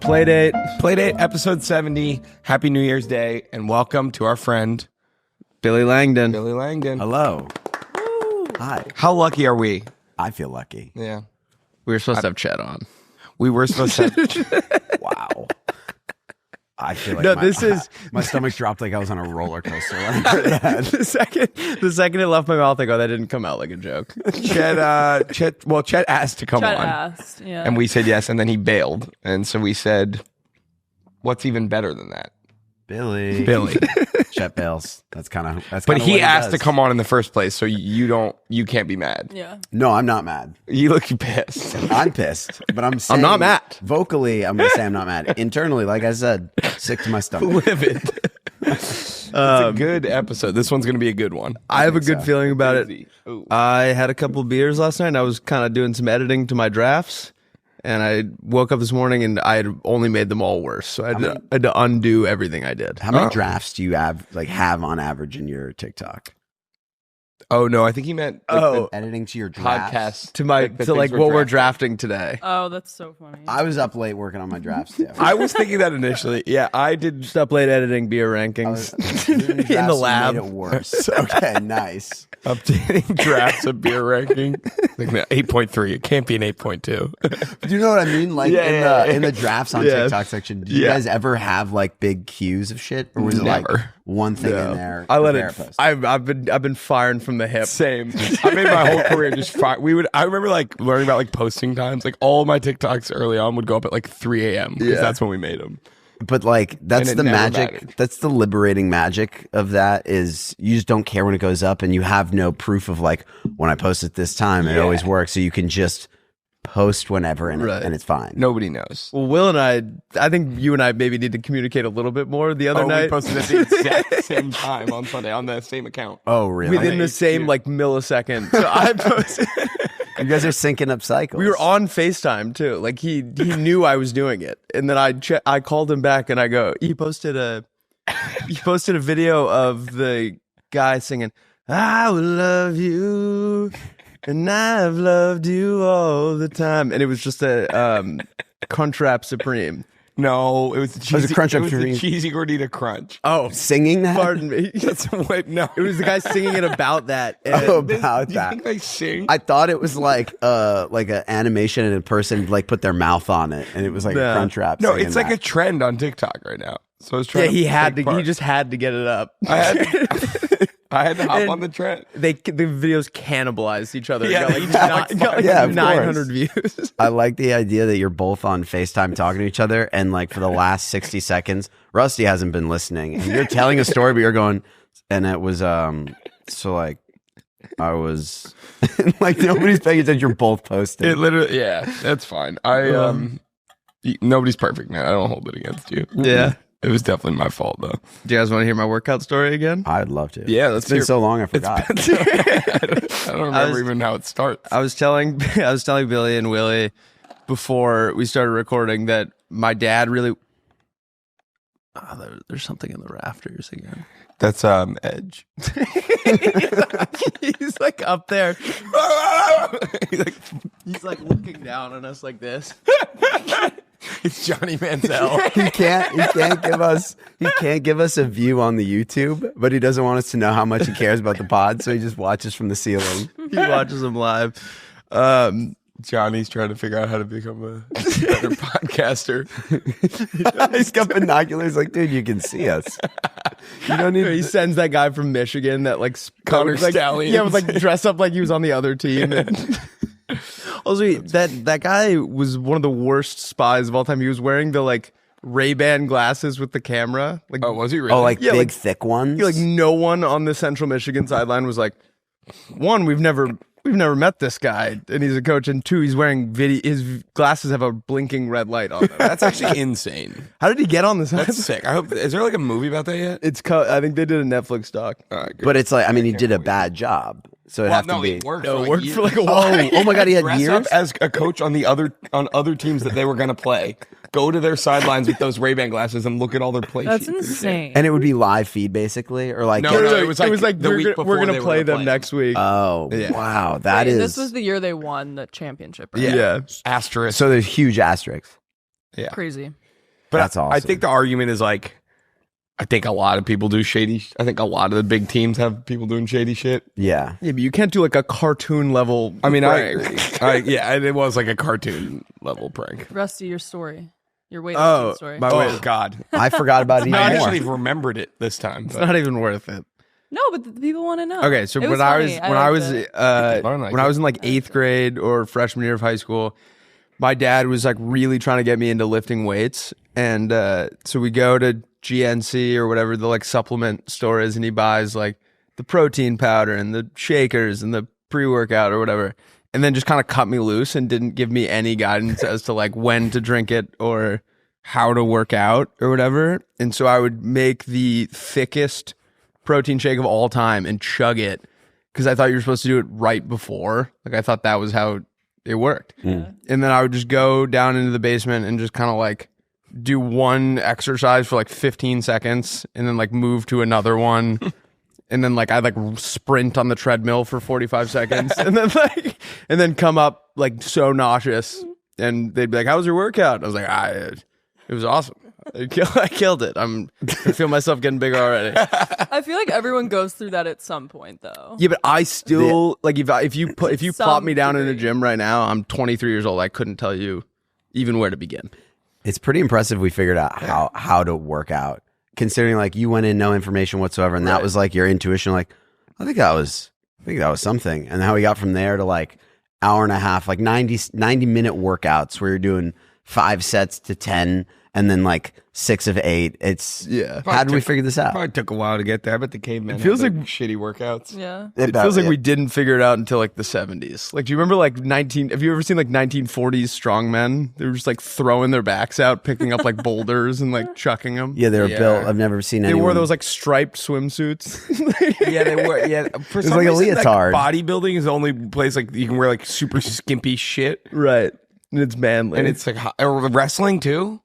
Playdate, episode 70. Happy New Year's Day, and welcome to our friend Billy Langdon. Hello. Woo. Hi. How lucky are we? I feel lucky. Yeah. We were supposed to have Chet on. We were supposed to. Wow. I feel like my stomach dropped like I was on a roller coaster. When I heard that. the second it left my mouth, I go, that didn't come out like a joke. Chet asked to come Chet on. asked, yeah. And we said yes, and then he bailed. And so we said, what's even better than that? Billy. Chet bails. That's kind of. But he asked to come on in the first place, so you can't be mad. Yeah. No, I'm not mad. You look pissed. I'm pissed, but I'm saying, I'm not mad. Vocally, I'm going to say I'm not mad. Internally, like I said, sick to my stomach. Livid. It's a good episode. This one's going to be a good one. I have a good feeling about it. Ooh. I had a couple beers last night, and I was kind of doing some editing to my drafts. And I woke up this morning, and I had only made them all worse. So I had to undo everything I did. How many drafts do you have on average in your TikTok? Oh, no, I think he meant Editing to your drafts? podcast. To what we're drafting today. Oh, that's so funny. I was up late working on my drafts too. I was thinking that initially. Yeah, I did. Just up late editing beer rankings in the lab. Made it worse. Okay, nice. Updating drafts of beer ranking. Like, no, 8.3. It can't be an 8.2. Do you know what I mean? Like in the drafts on TikTok section, do you guys ever have like big queues of shit, or was it like one thing in there? I let it. I've been firing from the hip. Same. I made my whole career just fire. I remember like learning about like posting times. Like all my TikToks early on would go up at like 3 a.m. because that's when we made them. But like that's the magic. Mattered. That's the liberating magic of that is you just don't care when it goes up, and you have no proof of like when I post at this time it always works. So you can just post whenever and it's fine. Nobody knows. Well, Will and I think you and I maybe need to communicate a little bit more. The other night, we posted at the exact same time on Sunday on the same account. Oh, really? Within the same like millisecond. So I posted. You guys are syncing up cycles. We were on FaceTime too. Like he knew I was doing it, and then I called him back and I go, he posted a video of the guy singing, "I will love you, and I've loved you all the time," and it was just a Crunchwrap Supreme. No, it was the cheesy, the cheesy gordita crunch. Oh, singing that? pardon me. No, It was the guy singing it about that. And About do you that. think they sing? I thought it was like an animation and a person like put their mouth on it, and it was like a Crunchwrap. No, it's like a trend on TikTok right now. So I was trying. He just had to get it up. I had to hop on the trend. The videos cannibalized each other. Yeah, It got like of 900 views. I like the idea that you're both on FaceTime talking to each other, and like for the last 60 seconds, Rusty hasn't been listening, and you're telling a story, but you're going, and it was so like I was like nobody's paying attention. You're both posting. It literally, that's fine. Nobody's perfect, man. I don't hold it against you. Yeah. It was definitely my fault, though. Do you guys want to hear my workout story again? I'd love to. Yeah, let's it's been hear- so long I forgot. I don't remember even how it starts. I was telling Billy and Willy before we started recording that my dad really. Oh, there's something in the rafters again. That's Edge. He's like up there. He's like looking down on us like this. It's Johnny Manziel. He can't give us a view on the YouTube, but he doesn't want us to know how much he cares about the pod, so he just watches from the ceiling. He watches them live. Johnny's trying to figure out how to become a better podcaster. He's got binoculars, like, dude, you can see us. You don't need. He sends that guy from Michigan that like Connor like, Stallions. Yeah, was like dressed up like he was on the other team. And also, that guy was one of the worst spies of all time. He was wearing the like Ray-Ban glasses with the camera. Like, Oh, was he really? Oh, like Yeah, big, like- thick ones? like no one on the Central Michigan sideline was like, one, we've never met this guy, and he's a coach, and two, he's wearing his glasses have a blinking red light on them. That's actually insane. How did he get on this? That's sick. I hope. Is there like a movie about that yet? I think they did a Netflix doc. All right, good. But it's like, I mean, he did a bad job, so it'd have to be. It worked. No, for it worked years. for like a while. Oh my God, he had Dress years? up as a coach on other teams that they were going to play. Go to their sidelines with those Ray-Ban glasses and look at all their play That's sheets. insane. And it would be live feed, basically? Or like... No, It was was like like the week we're before gonna they were play gonna them play. next week. Oh, Yeah. wow. That Wait, is... This was the year they won the championship, right? Yeah. Asterisk. So there's huge asterisks. Yeah. Crazy. But That's awesome. I think the argument is like, I think a lot of people do shady. I think a lot of the big teams have people doing shady shit. Yeah. Yeah, but you can't do like a cartoon level. I mean, prank. yeah, it was like a cartoon level prank. Rusty, your story. Your weightlifting story. Oh God, I forgot about it I even more. actually remembered it this time. It's not even worth it. No, but the people want to know. Okay, so It when funny. I was liked it. when I was in like 8th grade or freshman year of high school, my dad was like really trying to get me into lifting weights, and so we go to GNC or whatever the like supplement store is, and he buys like the protein powder and the shakers and the pre-workout or whatever, and then just kind of cut me loose and didn't give me any guidance as to like when to drink it or how to work out or whatever. And so I would make the thickest protein shake of all time and chug it because I thought you were supposed to do it right before. Like I thought that was how it worked. And then I would just go down into the basement and just kind of like do one exercise for like 15 seconds and then like move to another one. And then like I'd like sprint on the treadmill for 45 seconds and then come up like so nauseous, and they'd be like, "How was your workout?" I was like, it was awesome. I killed it. I feel myself getting bigger already. I feel like everyone goes through that at some point, though. Yeah, but I still like if you plop me down in a degree. gym right now, I'm 23 years old. I couldn't tell you even where to begin. It's pretty impressive we figured out how to work out, considering like you went in no information whatsoever, and that was like your intuition. Like, I think that was something, and how we got from there to like hour and a half, like 90-minute workouts where you're doing 5 sets to 10, and then like 6 of 8. It's How did we figure this out? Probably took a while to get there, but the cavemen feels had, like- shitty workouts. Yeah. It feels like we didn't figure it out until like the 70s. Like, do you remember like have you ever seen like 1940s strongmen? They were just like throwing their backs out, picking up like boulders and like chucking them. Yeah, they were built. I've never seen They anyone. wore those like striped swimsuits. Yeah, they were. Yeah, for It's some like a reason, leotard. bodybuilding is the only place like you can wear like super skimpy shit, Right. And it's manly. and it's like or wrestling too.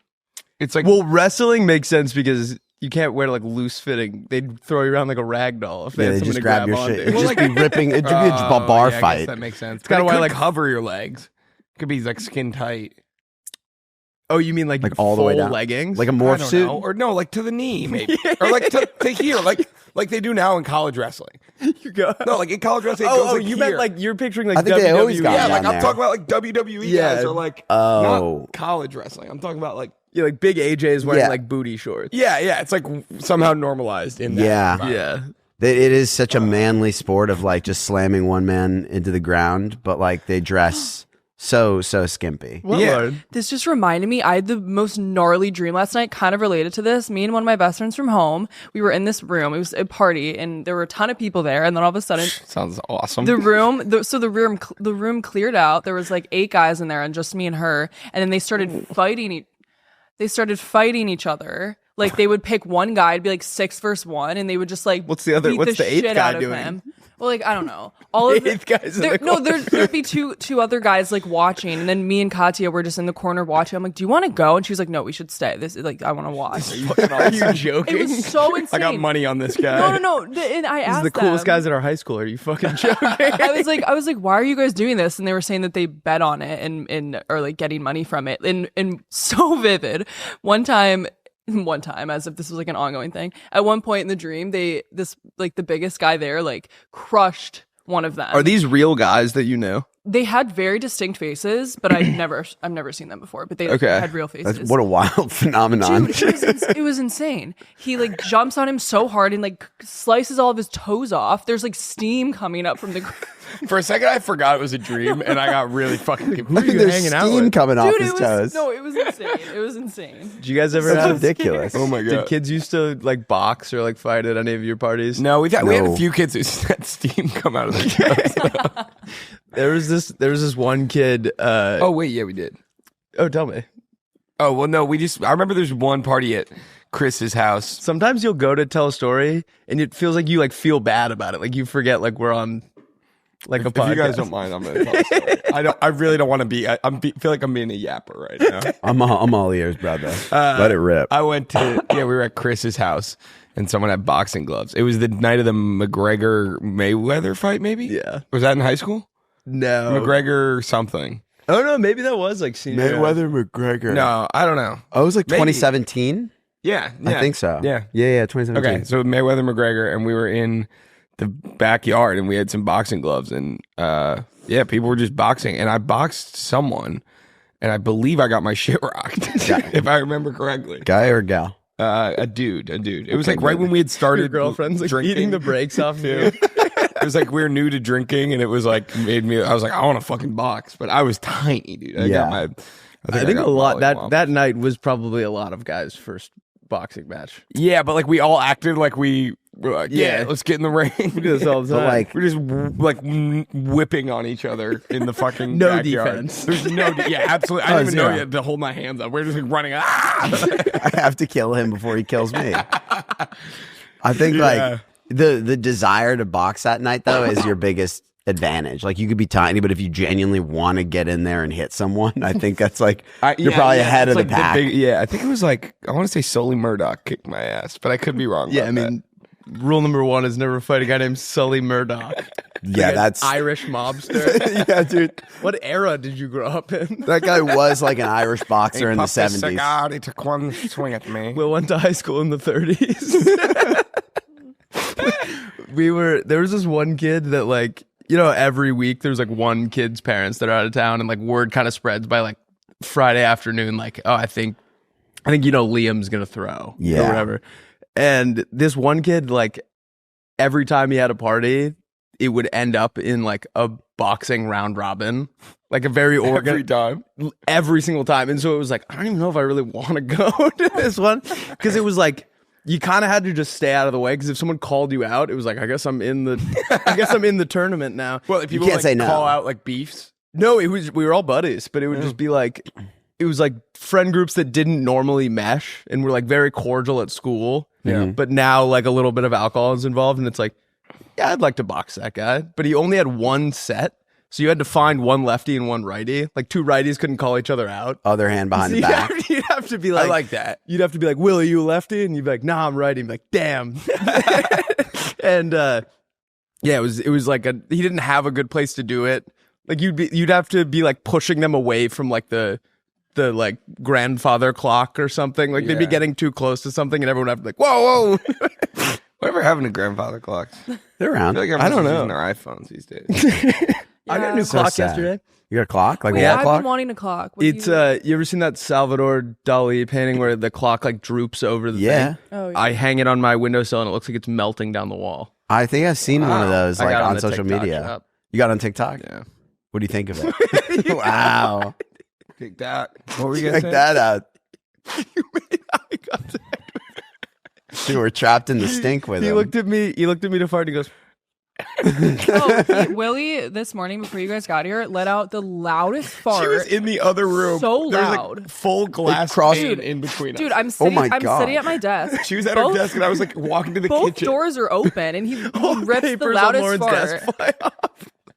It's like well, wrestling makes sense because you can't wear like loose fitting. They'd throw you around like a rag doll if they Yeah, had they someone just to grab your onto. shit. It'd just be ripping. It'd be a bar yeah, I guess fight. that makes sense. It's kinda kind of why, like like- cover your legs. Could be like skin tight, Oh, you mean like All the way full down, leggings? like a I morph don't suit. know. Or no, like to the knee maybe, or like to here, like they do now in college wrestling. you go. No, like in college wrestling, it goes like you here. meant like you're picturing like I think they always WWE. got Yeah, down like I'm there. talking about like WWE Yeah. guys or like Oh. not college wrestling. I'm talking about like Yeah, like big AJ's wearing Yeah. like booty shorts. yeah, it's like somehow normalized in that. Yeah. environment. Yeah. It is such a manly sport of like just slamming one man into the ground, but like they dress so skimpy. Well, Yeah. Lord. This just reminded me, I had the most gnarly dream last night, kind of related to this. Me and one of my best friends from home, we were in this room. It was a party, and there were a ton of people there. And then all of a sudden, Sounds awesome. the room cleared out. There was like 8 guys in there, and just me and her. And then they started fighting. They started fighting each other. Like they would pick one guy, it'd be like 6 versus 1, and they would just like What's the other- beat what's the 8th shit guy out of doing? him. Well, like I don't know. All of The 8th guy's in the corner. there'd be two other guys like watching, and then me and Katya were just in the corner watching. I'm like, "Do you want to go?" And she was like, "No, we should stay. This is like I want to watch." Are you joking? It was so insane. I got money on this guy. No. And I This asked is the coolest them, guys at our high school. Are you fucking joking? I was like, why are you guys doing this? And they were saying that they bet on it and or like getting money from it. And so vivid. One time, as if this was like an ongoing thing. At one point in the dream, the biggest guy there like crushed one of them. Are these real guys that you know? They had very distinct faces, but I've never seen them before. But they Okay. had real faces. That's what a wild phenomenon. Dude, it was insane. He like jumps on him so hard and like slices all of his toes off. There's like steam coming up from the ground. For a second, I forgot it was a dream, and I got really fucking confused. Who are you There's hanging out steam with? coming off Dude, his it was toes. it was insane. It was insane. Did you guys ever That's have ridiculous. Oh my Did god! kids used to like box or like fight at any of your parties? No, we had a No. few kids who had steam come out of their toes. There was this one kid. Oh wait, yeah, we did. Tell me. Oh well, no, I remember there's one party at Chris's house. Sometimes you'll go to tell a story and it feels like you like feel bad about it. Like you forget like we're on like a If podcast. you guys don't mind, I'm gonna tell a story. I really don't want to be. Feel like I'm being a yapper right now. I'm all ears, brother. Let it rip. I went to we were at Chris's house, and someone had boxing gloves. It was the night of the McGregor Mayweather fight. Maybe Yeah. Was that in high school? No. McGregor something. Oh no, maybe that was like senior year. McGregor. No, I don't know. Oh, it was like Maybe. 2017. Yeah, I think so. Yeah. 2017. Okay, so Mayweather McGregor, and we were in the backyard, and we had some boxing gloves, and people were just boxing, and I boxed someone, and I believe I got my shit rocked, if I remember correctly. Guy or gal? A dude. It was like right when we had started. Your girlfriend's like drinking. eating the brakes off you. It was like we were new to drinking, and it was like I was like, I want to fucking box, but I was tiny, dude. I think got a lot mollywopped. that night was probably a lot of guys' first boxing match. Yeah, but like we all acted like we were like, Yeah. let's get in the ring. We do this all the But time. like, We're just like whipping on each other in the fucking No backyard. defense. There's yeah, absolutely. I Oh, don't even know zero. yet to hold my hands up. We're just like running. I have to kill him before he kills me. I think Yeah. like the desire to box that night though is your biggest advantage. Like you could be tiny, but if you genuinely want to get in there and hit someone, I think that's like you're probably ahead of the pack. I think it was like I want to say Sully Murdoch kicked my ass, but I could be wrong. Yeah, I about mean, rule number 1 is never fight a guy named Sully Murdoch. Yeah, Like an that's Irish mobster. yeah, dude. What era did you grow up in? That guy was like an Irish boxer He in the puffed his 70s. cigar, he took one swing at me. Will went to high school in the 30s. There was this one kid that like, you know, every week there's like one kid's parents that are out of town, and like word kind of spreads by like Friday afternoon, like, oh, I think you know Liam's gonna throw or Yeah. whatever. And this one kid, like every time he had a party, it would end up in like a boxing round robin, like a very Every organized time. every single time. And so it was like, I don't even know if I really want to go to this one, because it was like you kind of had to just stay out of the way, because if someone called you out, it was like, I guess I'm in the tournament now. Well, if people can't like, say no. call out like beefs. No, we were all buddies, but it would just be like, it was like friend groups that didn't normally mesh and were like very cordial at school. Yeah. But now like a little bit of alcohol is involved, and it's like, yeah, I'd like to box that guy. But he only had one set. So you had to find one lefty and one righty. Like two righties couldn't call each other out. Other hand behind the back. You'd have to be like, I like that. You'd have to be like, Willy, you a lefty? And you'd be like, nah, I'm righty. And be like, damn. And yeah, it was like he didn't have a good place to do it. Like you'd have to be like pushing them away from like the like grandfather clock or something. Like they'd be Yeah. getting too close to something, and everyone would have to be like, whoa, whoa. Whatever happened to grandfather clocks? I They're around. feel like I don't everyone's know. using their iPhones these days. I got a new So clock sad. yesterday. You got a clock? Like a Yeah, wall I've clock? been wanting a clock. What It's do you... you ever seen that Salvador Dali painting where the clock like droops over the Yeah. thing? Oh, yeah. I hang it on my windowsill, and it looks like it's melting down the wall. I think I've seen one of those I like got on the social TikTok media. shop. You got it on TikTok? Yeah. What do you think of it? Wow. Take that. What were you Check gonna say? that out. You made eye contact. Dude, we're trapped in the stink with He him. looked at me to fart. And he goes, Willie, this morning before you guys got here, let out the loudest fart. She was in the other room. So There was, loud. like, full glass crossed- pane Dude, in between us. Dude, I'm sitting. my I'm God. sitting at my desk. She was at Both- her desk, and I was like walking to the Both kitchen. doors are open, and he rips the papers on loudest Lauren's fart. desk fly off.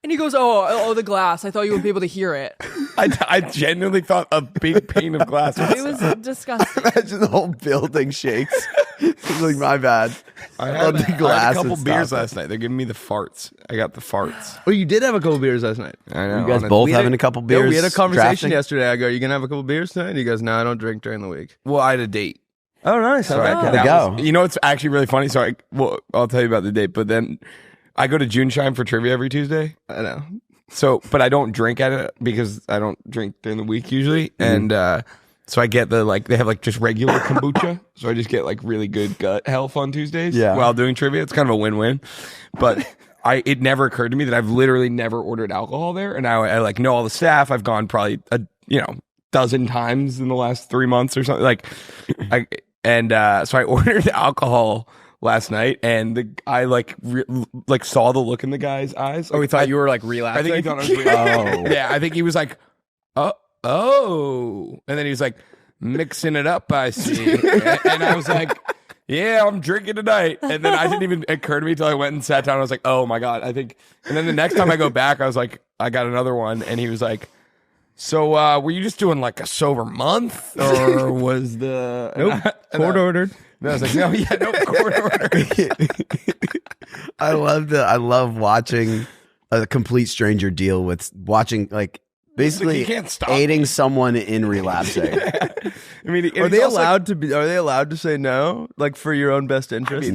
And he goes, "Oh, the glass. I thought you would be able to hear it. I genuinely thought a big pane of glass. It was disgusting." Imagine the whole building shakes. It's like, my bad. I thought the had glass a couple would beers stop it. last night. They're giving me the farts. I got the farts. Oh, you did have a couple beers last night. I know. You guys on a- both We had having a couple beers. Yeah, we had a conversation drafting? yesterday. I go, "You gonna have a couple beers tonight?" And he goes, "No, I don't drink during the week." Well, I had a date. Oh, nice. So Okay. I, Gotta that go. was- you know, it's actually really funny. So I'll tell you about the date. But then I go to Juneshine for trivia every Tuesday. I know. So, but I don't drink at it because I don't drink during the week usually. And so I get they have like just regular kombucha. So I just get like really good gut health on Tuesdays Yeah. while doing trivia. It's kind of a win-win. But it never occurred to me that I've literally never ordered alcohol there. And now I like know all the staff. I've gone probably dozen times in the last 3 months or something. So I ordered alcohol last night, and I saw the look in the guy's eyes. Oh, we thought you were like relapsing. I think he thought I was really, yeah, I think he was like, oh. And then he was like, mixing it up, I see. And I was like, yeah, I'm drinking tonight. And then I didn't even occur to me till I went and sat down. I was like, oh my God, I think. And then the next time I go back, I was like, I got another one. And he was like, so were you just doing like a sober month, or was the Court ordered. And I was like, no, court order. I love watching a complete stranger deal with watching like Basically, you can't stop aiding someone in relapsing. I mean, Are they allowed to be? Are they allowed to say no, like for your own best interest?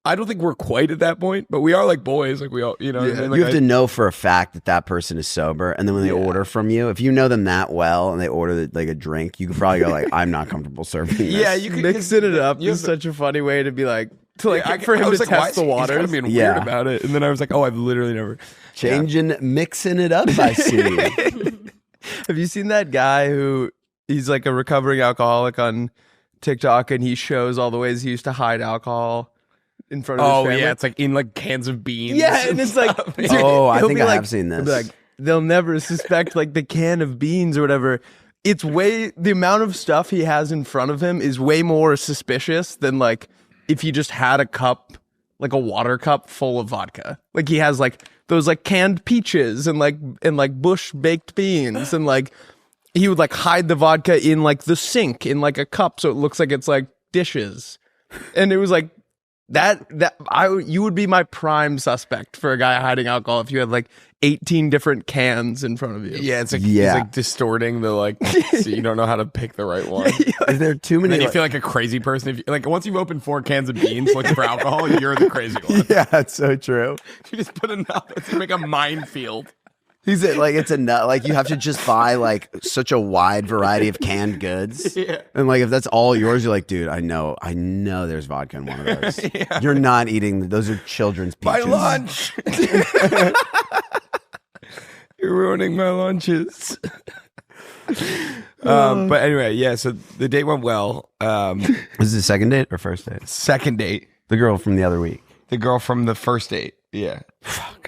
I don't think we're quite at that point, but we are like boys. Like we all, you know. What I mean? Like You have to know for a fact that that person is sober, and then when they order from you, if you know them that well and they order like a drink, you could probably go like, "I'm not comfortable serving this." Yeah, you could Mixing it up is such a funny way to be like for him to test the He's waters. kind of being weird about it, and then I was like, "Oh, I've literally never mixing it up. I see. Have you seen that guy who he's like a recovering alcoholic on TikTok, and he shows all the ways he used to hide alcohol in front of his family? Yeah, it's like in like cans of beans. Yeah, and it's like, dude, I he'll think be I like- have seen he'll be this. like, they'll never suspect like the can of beans or whatever. It's the amount of stuff he has in front of him is way more suspicious than like if he just had a cup, like a water cup full of vodka. Like he has like those like canned peaches and like bush baked beans, and like he would like hide the vodka in like the sink in like a cup so it looks like it's like dishes. And it was like you would be my prime suspect for a guy hiding alcohol if you had like 18 different cans in front of you. Yeah, it's like he's like distorting the like, so you don't know how to pick the right one. Is there too And many? then you feel like a crazy person. If you, like once you've opened 4 cans of beans looking for alcohol, you're the crazy one. Yeah, that's so true. You just put enough. It's like a minefield. He's like, it's a nut. Like you have to just buy like such a wide variety of canned goods. Yeah. And like if that's all yours, you're like, dude, I know there's vodka in one of those. You're not eating. Those are children's peaches. My lunch. You're ruining my lunches. But anyway, yeah. So the date went well. Was it the second date or first date? Second date. The girl from the other week. The girl from the first date. Yeah.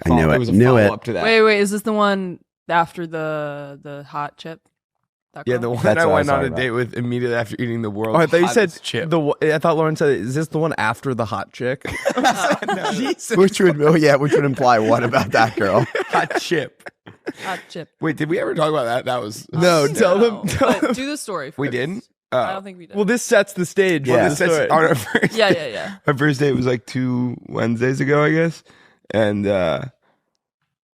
I knew it. It was a Knew it. follow-up to that. Wait, is this the one after the hot chip? That Yeah, girl? the one That's I what I went was on a talking date about. with immediately after eating the world's Oh, I thought you said hottest chip. I thought Lauren said, "Is this the one after the hot chick?" Which would imply what about that girl? hot chip. Hot chip. Wait, did we ever talk about that? That was No, tell them. But do the story. we first. didn't. I don't think we did. Well, this sets the stage. for Yeah. the story. On our first yeah. Our first date was like 2 Wednesdays ago, I guess, and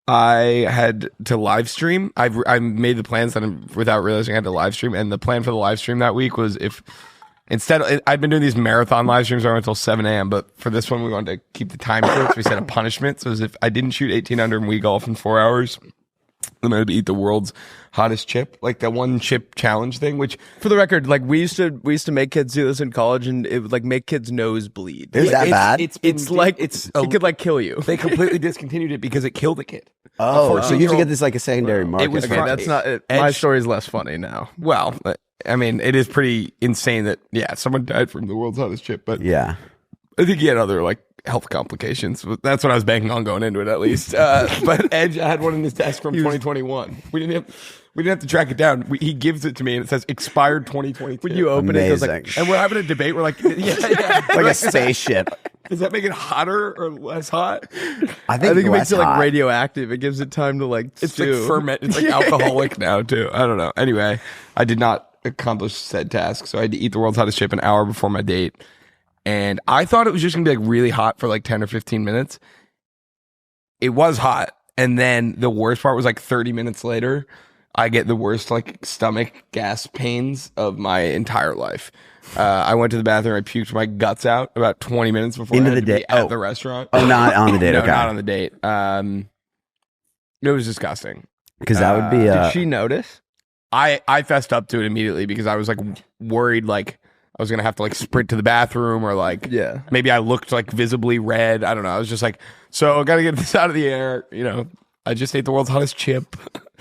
I had to live stream. I made the plans that without realizing I had to live stream, and the plan for the live stream that week was if instead I'd been doing these marathon live streams where I went until 7 a.m. But for this one, we wanted to keep the time short, so we set a punishment. So it was if I didn't shoot 18 under and we golf in 4 hours, I'm gonna eat the world's hottest chip, like that one chip challenge thing. Which For the record, like we used to make kids do this in college, and it would like make kids' nose bleed. Is that bad? It's like it could like kill you. they completely discontinued it because it killed the kid. Oh, so you have to 14-year-old get this like a secondary market. was Okay, fine. that's not it. My Edge- story's less funny now. Well, I mean, it is pretty insane that someone died from the world's hottest chip, but Yeah. I think he had other like health complications. That's what I was banking on going into it, at least. But Edge had one in his desk from 2021. We didn't have to track it down. He gives it to me and it says expired 2022. When you open it, it goes like, Amazing. and we're having a debate. We're like, yeah. Like a spaceship. Does that make it hotter or less hot? I I think it makes less it like hot. radioactive. It gives it time to like It's stew. like ferment. It's like alcoholic now too. I don't know. Anyway, I did not accomplish said task, so I had to eat the world's hottest chip an hour before my date. And I thought it was just gonna be like really hot for like 10 or 15 minutes. It was hot. And then the worst part was like 30 minutes later, I get the worst like stomach gas pains of my entire life. I went to the bathroom. I puked my guts out about 20 minutes before Into I had the to be date. at Oh. the restaurant. Oh, not on the date. No, Okay. not on the date. It was disgusting. Because that would be. Did she notice? I fessed up to it immediately because I was like worried like I was gonna have to like sprint to the bathroom or like Yeah. maybe I looked like visibly red. I don't know. I was just like, so I gotta get this out of the air. You know, I just ate the world's hottest chip.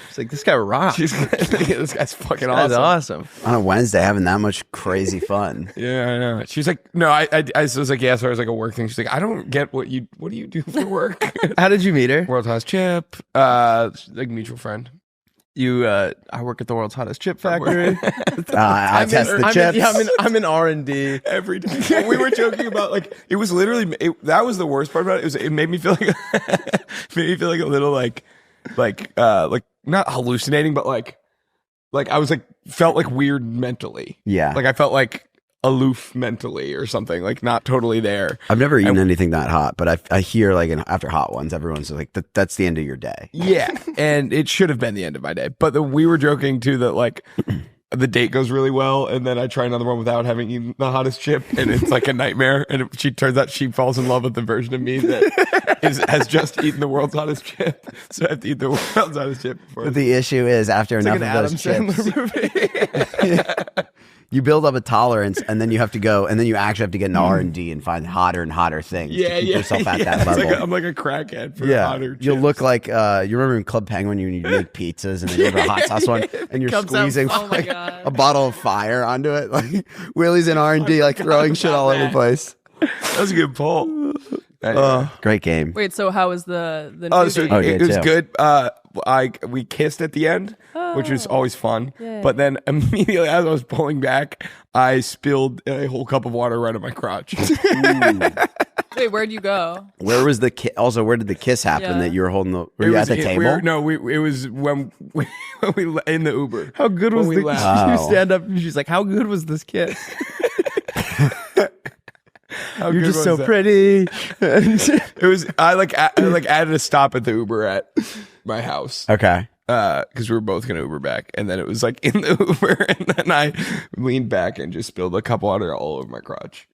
It's like, this guy rocks. This guy's fucking That's awesome. on a Wednesday having that much crazy fun. Yeah, I know. She's like, no, I was like, yeah, so it was like a work thing. She's like, I don't get what do you do for work? How did you meet her? World's hottest chip. Like mutual friend. You, I work at the world's hottest chip factory. I test the chips. I'm in R&D. Every day. And we were joking about like it was literally that was the worst part about it. It made me feel like a little like not hallucinating, but like I was like felt like weird mentally. Yeah. Like I felt like aloof mentally or something, like not totally there. I've never eaten anything that hot, but I hear like after hot ones, everyone's like, that's the end of your day. Yeah, and it should have been the end of my day. But we were joking too that like the date goes really well, and then I try another one without having eaten the hottest chip, and it's like a nightmare. And she turns out she falls in love with the version of me that has just eaten the world's hottest chip. So I have to eat the world's hottest chip before. But the issue is after enough like of those chips, you build up a tolerance, and then you have to go, and then you actually have to get an R&D and find hotter and hotter things to keep yourself at that level. I'm like a crackhead for hotter chips. You'll look like, you remember in Club Penguin when you make pizzas and then you have a hot sauce one, and you're squeezing like a bottle of fire onto it. Like Willy's in R&D, like throwing shit all over the place. That was a good pull. Great game. Wait, so how was the new So date? it was good. We kissed at the end, which was always fun. Yeah. But then immediately as I was pulling back, I spilled a whole cup of water right on my crotch. Wait, where'd you go? Where was the kiss? Also, where did the kiss happen Yeah. that you were holding the? Were you at the table? It was when we in the Uber. How good was When the we left. You stand up and she's like, how good was this kiss? How You're good just was so that? pretty. It was I added a stop at the Uber at my house. Okay. Because we were both gonna Uber back, and then it was like in the Uber, and then I leaned back and just spilled a cup of water all over my crotch.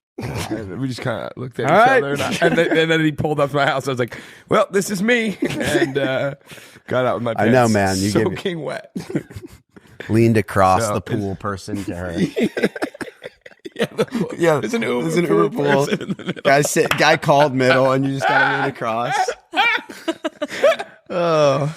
And we just kind of looked at each other, and then he pulled up to my house. I was like, "Well, this is me," and got out with my pants. I know, man. You soaking wet. Leaned across So, the pool person to her. Yeah, there's an Uber. There's an Uber pool. person in the middle. Guy called middle, and you just gotta lean across. Oh,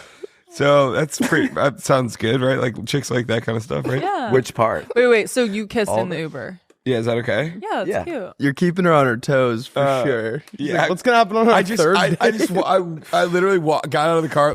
so that sounds good, right? Like chicks like that kind of stuff, right? Yeah. Which part? Wait. So you kissed in the Uber? Yeah, is that okay? Yeah, that's Yeah. cute. You're keeping her on her toes for sure. She's yeah. like, what's gonna happen on her third day? I literally got out of the car,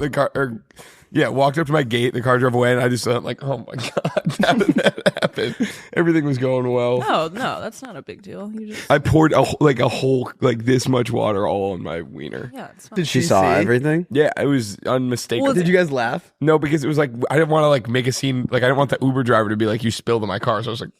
walked up to my gate, the car drove away, and I just went like, oh my God, how did that happen? Everything was going well. No, that's not a big deal. You just I poured a whole, like this much water all on my wiener. yeah, it's fine. Did She saw see? everything. Yeah, it was unmistakable. Did you guys laugh? No, because it was like, I didn't want to like make a scene. Like, I didn't want the Uber driver to be like, you spilled in my car. So I was like,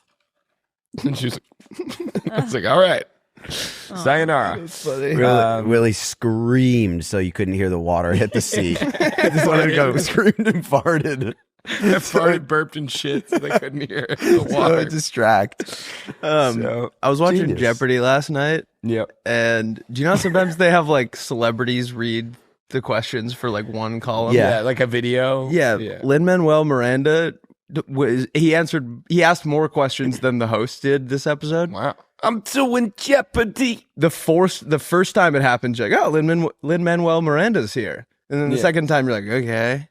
and she was like, I was like, all right. Sayonara. Funny. Willy screamed so you couldn't hear the water hit the seat. I just wanted to go screamed and farted. I farted, burped, and shit, so they couldn't hear the So water. distract. So, I was watching Genius. Jeopardy last night, yep. and do you know how sometimes they have like celebrities read the questions for like one column? Yeah. Yeah, like a video. Yeah. Yeah. Lin-Manuel Miranda he asked more questions than the host did this episode. Wow. I'm doing Jeopardy. The first time it happened, you're like, oh, Lin-Manuel Miranda's here. And then the second time you're like, okay.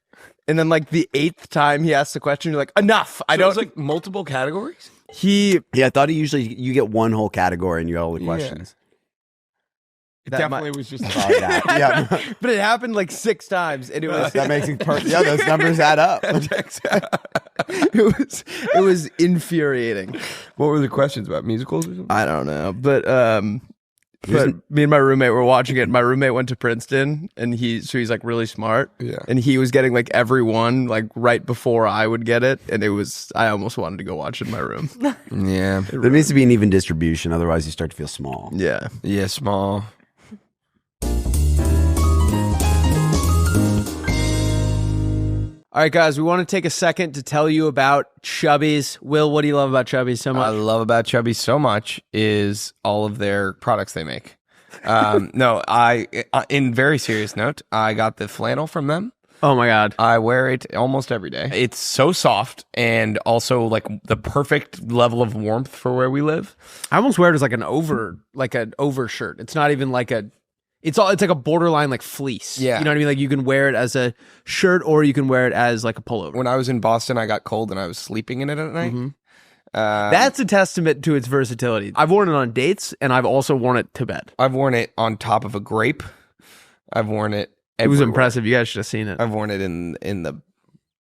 And then like the 8th time he asked the question, you're like, enough. I don't like multiple categories. he Yeah, I thought you get one whole category and you got all the questions. It That definitely was just Yeah, but it happened like 6 times and it was that makes it perfect. Yeah, those numbers add up. it was infuriating. What were the questions about? Musicals or something? I don't know, but me and my roommate were watching it. My roommate went to Princeton, and he's like really smart. Yeah. And he was getting like every one like right before I would get it, and I almost wanted to go watch it in my room. Yeah. There needs to be an even distribution, otherwise you start to feel small. Yeah. Yeah, small. All right, guys, we want to take a second to tell you about Chubbies. Will, what do you love about Chubbies so What I much? love about Chubby so much is all of their products they make. No, in very serious note, I got the flannel from them. Oh my God. I wear it almost every day. It's so soft and also like the perfect level of warmth for where we live. I almost wear it as like an over shirt. It's not even like it's like a borderline like fleece. Yeah. You know what I mean? Like you can wear it as a shirt or you can wear it as like a pullover. When I was in Boston, I got cold and I was sleeping in it at night. That's a testament to its versatility. I've worn it on dates and I've also worn it to bed. I've worn it on top of a grape. I've worn it It was everywhere. impressive. You guys should have seen it. I've worn it in the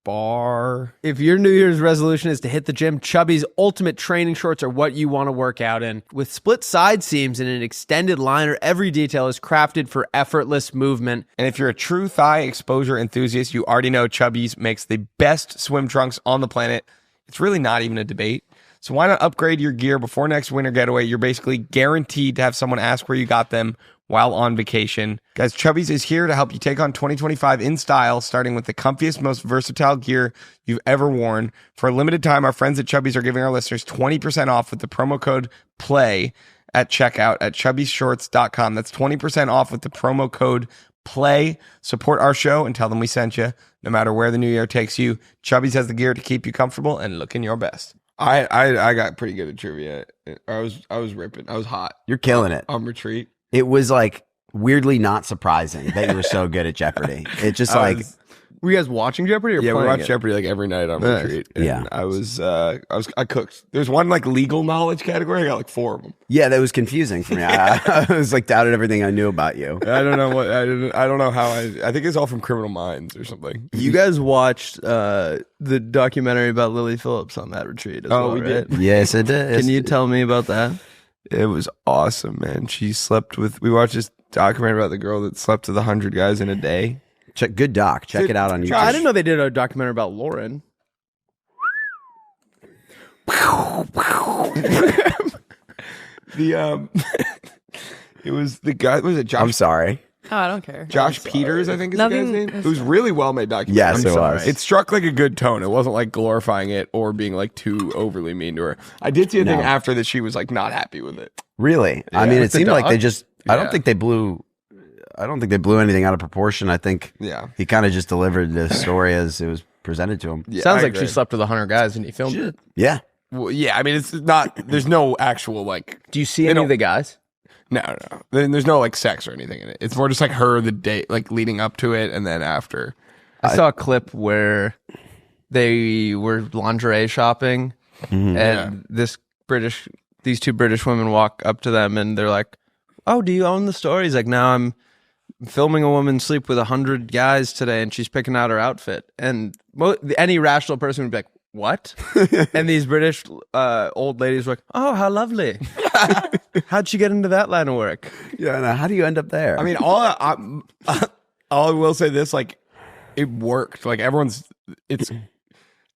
bar. If your New Year's resolution is to hit the gym, Chubby's ultimate training shorts are what you want to work out in. With split side seams and an extended liner, every detail is crafted for effortless movement. And if you're a true thigh exposure enthusiast, you already know Chubby's makes the best swim trunks on the planet. It's really not even a debate. So why not upgrade your gear before next winter getaway? You're basically guaranteed to have someone ask where you got them while on vacation. Guys, Chubbies is here to help you take on 2025 in style, starting with the comfiest, most versatile gear you've ever worn. For a limited time, our friends at Chubbies are giving our listeners 20% off with the promo code PLAY at checkout at chubbyshorts.com. That's 20% off with the promo code PLAY. Support our show and tell them we sent you. No matter where the new year takes you, Chubbies has the gear to keep you comfortable and looking your best. I got pretty good at trivia. I was ripping. I was hot. You're killing it. On retreat. It was like weirdly not surprising that you were so good at Jeopardy. It just like Were you guys watching Jeopardy or yeah, we playing watch it? Jeopardy like every night on Nice. retreat. And Yeah. I cooked. There's one like legal knowledge category. I got like 4 of them. yeah, that was confusing for me. I was like doubted everything I knew about you. I don't know what I don't know how I think it's all from Criminal Minds or something. You guys watched the documentary about Lilly Phillips on that retreat as well, we right? did. Yes, it did. Can you tell me about that? It was awesome, man. She slept with. We watched this documentary about the girl that slept with 100 guys in a day. Good doc. Check Dude, it out on YouTube. I didn't know they did a documentary about Lauren. The it was the guy. Was it Josh? I'm sorry. Oh, I don't care. Josh Peters, I think is the guy's Nothing- name. It was really well made documentary. Yes, I'm it sorry. was. It struck like a good tone. It wasn't like glorifying it or being like too overly mean to her. I did see a thing No. after that she was like not happy with it. Really? I Yeah. mean, it With the seemed like dog? they just. I don't Yeah. think they blew. I don't think they blew anything out of proportion. I think Yeah. he kind of just delivered the story as it was presented to him. Yeah, Sounds I like she agree. slept with 100 guys and he filmed it. Yeah. Well, yeah, I mean, it's not. There's no actual like. Do you see They any don't- of the guys? No. There's no like sex or anything in it. It's more just like her the day, like leading up to it, and then after. I saw a clip where they were lingerie shopping and these 2 British women walk up to them and they're like, "Oh, do you own the store?" He's like, "No, I'm filming a woman sleep with 100 guys today and she's picking out her outfit." And any rational person would be like, "What?" And these British old ladies were like, "Oh, how lovely. How'd she get into that line of work?" Yeah. No, how do you end up there? I mean, all I will say this, like, it worked. Like it's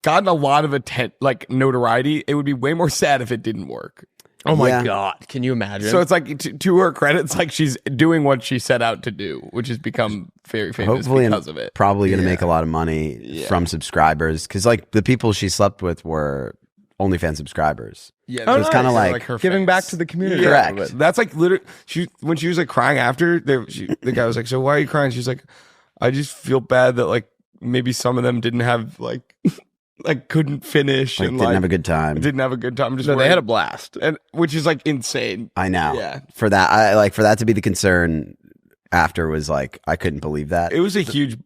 gotten a lot of like notoriety. It would be way more sad if it didn't work. Oh my Yeah. God. Can you imagine? So it's like to her credit, it's like she's doing what she set out to do, which has become very famous hopefully because of it. probably going to make a lot of money from subscribers because like the people she slept with were OnlyFans subscribers. Yeah, Oh, so it's kinda they're like her giving fans. back to the community. Correct. But that's like literally when she was like crying after the guy was like, "So why are you crying?" She's like, "I just feel bad that like maybe some of them didn't have like like couldn't finish Like and didn't like have a good time. didn't have a good time." I'm just No, they worried. had a blast. and which is like insane. I know. Yeah. For that, I like for that to be the concern after was like I couldn't believe that. It was a huge.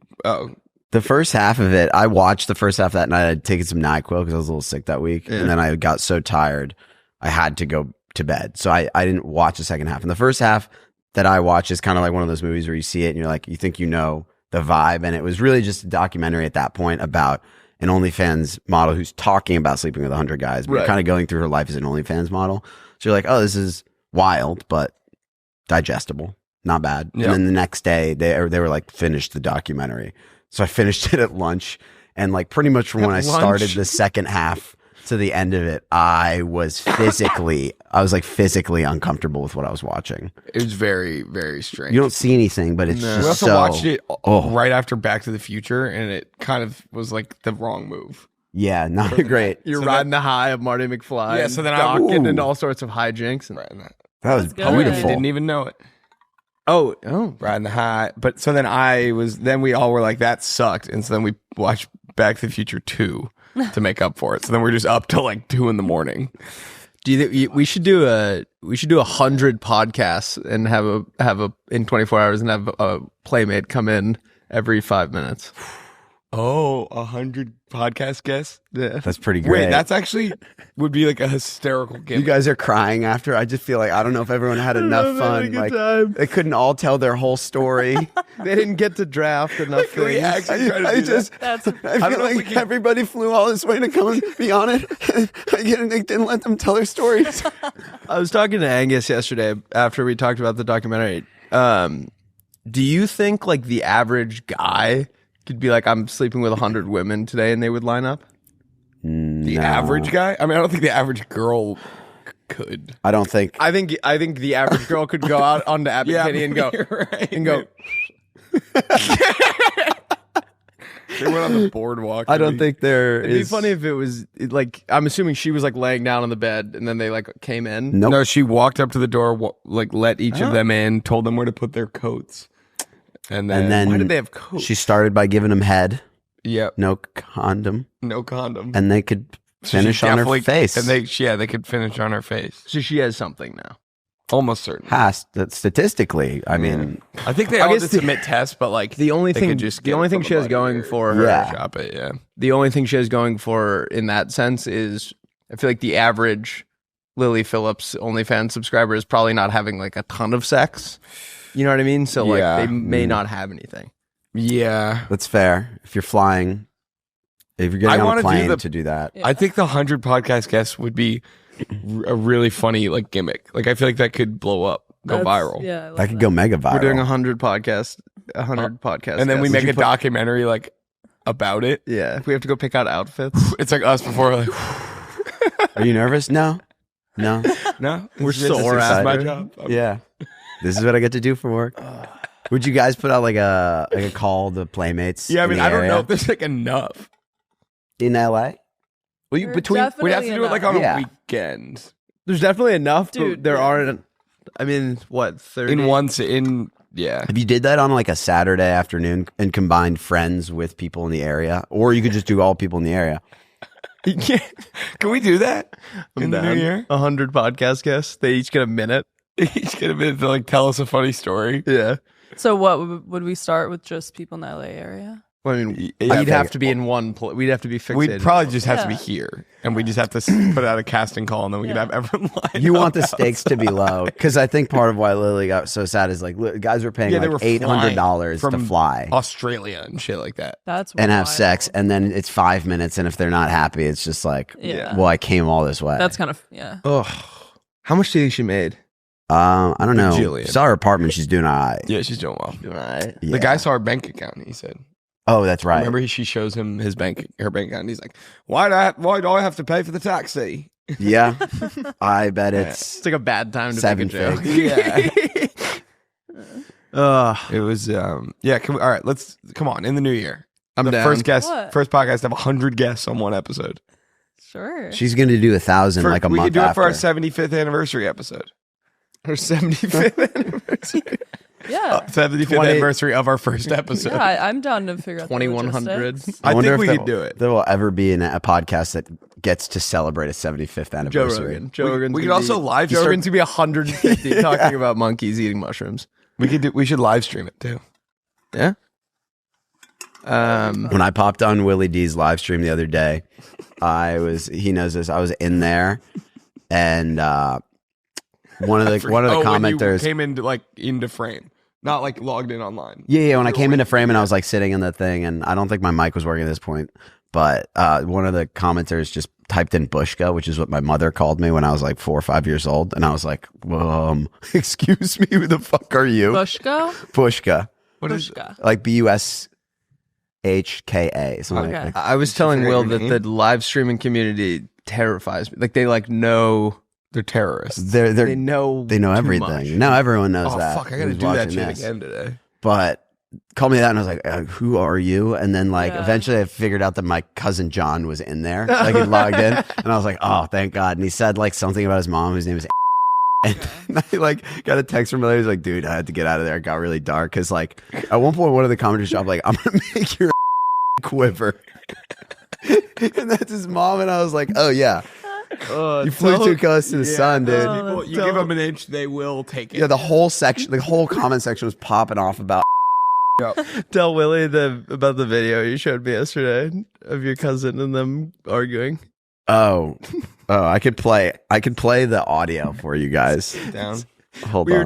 The first half of it, I watched the first half that night. I'd taken some NyQuil because I was a little sick that week. And then I got so tired, I had to go to bed. So I didn't watch the second half. And the first half that I watched is kind of like one of those movies where you see it and you're like, you think you know the vibe. And it was really just a documentary at that point about an OnlyFans model who's talking about sleeping with 100 guys. But you're Right. kind of going through her life as an OnlyFans model. So you're like, oh, this is wild, but digestible. Not bad. Yeah. And then the next day, they were like, finished the documentary. So I finished it at lunch, and like pretty much from when I started the second half to the end of it, I was physically uncomfortable with what I was watching. It was very, very strange. You don't see anything, but it's We just also so. watched it Oh. right after Back to the Future, and it kind of was like the wrong move. Yeah, not great. You're So riding the high of Marty McFly. Yeah, and so then getting Ooh. into all sorts of hijinks. And, Right in that. That was That's good. beautiful. Didn't even know it. oh, Riding the high. But so then we all were like, that sucked. And so then we watched Back to the Future 2 to make up for it. So then we're just up till like 2 a.m. do you think we should do 100 podcasts and have a in 24 hours and have a Playmate come in every 5 minutes? Oh, 100 podcast guests? Yeah. That's pretty great. Wait, that's actually would be like a hysterical you gimmick. guys are crying after. I just feel like I don't know if everyone had enough fun. Like they couldn't all tell their whole story. They didn't get to draft enough Can we things. actually try to I do just, That's I feel like everybody flew all this way to come and be on it. They didn't let them tell their stories. I was talking to Angus yesterday after we talked about the documentary. Do you think like the average guy could be like, I'm sleeping with 100 women today, and they would line up? the No. average guy. I mean, I don't think the average girl could. I don't think. I think the average girl could go out onto Abbot Kinney and go you're right. and go. They went on the boardwalk. I don't think there It'd be is. funny if it was like I'm assuming she was like laying down on the bed and then they like came in. Nope. No, she walked up to the door, like let each of them in, told them where to put their coats, and then Why did they have coats? She started by giving him head, yep, no condom, no condom, and they could So finish she on her definitely- face. and they could finish on her face. So she has something now. Almost certain. that statistically, I mean, I think they I all guess just the- submit tests, but like The only they thing could just the get only it thing from she a has buddy going or- for her Yeah. shop it. Yeah, the only thing she has going for her in that sense is I feel like the average Lilly Phillips OnlyFans subscriber is probably not having like a ton of sex. You know what I mean? So like Yeah. they may not have anything. yeah. that's fair. If you're flying, if you're getting I on wanna a do plane the- to do that, Yeah. I think the 100 podcast guests would be a really funny like gimmick. Like I feel like that could blow up, go That's- viral. Yeah, I love that could go mega viral. We're doing 100 podcasts, 100 podcasts. And then we guests. make a documentary like about it. Yeah, we have to go pick out outfits. It's like us before like Are you nervous? No. no, We're this is sore my after. job. Yeah. This is what I get to do for work. Would you guys put out like a call to Playmates? Yeah, I in mean, the I don't know area? if there's like enough. In LA. Well, you, We're between We'd have to do it like on Yeah. a weekend. there's definitely enough, Dude, but there yeah. aren't. I mean, what 30? In once in yeah. If you did that on like a Saturday afternoon and combined friends with people in the area, or you could just do all people in the area. Can we do that I'm in the new down. year? 100 podcast guests. They each get a minute. Each get a minute to like tell us a funny story. Yeah. So what would we start with? Just people in the LA area? Well, I mean, Yeah, we'd have to be in one place. We'd have to be fixated. We'd probably just have to be Yeah. here, and we just have to put out a casting call, and then we could Yeah. have everyone line You up want the stakes to be low because I think part of why Lily got so sad is like guys were paying Yeah, they like were $800 to from fly Australia and shit like that. That's and have wild. sex, and then it's 5 minutes, and if they're not happy, it's just like, Yeah. well, I came all this way. That's kind of yeah. Ugh. How much do you think she made? I don't know. Bajillion. Saw her apartment; she's doing all right. Yeah, she's doing well. Right. Yeah. The guy saw her bank account. He said, Oh, that's right. "Remember, she shows him her bank account, and he's like, why do I have to pay for the taxi?" Yeah, I bet it's It's like a bad time to Seven make a joke. figures. Ugh. It was yeah. All right, let's come on in the new year. I'm the down. first What? podcast to have 100 guests on one episode. Sure. she's going to do 1,000 like a we month could do after. it for our 75th anniversary episode. Her 75th anniversary. yeah. 75th 20 anniversary of our first episode. Yeah, I'm down to figure out 2100. the I wonder think if we there- could do it. There will ever be a podcast that gets to celebrate a 75th Joe anniversary. Rogan. Joe Rogan's we could gonna also be, live Joe stream- Rogan's gonna be 150 talking about monkeys eating mushrooms. We should live stream it too. Yeah. When I popped on Willy D's live stream the other day, he knows this. I was in there, and one of the When you commenters came into frame, not like logged in online. Yeah, when I came into frame and I was like sitting in the thing, and I don't think my mic was working at this point, but one of the commenters just typed in Bushka, which is what my mother called me when I was like 4 or 5 years old, and I was like, excuse me, who the fuck are you? Bushko? Bushka, What is Bushka. like BUSHKA, something Okay. like that. I was telling forget Will your that name? the live streaming community terrifies me. Like they know they're terrorists? They they know know too everything. much. Now everyone knows Oh that. fuck! I gotta who's do that watching shit this. again today. But called me that, and I was like, who are you? And then like Yeah. eventually I figured out that my cousin John was in there. Like he logged in, and I was like, oh, thank God. And he said like something about his mom whose name is and I like got a text from him. He was like, dude, I had to get out of there. It got really dark because like at one point one of the commenters dropped like, I'm gonna make your quiver. And that's his mom, and I was like, oh yeah, you flew too close to the sun, dude. Oh, You give them an inch, they will take it. Yeah, the whole comment section was popping off about. Tell Willie about the video you showed me yesterday of your cousin and them arguing. Oh, I could play the audio for you guys. down. Hold We on.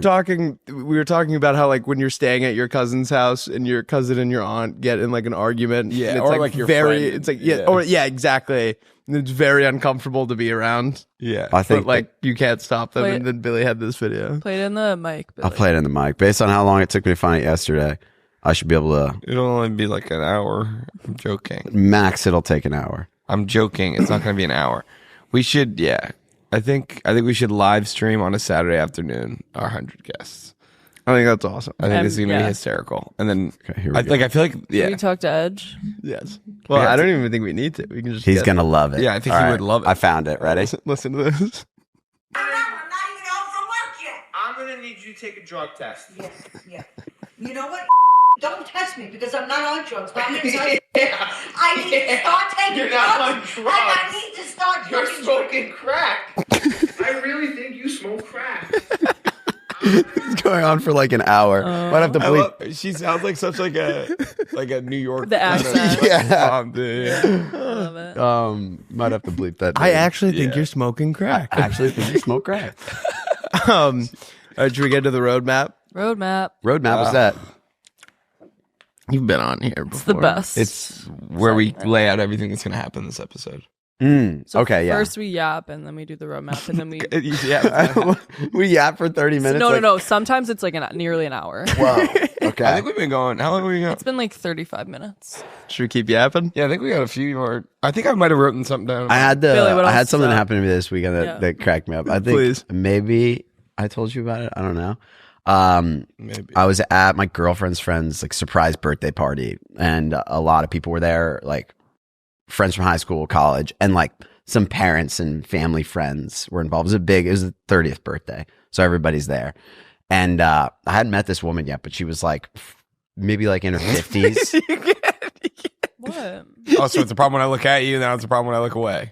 were talking about how like when you're staying at your cousin's house and your cousin and your aunt get in like an argument. Yeah, and it's or, like, your very friend. it's like Yeah. exactly. And it's very uncomfortable to be around. Yeah. I think But like you can't stop them. Wait. And then Billy had this video. Play it in the mic. I'll play it in the mic. Based on how long it took me to find it yesterday, I should be able to It'll only be like an hour. I'm joking. max. It'll take an hour. I'm joking. It's not going to be an hour. We should, yeah. I think we should live stream on a Saturday afternoon our 100 guests. I think that's awesome. I think this is going to be hysterical. And then here we go. I feel like, yeah. Can we talk to Edge? Yes. Well, I don't even think we need to. We can just. He's gonna love it. Yeah, I think All he right, would love it. I found it. Ready? Listen to this. I'm not even home from work yet. I'm gonna need you to take a drug test. Yes, yeah. You know what? Don't test me because I'm not on drugs. But I'm gonna tell you, Yeah. I need to start taking You're drugs. not on And drugs. I need to start You're taking smoking crack. I really think you smoke crack. It's going on for like an hour. Might have to bleep. she sounds like such like a New York. The accent. Yeah. Yeah. I love it. Might have to bleep that. I actually think you're smoking crack. actually think you smoke crack. All right, should we get to the roadmap? Roadmap. Roadmap was that? You've been on here before. It's the best. It's where we lay out everything that's going to happen this episode. So okay, yeah. First we yap and then we do the roadmap and then we. Yeah. We yap for 30 minutes. No. Sometimes it's like nearly an hour. Whoa. I Okay. think we've been going. How long have we got? It's been like 35 minutes. Should we keep yapping? Yeah, I think we got a few more. I think I might have written something down. I had Billy, what I had else something is up? happen to me this weekend that cracked me up. I think Please. maybe I told you about it. I don't know. Maybe. I was at my girlfriend's friend's like surprise birthday party, and a lot of people were there, like friends from high school, college, and like some parents and family friends were involved. It was the 30th birthday, so everybody's there. And I hadn't met this woman yet, but she was like maybe like in her 50s. What? Oh, so it's a problem when I look at you, now it's a problem when I look away.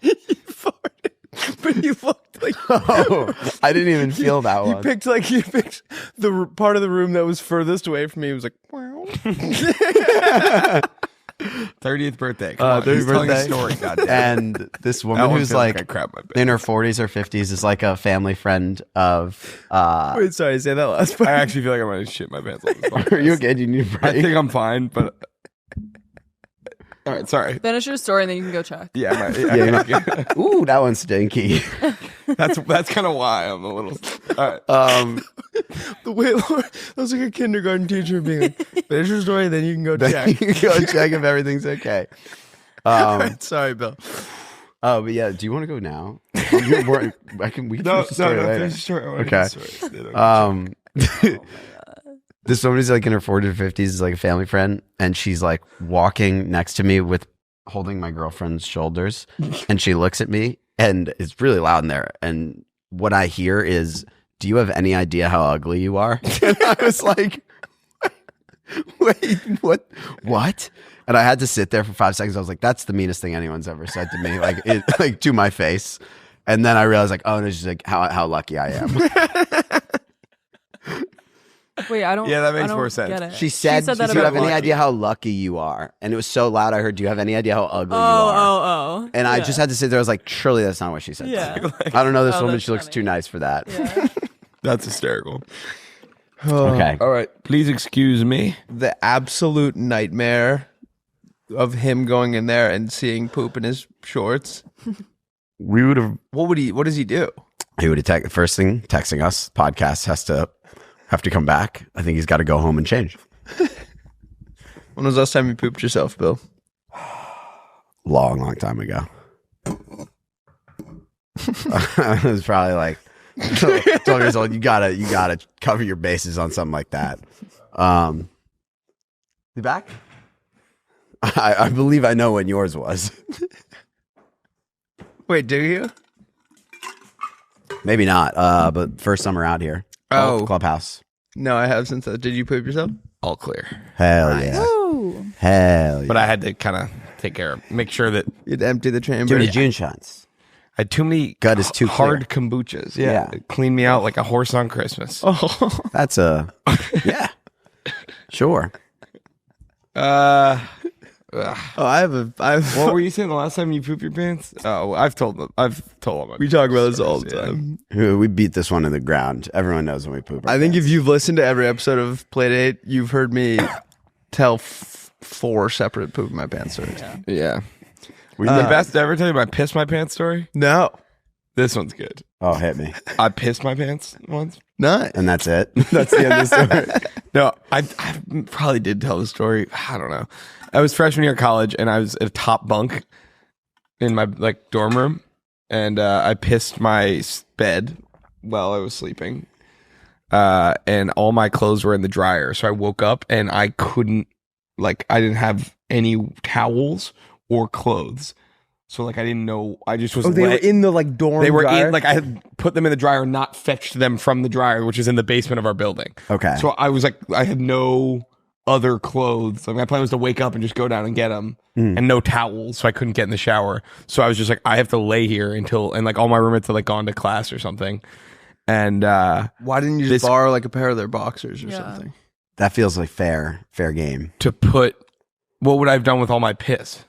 But you looked like Oh, I didn't even feel that you one. picked the part of the room that was furthest away from me. It was like, wow. 30th birthday. Come on, 30th he's telling a birthday. story. Goddamn. And this That woman one who's feels like I crap my pants. in her 40s or 50s is like a family friend of Wait, sorry, say that last part. I actually feel like I'm gonna shit my pants on this podcast. are you okay? Do you need a I break? think I'm fine, but all right, sorry. Finish your story and then you can go check. Yeah, Yeah, Ooh, that one's stinky. that's kind of why I'm a little. All right. The way Laura, that was like a kindergarten teacher being like, finish your story, then you can go You check. can go check if everything's okay. All right, sorry, Bill. Oh, but yeah, do you want to go now? We can finish the story later. finish the story. I wanna Okay. finish the story. This woman's like in her 40s or 50s, is like a family friend, and she's like walking next to me with holding my girlfriend's shoulders, and she looks at me, and it's really loud in there. And what I hear is, "Do you have any idea how ugly you are?" And I was like, "Wait, what? What?" And I had to sit there for 5 seconds. I was like, "That's the meanest thing anyone's ever said to me," like to my face. And then I realized, like, oh, no, she's like, how lucky I am. Wait, I don't. Yeah, that makes I don't more sense. get it. She said, that "Do you about have any lucky. idea how lucky you are?" And it was so loud, I heard, "Do you have any idea how ugly you are?" Oh. And I Yeah. just had to sit there. I was like, surely that's not what she said. Yeah. I don't know this Oh, woman. that's She looks funny. too nice for that. Yeah. That's hysterical. Okay. All right, please excuse me. The absolute nightmare of him going in there and seeing poop in his shorts. We would have. What does he do? He would have first thing texting us. Podcast have to come back. I think he's got to go home and change. When was the last time you pooped yourself, Bill? Long time ago. It was probably like 12 years old. You gotta cover your bases on something like that. You back? I believe I know when yours was. Wait, do you? Maybe not. But first summer out here. Oh. Clubhouse. No, I have since then. Did you poop yourself? All clear. Hell yeah. Ooh. Hell yeah. But I had to kind of take care of, make sure that You'd empty the chamber. Too many June shots. I had too many Gut is too hard kombuchas. Yeah. It cleaned me out like a horse on Christmas. Oh. That's yeah. Sure. I have What were you saying the last time you pooped your pants? Oh, I've told all my. we talk about this all the Yeah. time. We beat this one in the ground. Everyone knows when we poop. our I think pants. if you've listened to every episode of Playdate, you've heard me tell 4 separate poop in my pants stories. Yeah. The best to ever tell you my piss my pants story? No, This one's good. Oh, hit me. I pissed my pants once. not. And that's it. That's the end of the story. No, I probably did tell the story. I don't know. I was freshman year of college and I was at a top bunk in my like dorm room, and I pissed my bed while I was sleeping, and all my clothes were in the dryer. So I woke up and I couldn't, like, I didn't have any towels or clothes. So like I didn't know. I just was. Oh, they were in the like dorm. They were dryer? in, like, I had put them in the dryer and not fetched them from the dryer, which is in the basement of our building. Okay. So I was like, I had no other clothes. Like my plan was to wake up and just go down and get them, and no towels, so I couldn't get in the shower. So I was just like, I have to lay here until, and like all my roommates had like gone to class or something. And Why didn't you just borrow like a pair of their boxers or something? That feels like fair game. to put, what would I have done with all my piss?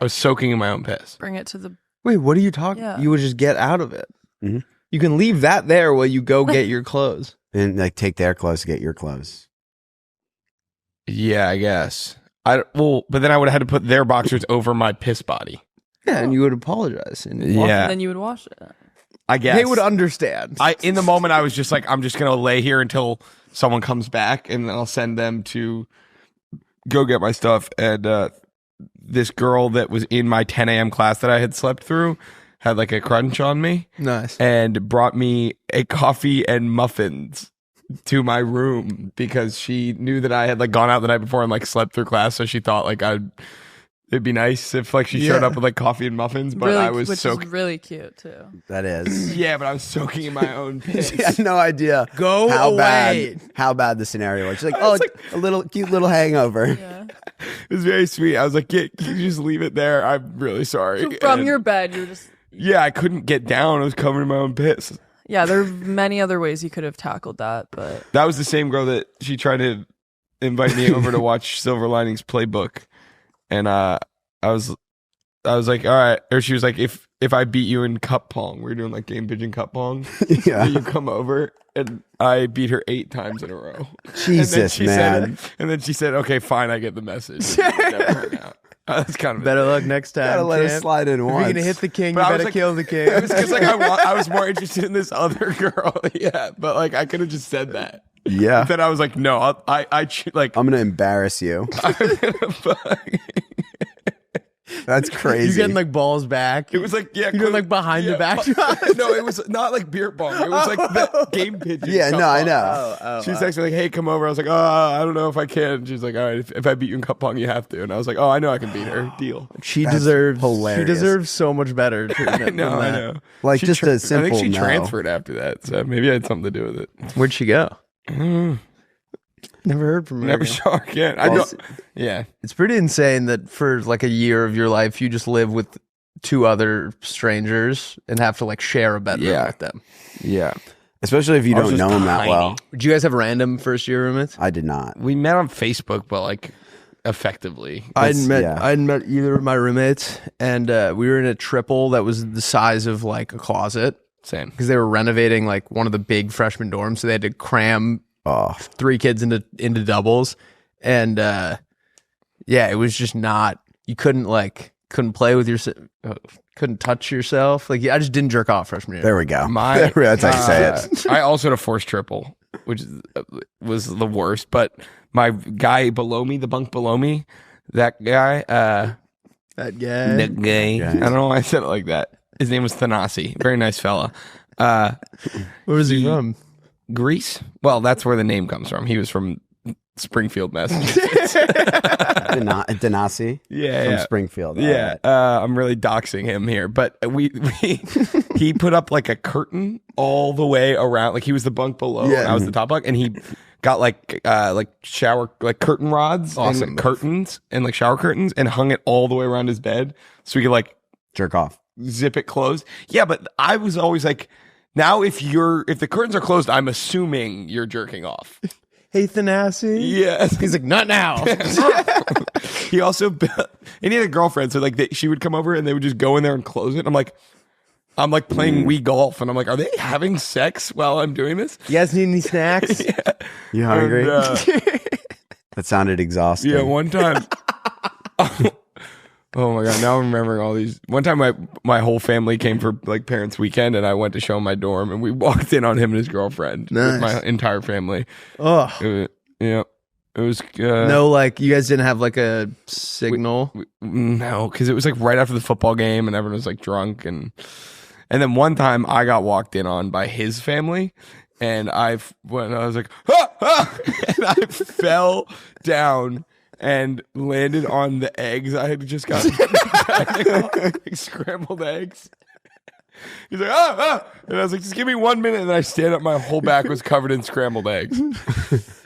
I was soaking in my own piss. Bring it to the. Wait, what are you talking? Yeah. You would just get out of it. Mhm. You can leave that there while you go get your clothes. And like take their clothes to get your clothes. Yeah, I guess. But then I would have had to put their boxers over my piss body. Yeah, and you would apologize. And walk. Yeah, And then you would wash it. I guess They would understand. In the moment, I was just like, I'm just gonna lay here until someone comes back, and then I'll send them to go get my stuff. And this girl that was in my 10 a.m. class that I had slept through had like a crunch on me Nice. and brought me a coffee and muffins to my room because she knew that I had like gone out the night before and like slept through class, so she thought like it'd be nice if like she showed up with like coffee and muffins, but Really, I was which soaking. is really cute too. That is. Yeah, but I was soaking in my own piss. She had no idea Go how away. bad the scenario was. She's like, oh, a little cute little hangover. Yeah. It was very sweet. I was like, can you just leave it there? I'm really sorry. So from And- your bed, you're just. Yeah, I couldn't get down. I was covered in my own piss. Yeah, there are many other ways you could have tackled that, but That was the same girl that she tried to invite me over to watch Silver Linings Playbook, and I was like, all right. Or she was like, if I beat you in cup pong, we were doing like game pigeon cup pong. Yeah. You come over, and I beat her 8 times in a row. Jesus, man. And then she said, okay, fine, I get the message. It never worked out. That's kind of Better luck next time. Gotta let it champ. slide in If once. you're gonna hit the king, But you I was better like- kill the king. It was because like I was more interested in this other girl. Yeah, but like I could have just said that. Yeah. Then I was like, no, I like I'm gonna embarrass you. I'm gonna fuck. That's crazy. You're getting like balls back. It was like, yeah, You're doing like behind the back shots. No, it was not like beer bong. It was like the game pigeon. yeah, cup no, I pong. know. She was texting me like, hey, come over. I was like, oh, I don't know if I can. She's like, all right, if I beat you in cup pong, you have to. And I was like, oh, I know I can beat her. Deal. She That's deserves hilarious. She deserves so much better treatment. I know, than I that. know. Like, She just a I simple think she no. transferred after that, so maybe I had something to do with it. Where'd she go? Never heard from her. Never again. saw her again. I Well, don't. Yeah. It's pretty insane that for like a year of your life, you just live with 2 other strangers and have to like share a bedroom Yeah. with them. Yeah. Especially if you I was don't just know him that tiny. well. Did you guys have random first year roommates? I did not. We met on Facebook, but like effectively. I hadn't met yeah. I hadn't met either of my roommates, and we were in a triple that was the size of like a closet Same. because they were renovating like one of the big freshman dorms, so they had to cram Oh, 3 kids into doubles, and yeah, it was just not. You couldn't play with your, couldn't touch yourself. Like I just didn't jerk off freshman year. there we go. My, That's how you say it. I also had a forced triple, which was the worst. But my guy below me, the bunk below me, that guy, That guy. I don't know why I said it like that. His name was Thanasi. Very nice fella. Where was he from? Greece? Well, that's where the name comes from. He was from Springfield, Massachusetts. Denasi Yeah, from yeah. Springfield. All Yeah, right. I'm really doxing him here, but he put up like a curtain all the way around. Like he was the bunk below, and I was the top bunk, and he got like shower like curtain rods Awesome and move. curtains and like shower curtains, and hung it all the way around his bed so he could like Jerk off. zip it closed. Yeah, but I was always like, now if the curtains are closed, I'm assuming you're jerking off. Hey, Thanasi. Yes. He's like, not now. He also and he had a girlfriend, so like she would come over and they would just go in there and close it. I'm like playing Wii golf, and I'm like, are they having sex while I'm doing this? You guys need any snacks? You hungry? And, That sounded exhausting. yeah, one time. Oh my god! Now I'm remembering all these. One time, my whole family came for like parents' weekend, and I went to show him my dorm, and we walked in on him and his girlfriend Nice. with my entire family. Oh, Yeah, It was No, like you guys didn't have like a signal. no, because it was like right after the football game, and everyone was like drunk, and then one time I got walked in on by his family, and I was like, ah, ah! And I fell down and landed on the eggs I had just got, like scrambled eggs. He's like, ah, ah, and I was like, just give me 1 minute, and then I stand up, my whole back was covered in scrambled eggs.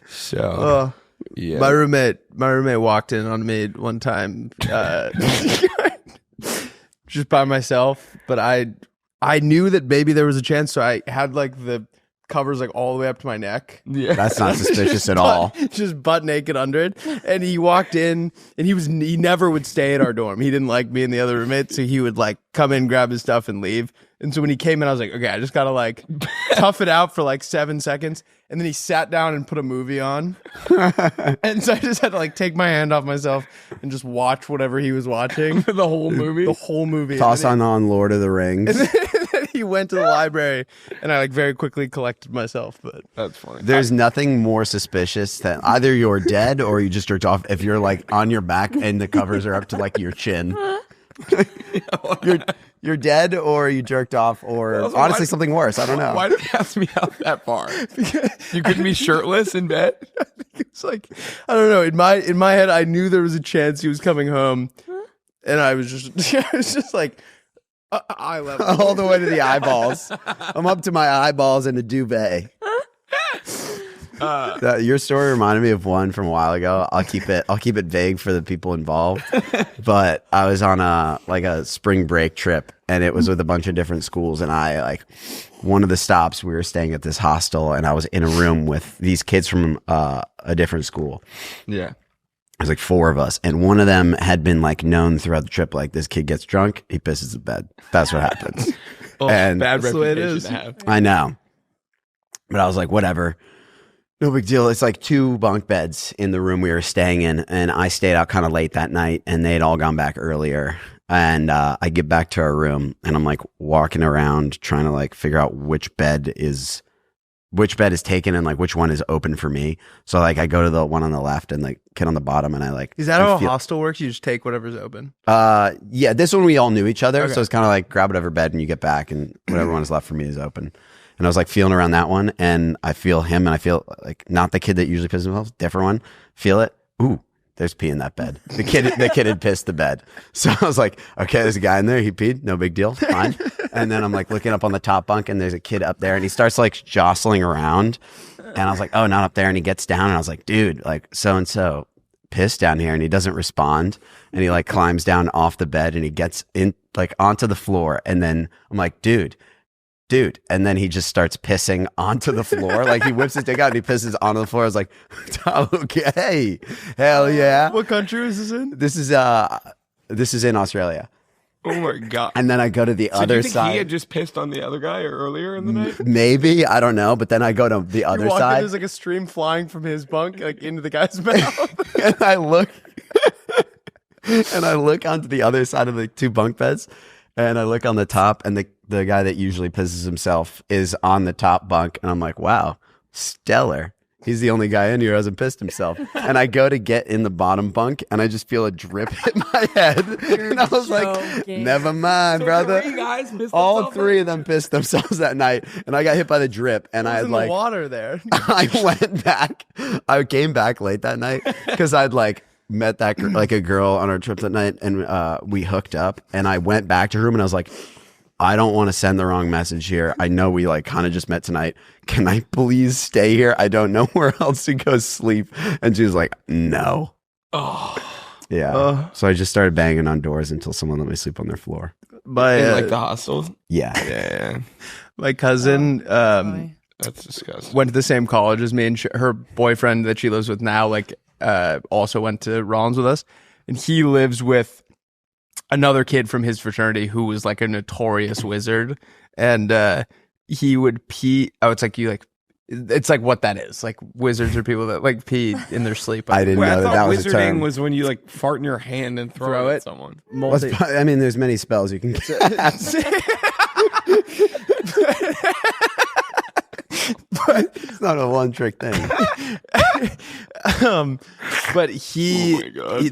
So. Yeah. My roommate walked in on me one time, just by myself. But I knew that maybe there was a chance, so I had like the covers like all the way up to my neck. Yeah, That's not suspicious at all. Just butt naked under it. And he walked in, and he never would stay at our dorm. He didn't like me and the other roommates, so he would like come in, grab his stuff, and leave. And so when he came in, I was like, okay, I just gotta like tough it out for like 7 seconds. And then he sat down and put a movie on. And so I just had to like take my hand off myself and just watch whatever he was watching. the whole movie. The whole movie. Toss on Lord of the Rings. And then he went to the library, and I like very quickly collected myself. But That's funny. There's nothing more suspicious than either you're dead or you just jerked off if you're like on your back and the covers are up to like your chin. You're dead or you jerked off or Also, honestly something worse. I don't know. Why did it have to be out that far? You couldn't be shirtless in bed. it's like, I don't know. In my head, I knew there was a chance he was coming home, and I was just like eye level All the way to the eyeballs. I'm up to my eyeballs in a duvet. Your story reminded me of one from a while ago. I'll keep it vague for the people involved. But I was on a spring break trip, and it was with a bunch of different schools. And one of the stops, we were staying at this hostel, and I was in a room with these kids from a different school. Yeah. There's like 4 of us, and one of them had been like known throughout the trip, like this kid gets drunk, he pisses the bed. That's what happens. And bad that's the way it reputation is. to have. I know. But I was like, whatever. No big deal. It's like 2 bunk beds in the room we were staying in. And I stayed out kind of late that night, and they had all gone back earlier. And I get back to our room, and I'm like walking around trying to like figure out which bed is taken and like which one is open for me. So like I go to the one on the left and like kid on the bottom, and I like. Is that how a hostel works? You just take whatever's open? Yeah, this one we all knew each other. Okay. So it's kind of like grab whatever bed and you get back, and whatever one is left for me is open. And I was like feeling around that one, and I feel him, and I feel like not the kid that usually pisses himself, different one. Feel it. Ooh, there's pee in that bed. The kid had pissed the bed. So I was like, okay, there's a guy in there. He peed. No big deal. Fine. And then I'm like looking up on the top bunk, and there's a kid up there, and he starts like jostling around. And I was like, oh, not up there. And he gets down, and I was like, dude, like so-and-so pissed down here, and he doesn't respond. And he like climbs down off the bed, and he gets in like onto the floor. And then I'm like, dude. And then he just starts pissing onto the floor. Like he whips his dick out and he pisses onto the floor. I was like, okay, hell yeah. What country is this in? This is in Australia. Oh my God. And then I go to the So do other you think side. he had just pissed on the other guy earlier in the night? Maybe, I don't know. But then I go to the other You walk in, side. there's like a stream flying from his bunk like into the guy's mouth. And I look onto the other side of the 2 bunk beds, and I look on the top, and the guy that usually pisses himself is on the top bunk, and I'm like, wow, stellar. He's the only guy in here who hasn't pissed himself. And I go to get in the bottom bunk, and I just feel a drip hit my head. And I was like, never mind, brother. 3 guys pissed All themselves 3 of them pissed themselves that night, and I got hit by the drip, and I Who's had in like the water there. I went back. I came back late that night because I'd like met that like a girl on our trip that night, and we hooked up. And I went back to her room, and I was like, I don't want to send the wrong message here. I know we like kind of just met tonight. Can I please stay here? I don't know where else to go sleep. And she was like, no. Oh. Yeah. So I just started banging on doors until someone let me sleep on their floor. In like the hostel? Yeah. Yeah. My cousin That's disgusting. went to the same college as me, and her boyfriend that she lives with now also went to Rollins with us, and he lives with another kid from his fraternity who was like a notorious wizard, and he would pee. Oh, it's like it's like what that is. Like wizards are people that like pee in their sleep. I didn't know that was a wizarding term. was when you like fart in your hand and throw it at someone. I mean, there's many spells you can get. But it's not a one trick thing. But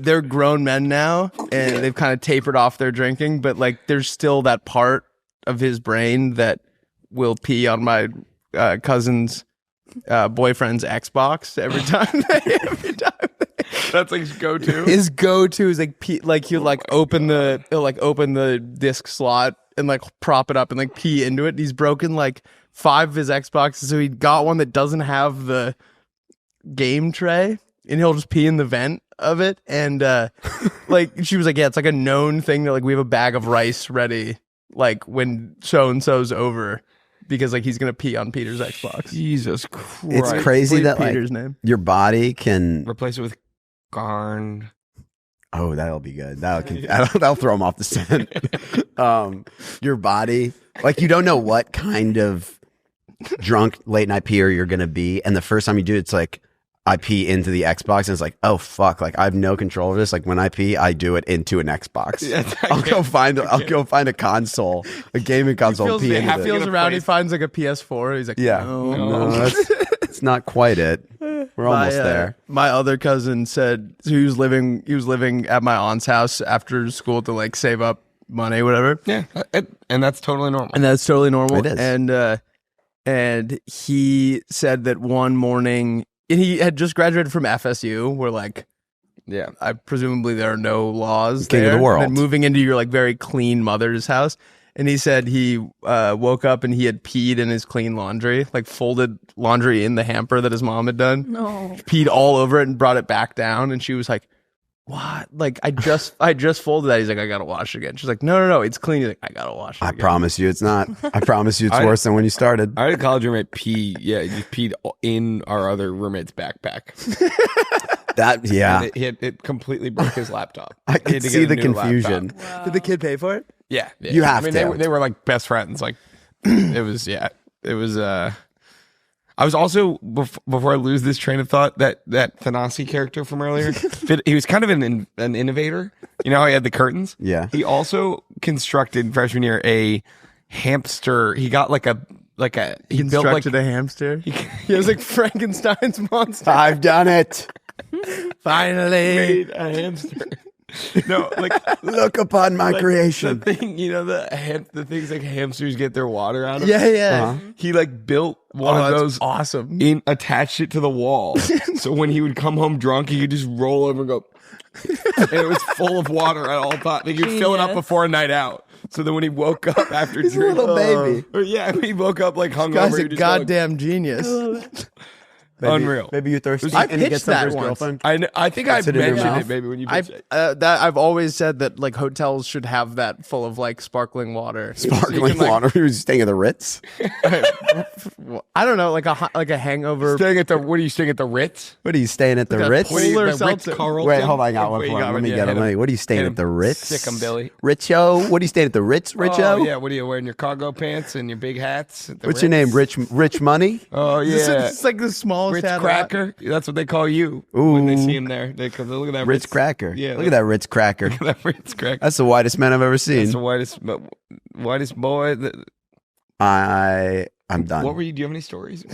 they're grown men now, and they've kind of tapered off their drinking. But like, there's still that part of his brain that will pee on my cousin's boyfriend's Xbox every time. That's like his go-to. His go-to is like pee, like he'll open the disc slot and like prop it up and like pee into it. He's broken like 5 of his Xboxes, so he got one that doesn't have the game tray, and he'll just pee in the vent of it. And like she was like, yeah, it's like a known thing that like we have a bag of rice ready, like when so and so's over, because like he's gonna pee on Peter's Xbox. Jesus Christ! It's crazy that Peter's like name. your body can Replace it with Garn. Oh, that'll be good. That'll throw him off the scent. Your body, like you don't know what kind of drunk late night peer you're gonna be, and the first time you do it, it's like I pee into the Xbox, and it's like, oh fuck, like I have no control over this. Like when I pee, I do it into an Xbox. Yeah, I'll go find a console, a gaming console. He feels around. He finds like a PS4. He's like, yeah, no, it's not quite it. We're almost there. My other cousin said he was living at my aunt's house after school to like save up money, whatever. Yeah, and that's totally normal. It is. And he said that one morning, and he had just graduated from FSU, where like, yeah, presumably there are no laws King there. of the world. And moving into your like very clean mother's house. And he said he woke up and he had peed in his clean laundry, like folded laundry in the hamper that his mom had done. No. Peed all over it and brought it back down. And she was like, what? Like, I just folded that. He's like, I gotta wash it again. She's like, no, it's clean. He's like, I gotta wash it again. I promise you it's not. I promise you it's worse than when you started. I had a college roommate pee. Yeah, he peed in our other roommate's backpack. And it completely broke his laptop. I could see the confusion. Wow. Did the kid pay for it? Yeah. You have to. They were like best friends. Like it was. I was also before I lose this train of thought, that Thanasi character from earlier, he was kind of an innovator. You know how he had the curtains? Yeah. He also constructed freshman year a hamster. He got he constructed a hamster. He was like Frankenstein's monster. I've done it. Finally made a hamster. No, like look upon my creation. The thing, you know, the things like hamsters get their water out of. Yeah. Uh-huh. He like built one of those. Awesome. Attached it to the wall, so when he would come home drunk, he could just roll over and go. And it was full of water at all times. Like, he would fill it up before a night out. So then when he woke up after He's a little baby. He woke up like hungover. Guy's a goddamn genius. Unreal. Maybe you're thirsty. I and you get pitched some for that his once. girlfriend. I think I Puts it in your mentioned mouth. it maybe when you pitched it. I've always said that like hotels should have that full of like sparkling water. Sparkling water. He was staying at the Ritz. I don't know, like a hangover. What are you staying at the Ritz? What are you staying at the Like a Ritz? pool or The Ritz something. Carlton? Wait, hold on. I got one Wait, for you him. got Let one? me Yeah, get hit him. him. What are you staying Hit at the him. Ritz? Sick 'em, Billy. Richo. What are you staying at the Ritz, Richo? Oh, yeah. What are you wearing? Your cargo pants and your big hats? At the What's your name? Ritz? Rich Money? Oh, yeah. It's like the smallest Ritz hat. Cracker. That's what they call you Ooh. when they see him there. They look at that Ritz Cracker. Yeah. Look at that Ritz Cracker. Look at that Ritz Cracker. That's the whitest man I've ever That's seen. the whitest boy. I'm done. What were you? Do you have any stories?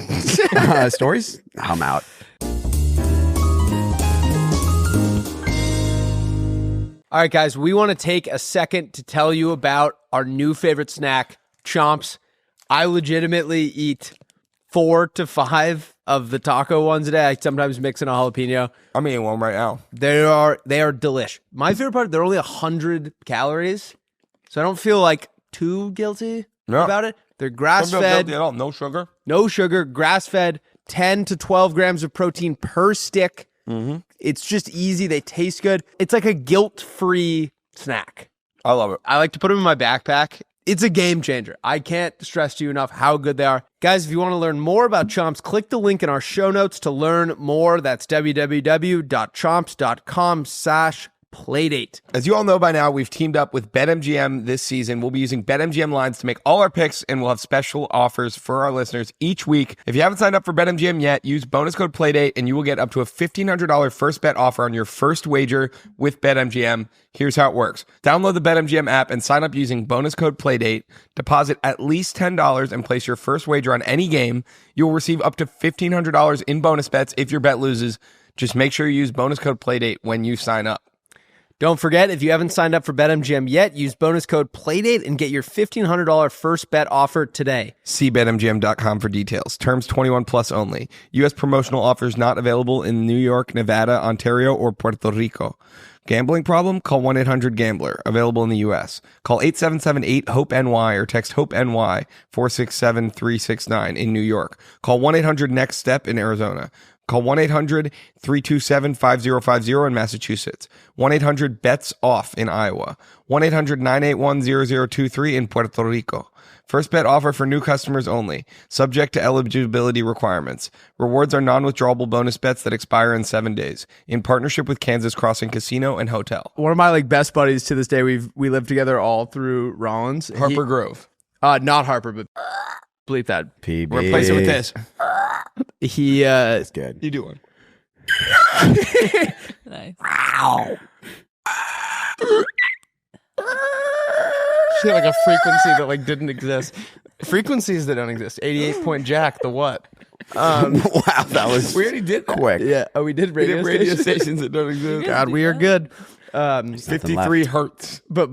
Stories? I'm out. All right, guys, we want to take a second to tell you about our new favorite snack, Chomps. I legitimately eat 4 to 5 of the taco ones a day. I sometimes mix in a jalapeno. I'm eating one right now. They are delish. My favorite part, they're only 100 calories, so I don't feel like too guilty about it. They're grass-fed. No sugar. No sugar, grass-fed, 10 to 12 grams of protein per stick. Mm-hmm. It's just easy. They taste good. It's like a guilt-free snack. I love it. I like to put them in my backpack. It's a game changer. I can't stress to you enough how good they are. Guys, if you want to learn more about Chomps, click the link in our show notes to learn more. That's www.chomps.com/Playdate. As you all know by now, we've teamed up with BetMGM this season. We'll be using BetMGM lines to make all our picks, and we'll have special offers for our listeners each week. If you haven't signed up for BetMGM yet, use bonus code Playdate, and you will get up to a $1,500 first bet offer on your first wager with BetMGM. Here's how it works. Download the BetMGM app and sign up using bonus code Playdate. Deposit at least $10 and place your first wager on any game. You'll receive up to $1,500 in bonus bets if your bet loses. Just make sure you use bonus code Playdate when you sign up. Don't forget, if you haven't signed up for BetMGM yet, use bonus code Playdate and get your $1,500 first bet offer today. See betmgm.com for details. Terms 21 plus only. U.S. promotional offers not available in New York, Nevada, Ontario, or Puerto Rico. Gambling problem? Call 1-800-GAMBLER. Available in the U.S. Call 877-8-HOPE-NY or text HOPE-NY 467-369 in New York. Call 1-800-NEXT-STEP in Arizona. Call 1-800-327-5050 in Massachusetts. 1-800-BETS-OFF in Iowa. 1-800-981-0023 in Puerto Rico. First bet offer for new customers only. Subject to eligibility requirements. Rewards are non-withdrawable bonus bets that expire in 7 days. In partnership with Kansas Crossing Casino and Hotel. One of my like best buddies to this day, we lived together all through Rollins. Harper Grove. Not Harper, but bleep that. PB. Replace it with this. He It's good. You do one. Nice. She had like a frequency that like didn't exist. Frequencies that don't exist. 88 point jack. The what? Wow, that was We already did that. quick. Yeah. Oh, we did We radio, did radio stations. stations that don't exist. God, we are good. 53 hertz. But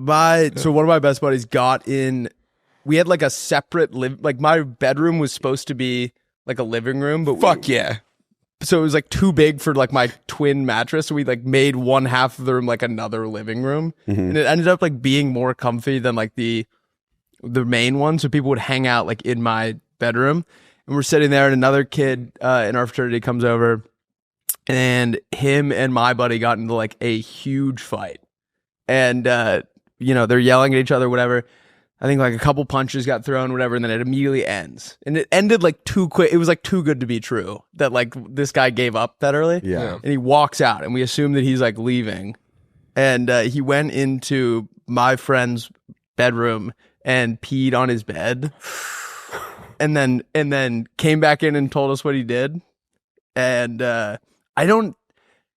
so one of my best buddies got in. We had like a separate like my bedroom was supposed to be like a living room, but Fuck yeah. so it was like too big for like my twin mattress. So we like made one half of the room like another living room, and it ended up like being more comfy than like the main one. So people would hang out like in my bedroom, and we're sitting there, and another kid in our fraternity comes over, and him and my buddy got into like a huge fight, and you know they're yelling at each other, whatever. I think like a couple punches got thrown, whatever, and then it immediately ends. And it ended like too quick. It was like too good to be true that like this guy gave up that early. Yeah. And he walks out, and we assume that he's like leaving. And he went into my friend's bedroom and peed on his bed, and then came back in and told us what he did. And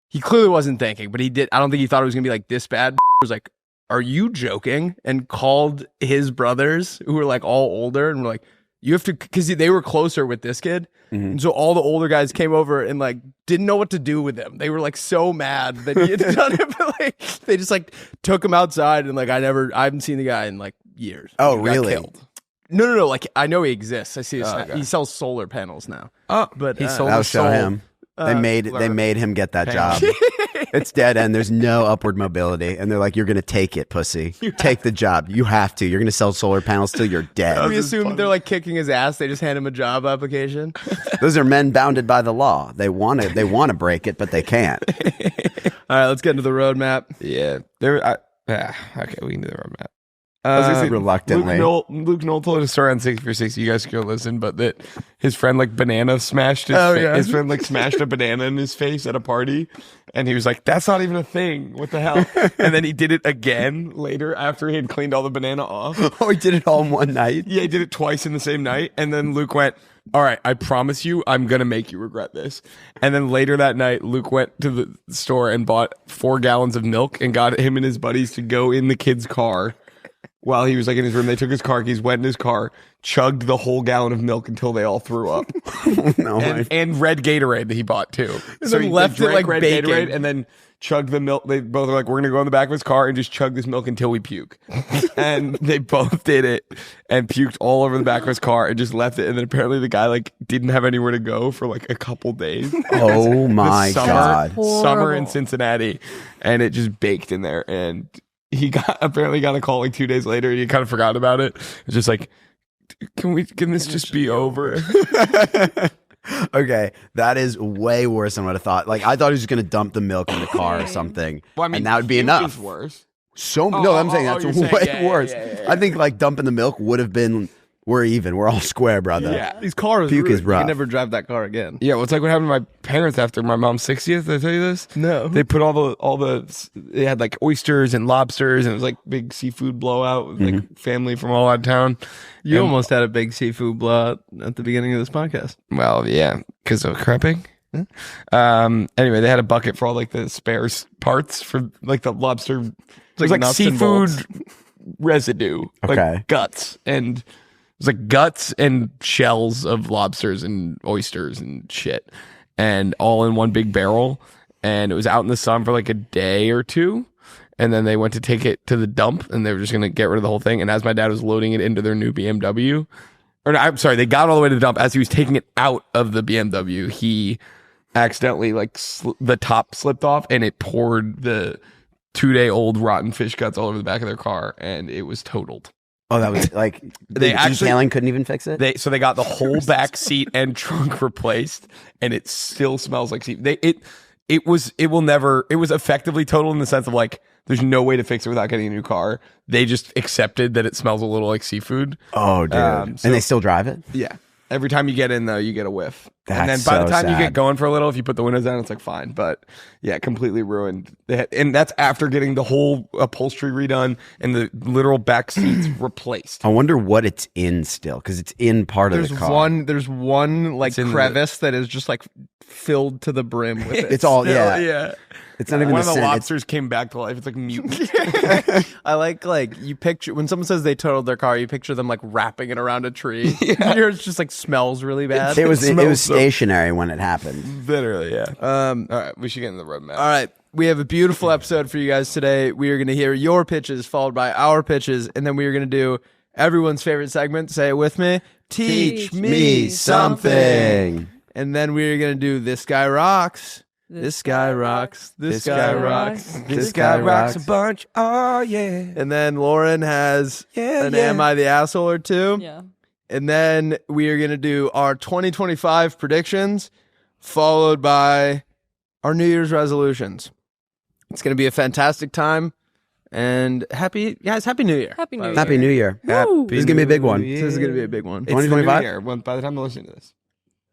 he clearly wasn't thinking, but he did. I don't think he thought it was gonna be like this bad. It was like, are you joking? And called his brothers who were like all older and were like, you have to, because they were closer with this kid. And so all the older guys came over and like didn't know what to do with him. They were like so mad that he had done it, but like they just like took him outside, and like I haven't seen the guy in like years. Oh, He got really? killed. No. Like I know he exists. I see his, okay. he sells solar panels now. Oh, But he sold That'll his show soul. him. They made him get that job. It's dead end. There's no upward mobility, and they're like, "You're gonna take it, pussy. Take the job. You have to. You're gonna sell solar panels till you're dead." We assume they're like kicking his ass. They just hand him a job application. Those are men bounded by the law. They want to break it, but they can't. All right, let's get into the roadmap. Yeah. Okay, we can do the roadmap. Reluctantly. Luke Knoll told a story on 60 for 60. You guys can go listen, but that his friend like banana smashed his his friend like smashed a banana in his face at a party, and he was like, "That's not even a thing. What the hell?" And then he did it again later after he had cleaned all the banana off. Oh, he did it all in one night. Yeah, he did it twice in the same night, and then Luke went, "All right, I promise you, I'm gonna make you regret this." And then later that night, Luke went to the store and bought 4 gallons of milk and got him and his buddies to go in the kid's car. While he was like in his room, they took his car keys, went in his car, chugged the whole gallon of milk until they all threw up. No, and red Gatorade that he bought too. then he left it drank like red bacon. Gatorade and then chugged the milk. They both were like, "We're gonna go in the back of his car and just chug this milk until we puke." And they both did it and puked all over the back of his car and just left it. And then apparently the guy like didn't have anywhere to go for like a couple days. oh my god. Summer in Horrible. Cincinnati, and it just baked in there. And he apparently got a call like 2 days later, and he kind of forgot about it. It's just like, can this just be over? Okay, that is way worse than what I thought. Like I thought he was going to dump the milk in the car or something, Well, I mean, and that would be puke enough. is worse. No, I'm saying that's you're way saying, yeah, worse. yeah. I think like dumping the milk would have been. We're even. We're all square, brother. Yeah. His car is Puke ruined. is You rough. can never drive that car again. Yeah, well, it's like what happened to my parents after my mom's 60th. Did I tell you this? No. They put they had like oysters and lobsters, and it was like big seafood blowout with like family from all out of town. You And- almost had a big seafood blowout at the beginning of this podcast. Well, yeah, because of crapping. Anyway, they had a bucket for all like the spare parts for like the lobster. It was like nuts and seafood bolts. residue, Okay. like guts, and it was like guts and shells of lobsters and oysters and shit, and all in one big barrel. and it was out in the sun for like a day or two. And then they went to take it to the dump, and they were just going to get rid of the whole thing. And as my dad was loading it into their new BMW, or no, I'm sorry, they got all the way to the dump. As he was taking it out of the BMW, he accidentally like the top slipped off, and it poured the 2-day-old rotten fish guts all over the back of their car, and it was totaled. Oh, that was like They actually- detailing couldn't even fix it. So they got the whole back seat and trunk replaced, and it still smells like seafood. It was effectively total in the sense of like there's no way to fix it without getting a new car. They just accepted that it smells a little like seafood. Oh, dude. So- And they still drive it? Yeah. Every time you get in, though, you get a whiff. And then That's by the so time you sad. get going for a little, if you put the windows down, it's like fine. But yeah, completely ruined. And that's after getting the whole upholstery redone and the literal back seats replaced. I wonder what it's in still, because it's in part of There's the car. there's one like It's in crevice that is just like filled to the brim with it. It's all, Still, yeah. It's not even One the of the scent. lobsters came back to life. It's like mutant. I like you picture when someone says they totaled their car, you picture them like wrapping it around a tree. It's just like smells really bad. It was smells so- stationary when it happened. Literally, yeah. All right, we should get in the roadmap. All right. We have a beautiful episode for you guys today. We are going to hear your pitches followed by our pitches, and then we are going to do everyone's favorite segment. Say it with me. Teach Me something. And then we are going to do This Guy Rocks. This guy rocks. This guy rocks. This guy rocks a bunch. Oh, yeah. And then Lauren has an Am I the Asshole or two. Yeah. And then we are going to do our 2025 predictions, followed by our New Year's resolutions. It's going to be a fantastic time. And Happy New Year. Happy New Year. Happy New Year. Woo. This is going to be a big one. This is going to be a big one. It's the new 2025? year, by the time they're listening to this.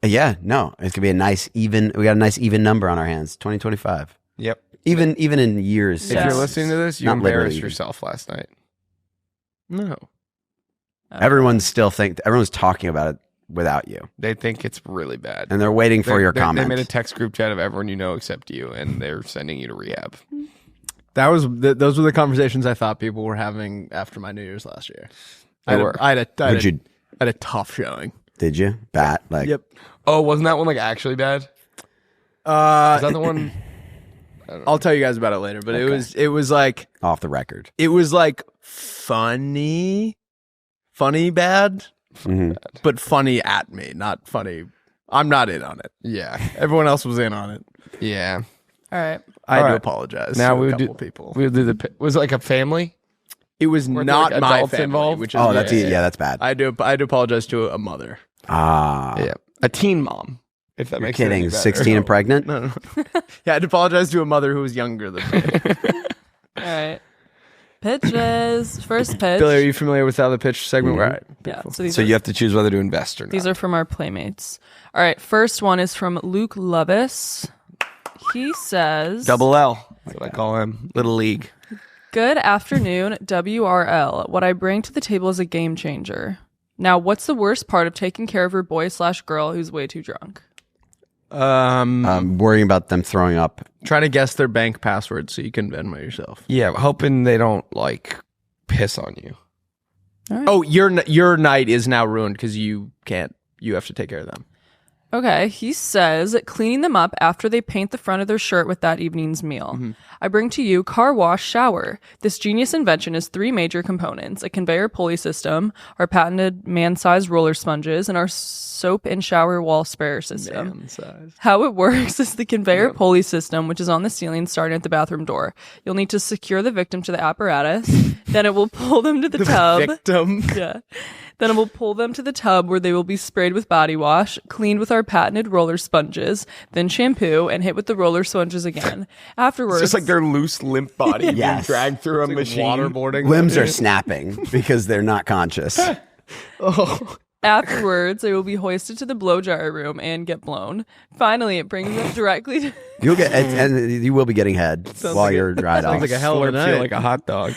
Yeah, no. It's going to be a nice, even, we got a nice, even number on our hands. 2025. Yep. Even in years. If Yeah. you're listening to this, you Not literally embarrassed even. yourself last night. No. Everyone's talking about it without you. They think it's really bad. And they're waiting for your comment. They made a text group chat of everyone you know except you, and they're sending you to rehab. Those were the conversations I thought people were having after my New Year's last year. I had a tough showing. Did you? Bat? Like, Yep. Oh, wasn't that one like actually bad? Is that the one? I'll tell you guys about it later, but it was like off the record. it was like funny bad, Mhm. but funny at me, not funny. I'm not in on it. Yeah. Everyone else was in on it. Yeah. All right. I had All to right. apologize. Now to we a would do couple people. We would do was it like a family? It was Were there, not like, my adults family, involved? which is Oh, that's easy. Yeah, that's bad. I had to apologize to a mother. Yeah. A teen mom. If that You're makes it any kidding. better. 16 and pregnant? No. Yeah, I had to apologize to a mother who was younger than me. All right. Pitches. First pitch. Billy, are you familiar with how the pitch segment? All right. Yeah. So these So are you have to choose whether to invest or not. These are from our Playmates. All right, first one is from Luke Lovis. He says, Double L. That's what I call him. Little League. Good afternoon, WRL. What I bring to the table is a game changer. Now, what's the worst part of taking care of your boy/girl who's way too drunk? Worrying about them throwing up. Trying to guess their bank password so you can Venmo yourself. Yeah, hoping they don't like piss on you. Oh, your night is now ruined because you can't. You have to take care of them. Okay, he says, cleaning them up after they paint the front of their shirt with that evening's meal. I bring to you car wash shower. This genius invention has 3 major components: a conveyor pulley system, our patented man-sized roller sponges, and our soap and shower wall sprayer system. How it works is the conveyor pulley system, which is on the ceiling starting at the bathroom door. You'll need to secure the victim to the apparatus. Then it will pull them to the tub. Victim. Yeah. Then it will pull them to the tub where they will be sprayed with body wash, cleaned with our patented roller sponges, then shampoo, and hit with the roller sponges again. Afterwards, It's just like their loose, limp body being Yes. dragged through a machine. Waterboarding. Limbs are snapping because they're not conscious. afterwards, they will be hoisted to the blow dryer room and get blown. Finally, it brings them directly to... You'll get, and you will be getting head while you're dried off. Sounds like a hell of a Slurps you night. like a hot dog.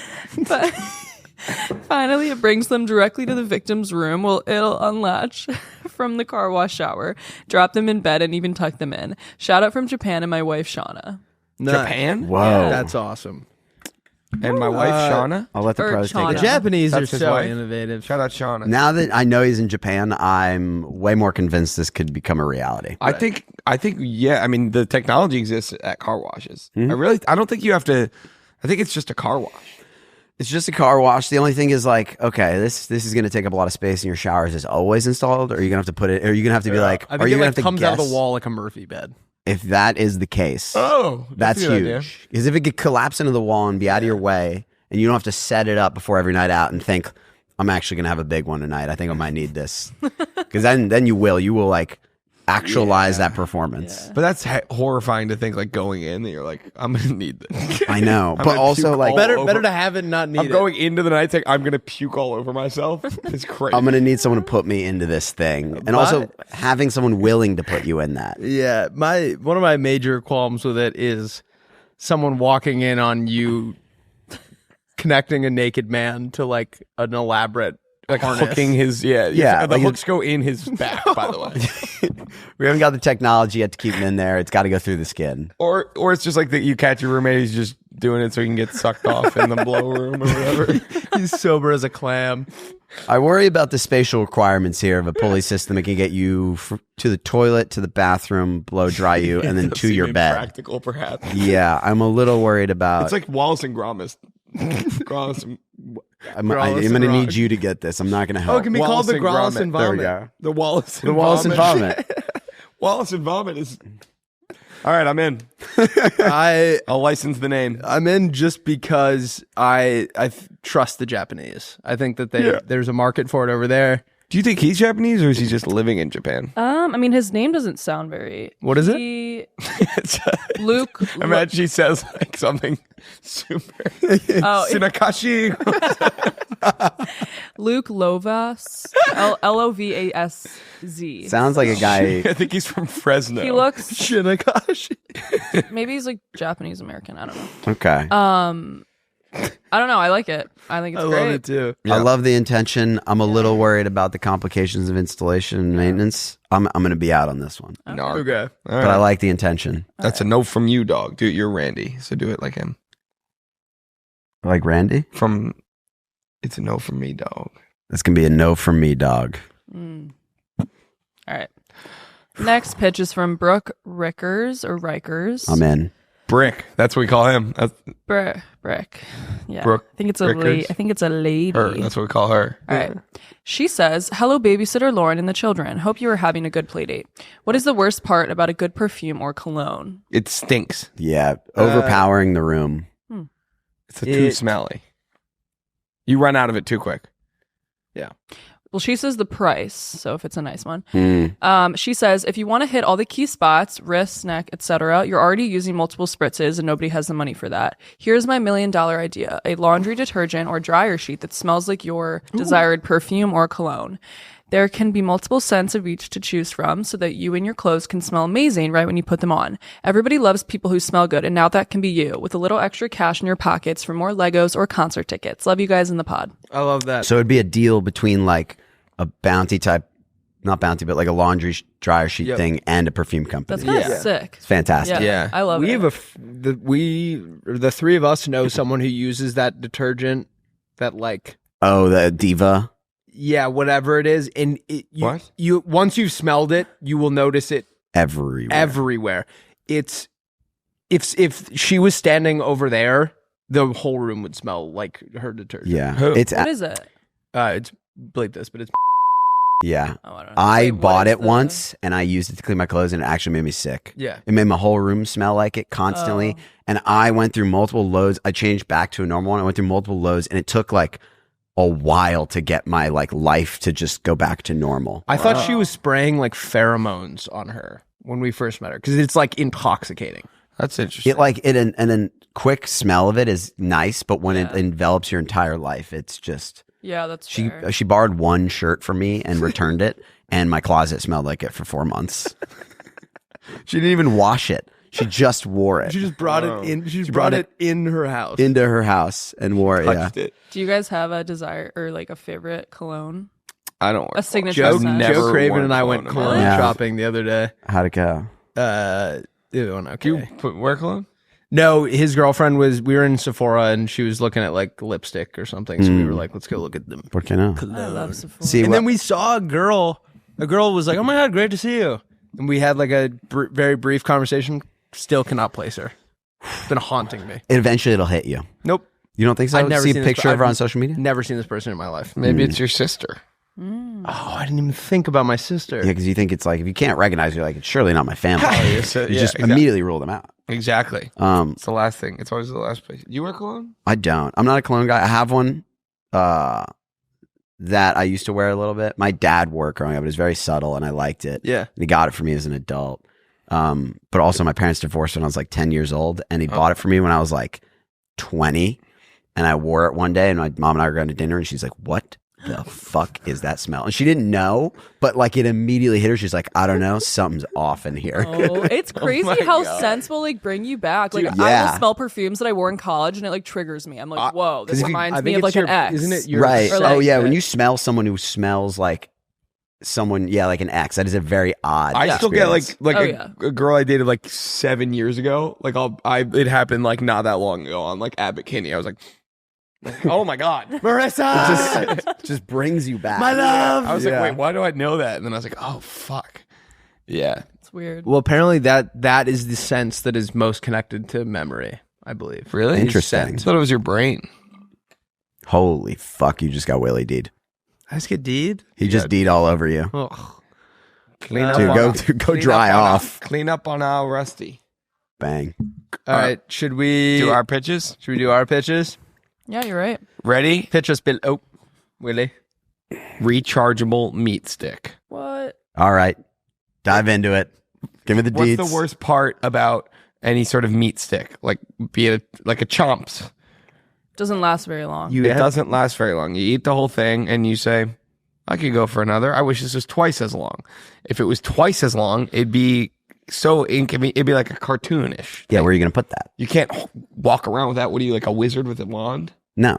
But finally, it brings them directly to the victim's room. Well, it'll unlatch from the car wash shower, drop them in bed, and even tuck them in. Shout out from Japan and my wife, Shauna. Nice. Japan? Whoa. That's awesome. And my wife, Shauna. I'll let the Or pros take Chana. it. The Japanese That's are his so wife. innovative. Shout out Shauna. Now that I know he's in Japan, I'm way more convinced this could become a reality. I think, yeah. I mean, the technology exists at car washes. Mm-hmm. I don't think you have to. I think it's just a car wash. It's just a car wash. The only thing is like, okay, this is going to take up a lot of space, and your showers is always installed. Or are you gonna have to put it? Or are you gonna have to be like? I Are think you it gonna like have to comes out of guess the wall like a Murphy bed. if that is the case? Oh, that's a good idea. huge. Because if it could collapse into the wall and be out of your way, and you don't have to set it up before every night out and think, I'm actually gonna have a big one tonight. I think I might need this. Because then you will like actualize that performance. But that's horrifying to think, like going in that you're like, I'm gonna need this. I know, I'm but gonna also puke like all Better over- to have it and not need I'm it. going into the night saying I'm gonna puke all over myself. It's crazy. I'm gonna need someone to put me into this thing, and also having someone willing to put you in that. Yeah, one of my major qualms with it is someone walking in on you connecting a naked man to like an elaborate like harness. hooking his Yeah, The like hooks go in his back, by the way. We haven't got the technology yet to keep him in there. It's got to go through the skin. Or it's just like that you catch your roommate, he's just doing it so he can get sucked off in the blow room or whatever. He's sober as a clam. I worry about the spatial requirements here of a pulley system that can get you to the toilet, to the bathroom, blow dry you, and then Does to seem your bed. Impractical, perhaps. Yeah, I'm a little worried about. It's like Wallace and Gromit. Gromit and- I'm Wallace going and to Gromit. need you to get this. I'm not going to help. Oh, it can be called the Wallace and There we Vomit. go. The Wallace and The Wallace and Vomit. Vomit. Wallace and Vomit is. All right, I'm in. I'll license the name. I'm in just because I trust the Japanese. I think that there's a market for it over there. Do you think he's Japanese or is he just living in Japan? I mean, his name doesn't sound very. What is it? Luke. Imagine she says like something super. Oh, Tsunakashi. Luke Lovas. Lovaz. Sounds like a guy. I think he's from Fresno. He looks. Shinakashi. Maybe he's like Japanese American. I don't know. Okay. I don't know. I like it. I think it's I great. love it too. I love the intention. I'm a little worried about the complications of installation and maintenance. I'm going to be out on this one. No. Okay. All right. But I like the intention. That's a no from you, dog. Do it. You're Randy, so do it like him. Like Randy? It's a no from me, dog. That's going to be a no from me, dog. All right. Next pitch is from Brooke Rikers. I'm in. Brick. That's what we call him. That's Brick. Yeah. Brooke I think it's a Rickers? I think it's a lady. her. That's what we call her. All right. She says, "Hello, babysitter Lauren and the children. Hope you are having a good play date. What is the worst part about a good perfume or cologne?" It stinks. Yeah. Overpowering the room. It's too smelly. You run out of it too quick. Well, she says the price. So if it's a nice one. Mm. She says, if you want to hit all the key spots, wrists, neck, etc., you're already using multiple spritzes and nobody has the money for that. Here's my $1 million idea. A laundry detergent or dryer sheet that smells like your desired perfume or cologne. There can be multiple scents of each to choose from so that you and your clothes can smell amazing right when you put them on. Everybody loves people who smell good, and now that can be you, with a little extra cash in your pockets for more Legos or concert tickets. Love you guys in the pod. I love that. So it'd be a deal between like a bounty type, not bounty, but like a laundry dryer sheet thing and a perfume company. That's kind of sick. It's fantastic. Yeah, I love we it. have the three of us know someone who uses that detergent that like Oh, the Diva. whatever it is, and What? you once you've smelled it, you will notice it Everywhere. It's if she was standing over there, the whole room would smell like her detergent. Yeah. Who? It's What is it? It's bleep this, but it's yeah. Oh, I don't know. I Wait, what bought is it the- once and I used it to clean my clothes and it actually made me sick. yeah. It made my whole room smell like it constantly. Oh. And I went through multiple loads. I changed back to a normal one. I went through multiple loads and it took like a while to get my like life to just go back to normal. I thought she was spraying like pheromones on her when we first met her because it's like intoxicating. That's interesting. It like it and then quick smell of it is nice, but when it envelops your entire life, it's just Yeah, that's fair. she borrowed one shirt from me and returned it, and my closet smelled like it for 4 months. She didn't even wash it. She just wore it She just brought it in. She brought it in her house. into her house and wore it. Yeah. Touched it. Do you guys have a desire or like a favorite cologne? I don't. A signature Joe, scent? never Joe Craven worn and I cologne went in my cologne life. shopping the other day. How'd it go? It went okay. You put wear cologne? No, his girlfriend was. We were in Sephora and she was looking at like lipstick or something. So we were like, let's go look at them. Por qué no? I love Sephora. See, And what- then we saw a girl. A girl was like, "Oh my god, great to see you." And we had like a very brief conversation. Still cannot place her. It's been haunting me. eventually it'll hit you. Nope. You don't think so? I've never See a seen this- picture of her I've on social media? Never seen this person in my life. Maybe it's your sister. Oh, I didn't even think about my sister. Yeah, because you think it's like, if you can't recognize, you're like, it's surely not my family. You just exactly. immediately rule them out. Exactly. It's the last thing. It's always the last place. You wear cologne? I don't. I'm not a cologne guy. I have one that I used to wear a little bit. My dad wore it growing up. It was very subtle, and I liked it. Yeah. And he got it for me as an adult. But also, my parents divorced when I was like 10 years old, and he bought it for me when I was like 20. And I wore it one day, and my mom and I were going to dinner, and she's like, "What the fuck is that smell?" And she didn't know, but like it immediately hit her. She's like, "I don't know, something's off in here." Oh, it's crazy how scents will like bring you back. Like I yeah. will smell perfumes that I wore in college, and it like triggers me. I'm like, whoa, this reminds me of like your, an ex. Isn't it your Right. Or, like, Oh yeah, when you smell someone who smells like someone, yeah, like an ex, that is a very odd I still get experience. a girl I dated like 7 years ago. Like it happened like not that long ago on like Abbott Kinney. I was like, oh my god, Marissa? just brings you back. My love. I was like, wait, why do I know that? And then I was like, oh fuck, yeah. It's weird. Well, apparently that is the sense that is most connected to memory, I believe. Really Interesting. I thought it was your brain. Holy fuck, you just got Willy D'd. I just get deed. He just D'd all over you. Ugh. Clean up, Dude, on go clean dry up on off. Clean up on our Rusty. Bang. All right, should we Do our pitches. Should we do our pitches? Yeah, you're right. Ready? Pitch us, Bill. Oh, Willy. Rechargeable meat stick. What? All right. Dive into it. Give me the What's deeds. the worst part about any sort of meat stick? Like be it like a Chomps. Doesn't last very long. It doesn't last very long. You eat the whole thing and you say, I could go for another. I wish this was twice as long. If it was twice as long, it'd be so inconvenient. It'd be like a cartoonish. Yeah, where are you going to put that? You can't walk around with that. What are you, like a wizard with a wand? No,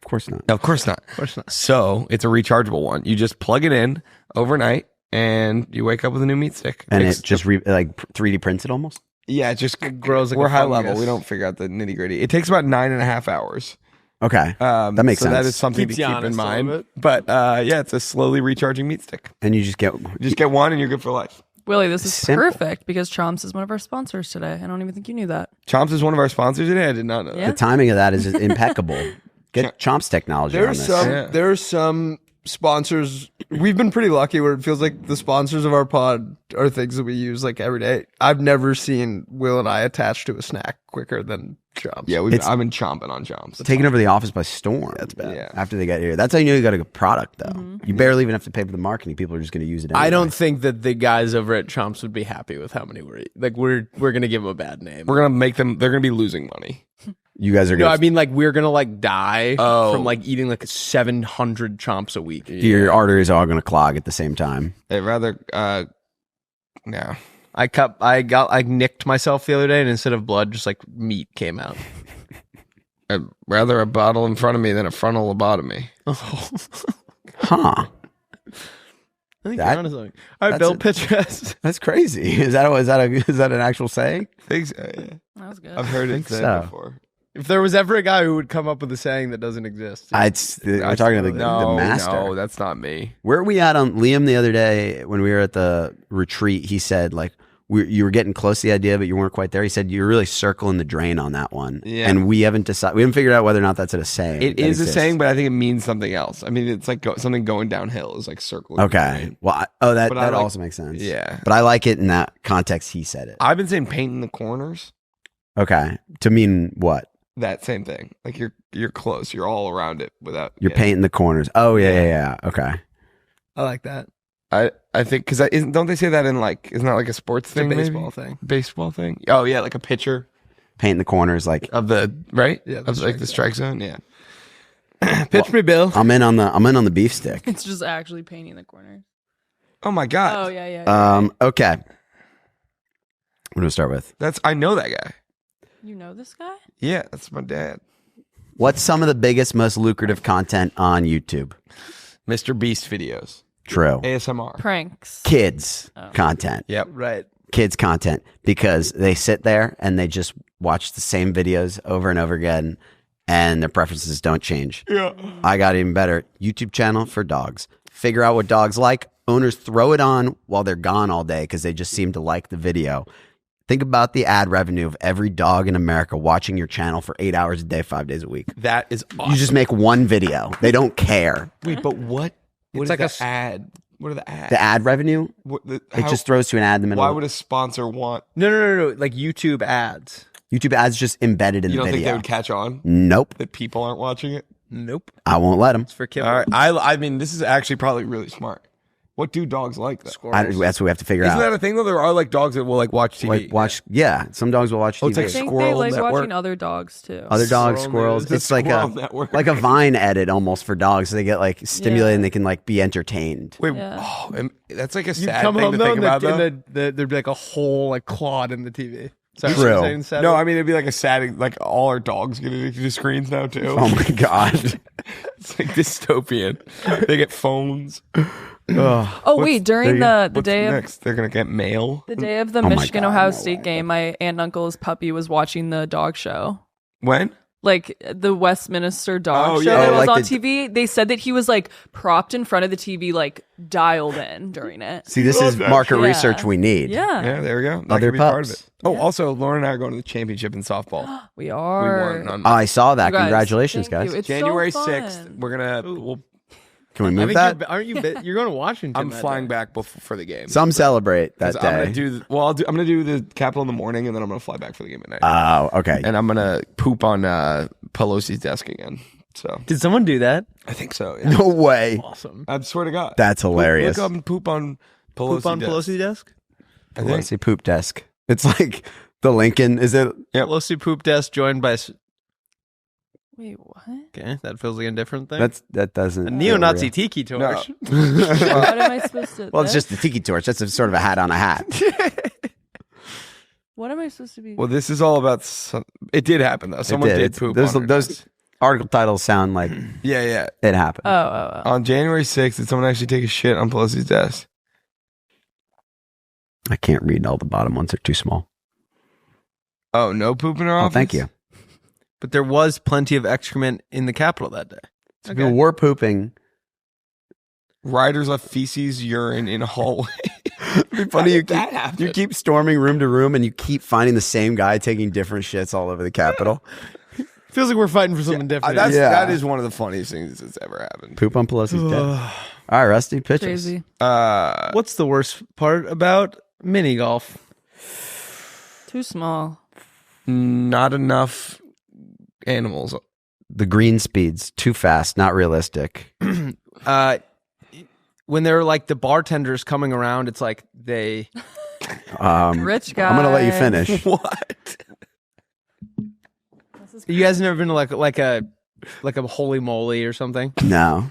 of course not. No, of course not. Of course not. So it's a rechargeable one. You just plug it in overnight and you wake up with a new meat stick. And It's- it just 3D prints it almost? yeah, it just grows like we're a high fungus. level. We don't figure out the nitty gritty. It takes about 9.5 hours. Okay. That makes so sense. that is something Keeps to you keep honest in a little mind. bit. But yeah, it's a slowly recharging meat stick. And you just get... Just get one and you're good for life. Willie, this is Simple. perfect because Chomps is one of our sponsors today. I don't even think you knew that. Chomps is one of our sponsors today. I did not know Yeah. The that. timing of that is impeccable. Get Chomps technology on this. Yeah. There are some sponsors. We've been pretty lucky where it feels like the sponsors of our pod are things that we use like every day. I've never seen Will and I attached to a snack quicker than Chomps. Yeah, It's- I've been chomping on Chomps. Taking over the office by storm. That's bad. Yeah. After they get here. That's how you know you got a good product, though. You barely even have to pay for the marketing. People are just going to use it anyway. I don't think that the guys over at Chomps would be happy with how many we're eating. Like we're gonna give them a bad name. We're gonna make them. They're gonna be losing money. You guys are No, going I mean like we're gonna like die Oh. from like eating like 700 Chomps a week. Your arteries are all going to clog at the same time. I'd rather. No. I nicked myself the other day, and instead of blood, just like meat came out. I'd rather a bottle in front of me than a frontal lobotomy. Huh. I think That- you're onto something. All right, that's Bill, a- pitch us. That's crazy. Is that an actual saying? Thanks. Yeah. That was good. I've heard it think said so. before. If there was ever a guy who would come up with a saying that doesn't exist, We're talking to the master. No, that's not me. Where were we at on Liam the other day when we were at the retreat? He said like you were getting close to the idea, but you weren't quite there. He said you're really circling the drain on that one. Yeah. And we haven't decided. We haven't figured out whether or not that's a saying. It that is a exists. saying, but I think it means something else. I mean, it's like something going downhill is like circling. Okay. Well, that But I like- also makes sense. Yeah. But I like it in that context. He said it. I've been saying painting the corners. Okay. To mean what? That same thing. Like you're close. You're all around it without. You're yeah. painting the corners. Oh yeah. Okay. I like that. I think because don't they say that in like isn't that like a sports It's thing? a maybe? baseball thing. Baseball thing. Oh yeah, like a pitcher Painting the corners. Like of the right. Yeah, the of like the strike zone. Yeah. Pitch me, Bill. I'm in on the beef stick. It's just actually painting the corner. Oh my god. Oh yeah. Okay. What do we start with? I know that guy. You know this guy? Yeah, that's my dad. What's some of the biggest, most lucrative content on YouTube? Mr. Beast videos. True. ASMR. Pranks. Kids content. Yep. Right. Kids content because they sit there and they just watch the same videos over and over again, and their preferences don't change. Yeah. I got even better. YouTube channel for dogs. Figure out what dogs like. Owners throw it on while they're gone all day because they just seem to like the video. Think about the ad revenue of every dog in America watching your channel for 8 hours a day, 5 days a week. That is awesome. You just make one video. They don't care. Wait, but what? What is like the ad? What are the ads? The ad revenue, it just throws to an ad in the middle. Why would a sponsor want? No. Like YouTube ads. YouTube ads just embedded in You the don't think video. they would catch on Nope. that people aren't watching it? Nope. I won't let them. It's for kibble. All right. I mean, this is actually probably really smart. What do dogs like though? Squirrels. That's what we have to figure Isn't out. that a thing though? There are like dogs that will like watch TV. Like watch, yeah. Some dogs will watch TV. it's like I think Squirrel they like Network. watching other dogs too. Other dogs, Squirrel squirrels. News, the It's like Squirrel a Network. like a Vine edit almost for dogs. So they get like stimulated Yeah. and they can like be entertained. Wait, Yeah. that's like a You sad come thing home to though, think and about though. there'd be like a whole like clawed in the TV. Sorry, True. saying sad? No, I mean it'd be like a sad, like all our dogs get addicted to screens now too. Oh my god. It's like dystopian. They get phones. Oh wait, during the What's day of next? They're gonna get mail. the day of the my Michigan God, Ohio no State way. game, my aunt and uncle's puppy was watching the dog show. When? Like the Westminster dog Oh, show yeah. that Oh, was like on the- TV. They said that he was like propped in front of the TV, like dialed in during it. See, this Love is that market shit. research we need. Yeah, Yeah, there we go. That Other could be part of pups. it. Oh, also, Lauren and I are going to the championship in softball. we We are. won on I saw that. You guys, Congratulations, thank guys. you. It's January so 6th. fun. We're gonna. We'll, Can we I move think that? aren't you? You're going to Washington. I'm that flying day. back for the game. Some celebrate that 'Cause I'm gonna day. do. Well, I'm gonna do the Capitol in the morning, and then I'm gonna fly back for the game at night. Oh, okay. and I'm gonna poop on Pelosi's desk again. So Did someone do that? I think so. Yeah. No way. Awesome. I swear to God, That's hilarious. Look up and poop on Pelosi. Poop on desk. Pelosi desk. I think. Pelosi poop desk. It's like the Lincoln. Is it? Yep. Pelosi poop desk joined by. Wait, what? Okay, that feels like a different thing. That doesn't. a feel neo-Nazi real. tiki torch. No. What am I supposed to? Well, it's this? just the tiki torch. That's a sort of a hat on a hat. What am I supposed to be? Well, this is all about. It did happen though. Someone did It's- poop. Those on her those desk. article titles sound like Yeah. it happened. Oh. On January 6th, did someone actually take a shit on Pelosi's desk? I can't read all the bottom ones; they're too small. Oh, no poop in her Oh, office. thank you. But there was plenty of excrement in the Capitol that day. So people were pooping. Riders left feces, urine in a hallway. It'd be funny. How did that happen? You keep storming room to room, and you keep finding the same guy taking different shits all over the Capitol. Feels like we're fighting for something different. Yeah. That is one of the funniest things that's ever happened. Poop on Pelosi's desk. All right, Rusty, pitches. Crazy. What's the worst part about mini golf? Too small. Not enough animals. The green speeds too fast, not realistic. When they're like the bartenders coming around, it's like they. Rich guy. I'm gonna let you finish. What? You guys never been to like a Holy Moly or something? No.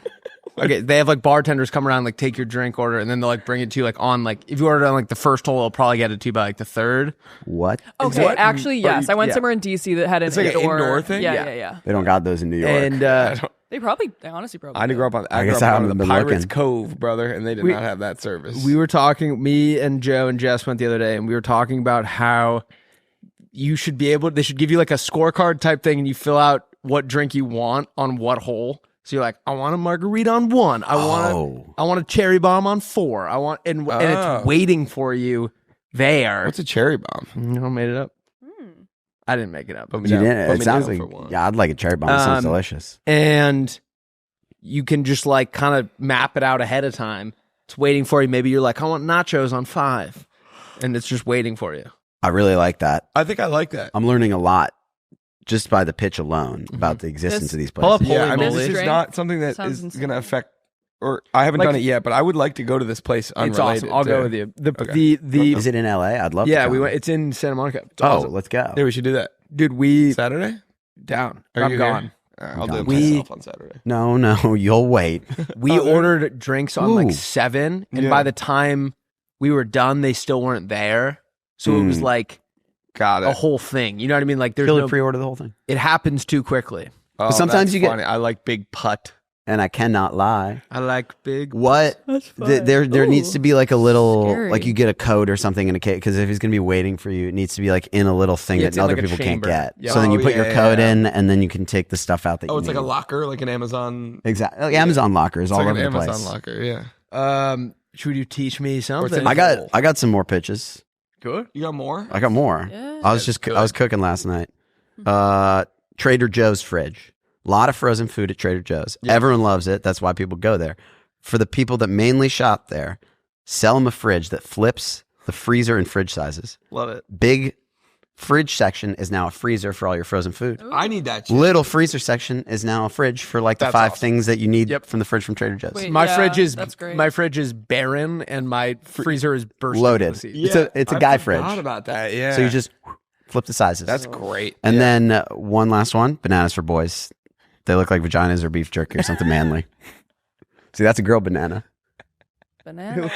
Okay, they have like bartenders come around, like take your drink order, and then they'll like bring it to you like on like if you order on like the first hole, they'll probably get it to you by like the third. What? Okay, What? actually, yes. I went yeah. somewhere in DC that had an It's like an indoor thing? Yeah. They don't got those in New York. And They honestly probably. I grew up on. I guess grew I up on haven't the been Pirates looking. Cove, brother, and they did We- not have that service. we were talking, me and Joe and Jess went the other day, and we were talking about how you should be able. They should give you like a scorecard type thing, and you fill out what drink you want on what hole. So you're like, I want a margarita on 1. I want a cherry bomb on 4. I want and Oh. it's waiting for you there. What's a cherry bomb? I made it up. Hmm. I didn't make it up. Put me You down- didn't. put It me sounds down like for one. yeah. I'd like a cherry bomb. It sounds Um, delicious. And you can just like kind of map it out ahead of time. It's waiting for you. Maybe you're like, I want nachos on 5, and it's just waiting for you. I really like that. I think I like that. I'm learning a lot just by the pitch alone about the existence This- of these Pull up places. Yeah, Holy I mean, moly. this is Drink not something that sounds is insane. going to affect. Or I haven't Like- done it yet, but I would like to go to this place. It's Unrelated awesome. I'll to- go with you. Okay. The Is it in LA? I'd love. yeah, to we come. went. It's in Santa Monica. It's Oh, awesome. let's go. Yeah, we should do that. Dude, we Saturday. down. Are I'm you gone. here? All right, I'll do it We- myself on Saturday. No, you'll wait. We ordered drinks on Ooh. like 7, and Yeah. by the time we were done, they still weren't there. So it was like Got it. a whole thing. You know what I mean? Like there's Really no, pre-order the whole thing. it happens too quickly. Oh, sometimes that's you get- funny. I like big putt. and I cannot lie. I like big. What? That's fun. There Ooh. needs to be like a little, Scary. like you get a code or something in a case, because if he's going to be waiting for you, it needs to be like in a little thing Yeah, that it's in, other like, a people chamber. can't get. Yeah. So then you Oh, put your yeah, code yeah. in, and then you can take the stuff out that you Oh, it's like need. a locker, like an Amazon. Exactly. Like Amazon lockers all It's like over an the Amazon place. locker. Yeah. Should you teach me it's something? in- I got some more pitches. Good. You got more? I got more. Yeah. I was I was cooking last night. Trader Joe's fridge. A lot of frozen food at Trader Joe's. Everyone loves it. That's why people go there. For the people that mainly shop there, sell them a fridge that flips the freezer and fridge sizes. Love it. Big fridge section is now a freezer for all your frozen food. I need that shit. Little freezer section is now a fridge for like the That's 5 awesome. things that you need Yep. from the fridge from Trader Joe's. Wait, My yeah, fridge is that's great. my fridge is barren, and my freezer is bursting Loaded. with seeds. It's a guy I fridge. forgot about that. Yeah. So you just flip the sizes. That's great. And then one last one, bananas for boys. They look like vaginas or beef jerky or something manly. See, that's a girl banana. Banana.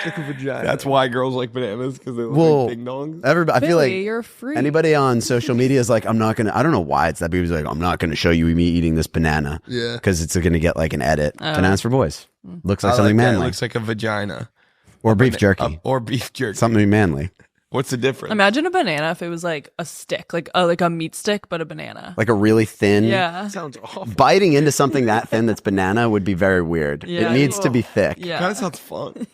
That's why girls like bananas, because they look Well, like ding dongs. Everybody, I feel Billy, like you're free. anybody on social media is like, I don't know why it's that. People's like, I'm not going to show you me eating this banana Yeah. because it's going to get like an edit. Oh. Bananas for boys. Looks like I something like that. It manly. looks like a vagina. Or beef jerky. Or beef jerky. Something manly. What's the difference? Imagine a banana if it was like a stick, like a meat stick, but a banana. Like a really thin. Yeah. Sounds awful. Biting into something that thin that's banana would be very weird. Yeah. It needs to be thick. Yeah. Kind of sounds fun.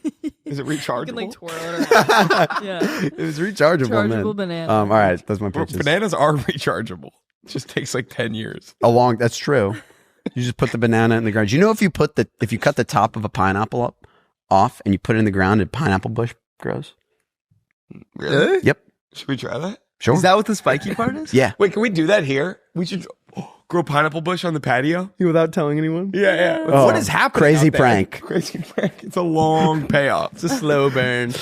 Is it You rechargeable? can like twirl it around. Yeah. It was rechargeable, man. Rechargeable banana. All right, that's my Well, pitches. bananas are rechargeable. It just takes like 10 years. That's true. You just put the banana in the ground. You know, if you cut the top of a pineapple off and you put it in the ground, a pineapple bush grows. Really? Yep. Should we try that? Sure. Is that what the spiky part is? Yeah. Wait, can we do that here? We should grow pineapple bush on the patio. Without telling anyone? Yeah, yeah. Oh, What is happening? Crazy out there? prank. Crazy prank. It's a long payoff. It's a slow burn.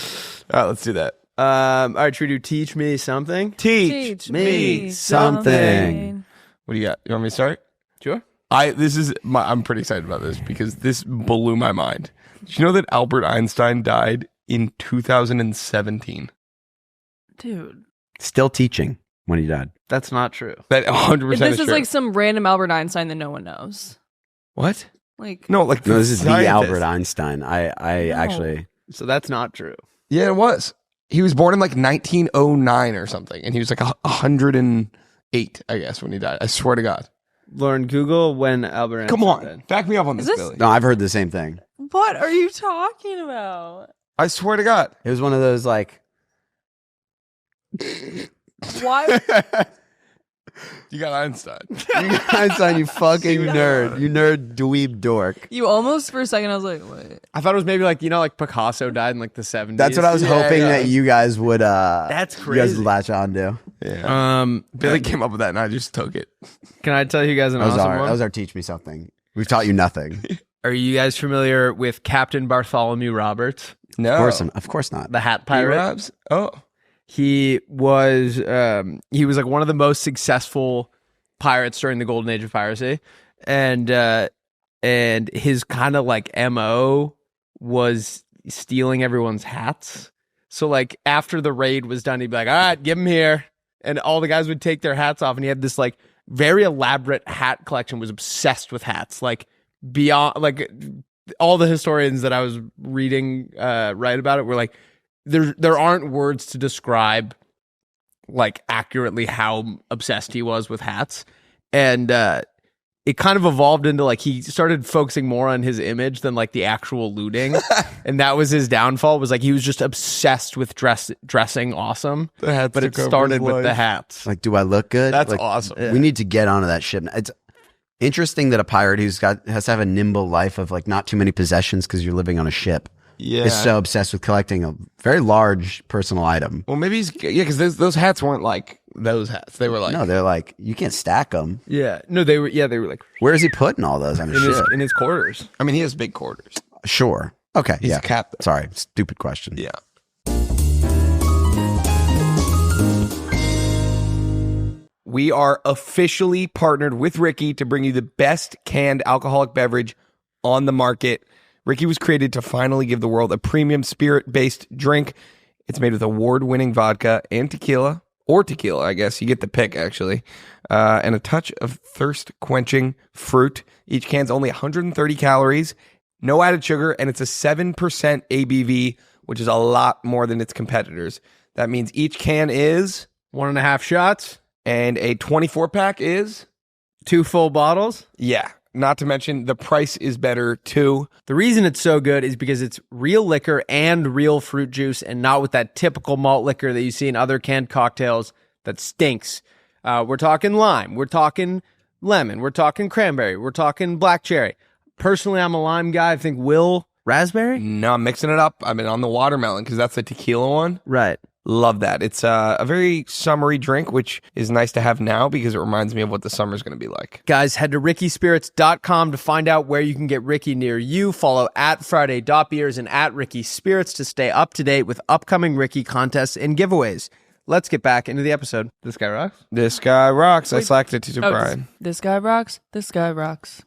All right, let's do that. All right, should we do teach me something? Teach. me something. What do you got? You want me to start? Sure. I'm pretty excited about this because this blew my mind. Did you know that Albert Einstein died in 2017? Dude. Still teaching when he died. That's not true. That 100% This is true. like some random Albert Einstein that no one knows. What? Like, No, like No, this is the scientist. Albert Einstein. I No. actually. So that's not true. Yeah, it was. He was born in like 1909 or something, and he was like 108, I guess, when he died. I swear to God. Lauren, Google when Albert Einstein Come on, died. back me up on Is this, this- Billy. No, I've heard the same thing. what are you talking about? I swear to God. It was one of those like. Why? You got Einstein. Einstein, you fucking nerd. You nerd dweeb dork. You almost, for a second, I was like, wait. I thought it was maybe like, like Picasso died in like the 70s. That's what I was hoping that you guys would. That's You guys crazy. would latch on to. Yeah. Billy came up with that, and I just took it. Can I tell you guys an That was awesome our. one? That was our teach me something. We've taught you nothing. Are you guys familiar with Captain Bartholomew Roberts, No. Of course not. the hat pirate? P-Robs? Oh. He was like one of the most successful pirates during the golden age of piracy, and his kind of like MO was stealing everyone's hats. So like after the raid was done, he'd be like, all right, give them here, and all the guys would take their hats off, and he had this like very elaborate hat collection. Was obsessed with hats, like beyond like all the historians that I was reading write about it were like, there aren't words to describe like accurately how obsessed he was with hats. And it kind of evolved into like he started focusing more on his image than like the actual looting. And that was his downfall, was like he was just obsessed with dressing awesome. The hats But it took over started his with the life. hats. Like, do I look good? That's Like, awesome. We need to get onto that ship. It's interesting that a pirate has to have a nimble life of like not too many possessions because you're living on a ship. Yeah. Is so obsessed with collecting a very large personal item. Well, maybe he's because those hats weren't like those hats. They were like No, they're like you can't stack them. Yeah. No, they were like Where is he putting all those on his ship? in his quarters. I mean, he has big quarters. Sure. Okay. He's yeah. a captain. Sorry. Stupid question. Yeah. We are officially partnered with Ricky to bring you the best canned alcoholic beverage on the market. Ricky was created to finally give the world a premium spirit-based drink. It's made with award-winning vodka and tequila, or tequila, I guess. You get the pick, actually. and a touch of thirst-quenching fruit. Each can's only 130 calories, no added sugar, and it's a 7% ABV, which is a lot more than its competitors. That means each can is 1.5 shots, and a 24-pack is 2 full bottles. Yeah. Not to mention the price is better too. The reason it's so good is because it's real liquor and real fruit juice, and not with that typical malt liquor that you see in other canned cocktails that stinks. We're talking lime, we're talking lemon, we're talking cranberry, we're talking black cherry. Personally, I'm a lime guy. I think Will raspberry. No, I'm mixing it up. I've been on the watermelon because that's the tequila one. Right. Love that. It's a very summery drink, which is nice to have now because it reminds me of what the summer's going to be like. Guys, head to rickyspirits.com to find out where you can get Ricky near you. Follow at Friday.beers and at Ricky Spirits to stay up to date with upcoming Ricky contests and giveaways. Let's get back into the episode. This guy rocks. This guy rocks. I slacked it to Brian. This guy rocks. This guy rocks.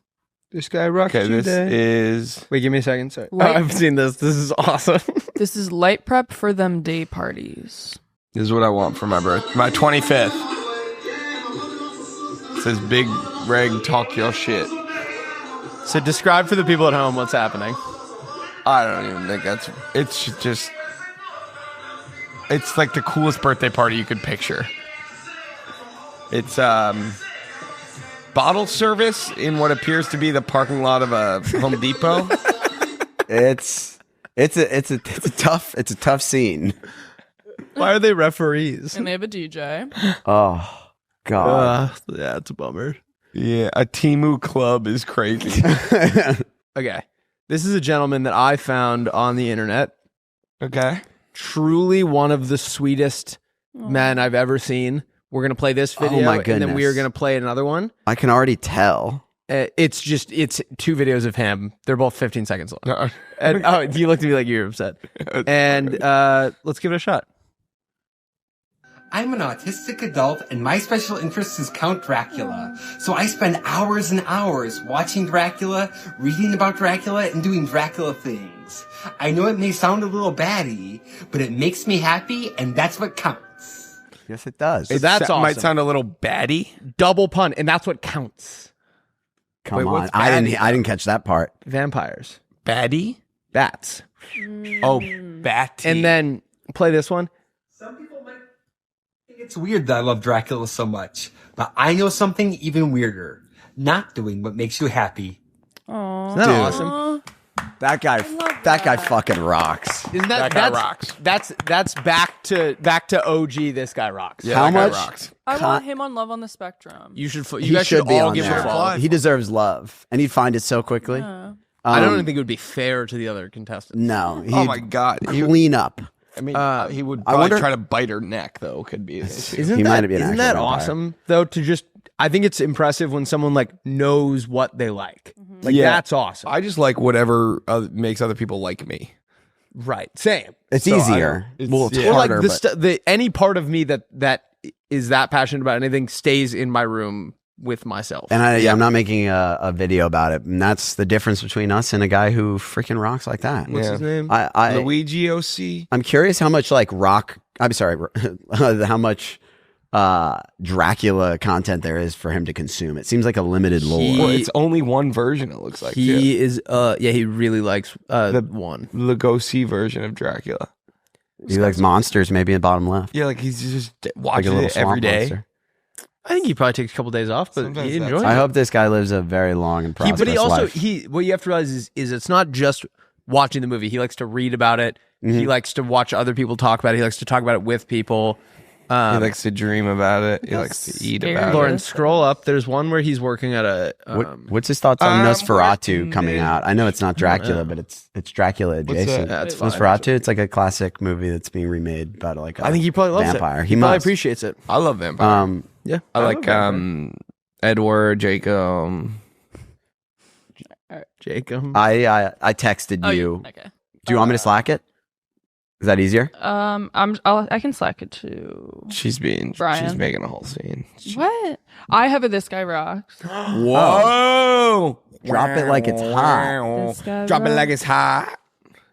This guy rocks. Okay, this is... Wait, give me a second. Sorry. I've seen this. This is awesome. This is light prep for them day parties. This is what I want for my 25th. It says Big Reg talk your shit. So describe for the people at home what's happening. I don't even think that's... It's just... It's like the coolest birthday party you could picture. It's bottle service in what appears to be the parking lot of a Home Depot. It's a tough scene. Why are they referees? And they have a DJ. Oh God. Yeah, it's a bummer. Yeah, a Temu club is crazy. Okay. This is a gentleman that I found on the internet. Okay. Truly one of the sweetest men I've ever seen. We're going to play this video, my and then we are goodness. going to play another one. I can already tell. It's 2 videos of him. They're both 15 seconds long. No. And, you looked at me like you were upset. And let's give it a shot. I'm an autistic adult, and my special interest is Count Dracula. So I spend hours and hours watching Dracula, reading about Dracula, and doing Dracula things. I know it may sound a little batty, but it makes me happy, and that's what counts. Yes, it does. That's awesome. Might sound a little batty. Double pun, and that's what counts. Come Wait, on. what's I batty, didn't catch that part. Vampires. Batty? Bats. Oh, batty. And then play this one. Some people might think it's weird that I love Dracula so much, but I know something even weirder. Not doing what makes you happy. Isn't that awesome? That guy fucking rocks. Isn't That guy rocks. That's back to OG. This guy rocks. Yeah, How that guy much? rocks. I want him on Love on the Spectrum. You should. He You guys should be all on give him there. a follow. He deserves love, and he'd find it so quickly. I don't even think it would be fair to the other contestants. No. He'd Oh my God. clean up. I mean, he would I probably wonder- try to bite her neck, though, could be. Isn't He that, might be an isn't actual that vampire. awesome though? To just, I think it's impressive when someone like knows what they like. Like Yeah. that's awesome. I just like whatever makes other people like me. Right. Same. It's So easier. it's- Well, it's yeah. Or like harder, but any part of me that is that passionate about anything stays in my room with myself. and I'm not making a video about it. And that's the difference between us and a guy who freaking rocks like that. What's Yeah. his name? Luigi OC. I'm curious how much like rock. I'm sorry, how much Dracula content there is for him to consume. It seems like a limited lore. Well, it's only one version, it looks like. He is he really likes The- one. Lugosi version of Dracula. He likes monsters, maybe in bottom left. Yeah, like he's just Like a watching little it every swamp day. monster. I think he probably takes a couple days off, but Sometimes he that's- enjoys I it. hope this guy lives a very long and He, prosperous but he also life. what you have to realize is it's not just watching the movie. He likes to read about it. He likes to watch other people talk about it. He likes to talk about it with people. He likes to dream about it. He likes to eat scary. about Lauren, it. scroll up. There's one where he's working at a. What's his thoughts on I'm Nosferatu working coming it. out? I know it's not Dracula, but it's Dracula adjacent. that? That's fine. Nosferatu. It's like a classic movie that's being remade about like I think he probably loves vampire. it. He probably must. appreciates it. I love vampire. Yeah, I like Edward, Jacob. Jacob. I texted Oh, you. okay. Do you want me to slack it? Is that easier? I can slack it to She's Brian. making a whole scene. what? I have a This Guy Rocks. Whoa! Drop it like it's hot. This guy Drop it rocks. like it's hot.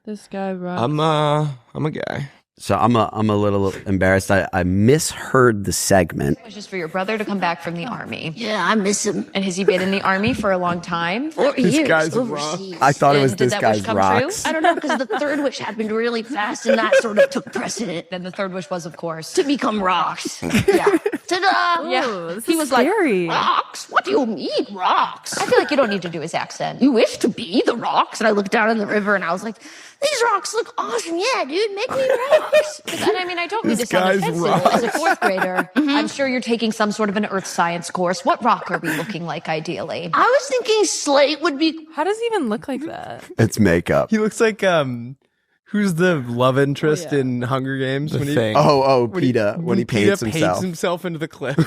This Guy Rocks. I'm a guy. So I'm a little embarrassed. I misheard the segment. It was just for your brother to come back from the army. Yeah, I miss him. And has he been in the army for a long time? 4 years guy's overseas. I thought it was And did this that guy's wish come rocks. I don't know, because the third wish happened really fast, and that sort of took precedent Then the third wish was, of course. to become rocks. Yeah. Ta-da! Yeah. This He is was like, scary. Rocks? What do you mean, rocks? I feel like you don't need to do his accent. You wish to be the rocks? And I looked down in the river, and I was like, these rocks look awesome. Yeah, dude, make me rocks. And I mean, I don't mean This to sound guy's offensive. rocks. As a fourth grader, I'm sure you're taking some sort of an earth science course. What rock are we looking like, ideally? I was thinking slate would be... How does he even look like that? It's makeup. He looks like who's the love interest yeah. in Hunger Games? The thing. PETA when he paints himself. into the cliff.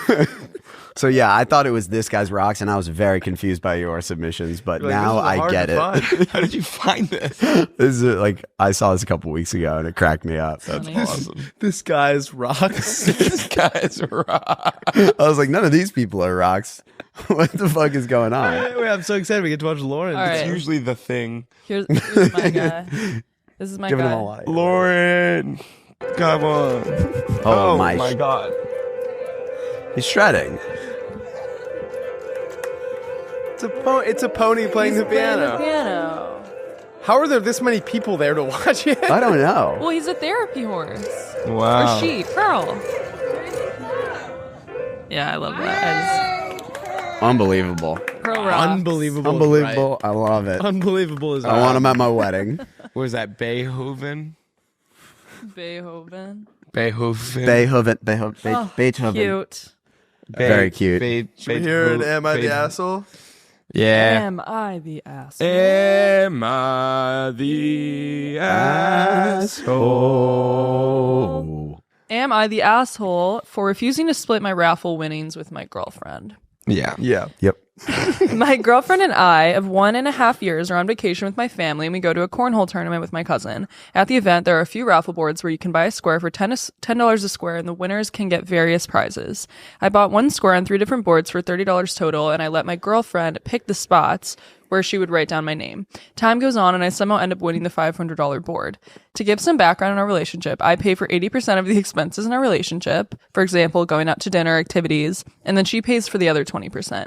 So yeah, I thought it was this guy's rocks, and I was very confused by your submissions. But Like, now this is I hard get to it. find. How did you find this? This is like I saw this a couple weeks ago, and it cracked me up. That's Funny. awesome. This guy's rocks. This guy's rock. I was like, none of these people are rocks. What the fuck is going on? Wait, I'm so excited we get to watch Lauren. All right. It's usually the thing. Here's my guy. This is my Giving guy. him a lot. Lauren, come on. Oh, my God. He's shredding. It's a pony playing the piano. Piano. How are there this many people there to watch it? I don't know. Well, he's a therapy horse. Wow. Or she, Pearl. Yeah, I love that. Unbelievable. Pearl rocks. Unbelievable. is Unbelievable. I love it. right. Unbelievable is I want him at my wedding. What was that? Beethoven? Beethoven. Beethoven. Oh, Beethoven. Cute. Very cute. Here in Am I the Asshole? Yeah. Am I the asshole? Am I the asshole? Am I the asshole for refusing to split my raffle winnings with my girlfriend? Yeah. Yeah. Yep. My girlfriend and I of 1.5 years are on vacation with my family, and we go to a cornhole tournament with my cousin. At the event, there are a few raffle boards where you can buy a square for $10 a square, and the winners can get various prizes. I bought one square on 3 different boards for $30 total, and I let my girlfriend pick the spots where she would write down my name. Time goes on, and I somehow end up winning the $500 board. To give some background on our relationship, I pay for 80% of the expenses in our relationship, for example, going out to dinner, activities, and then she pays for the other 20%.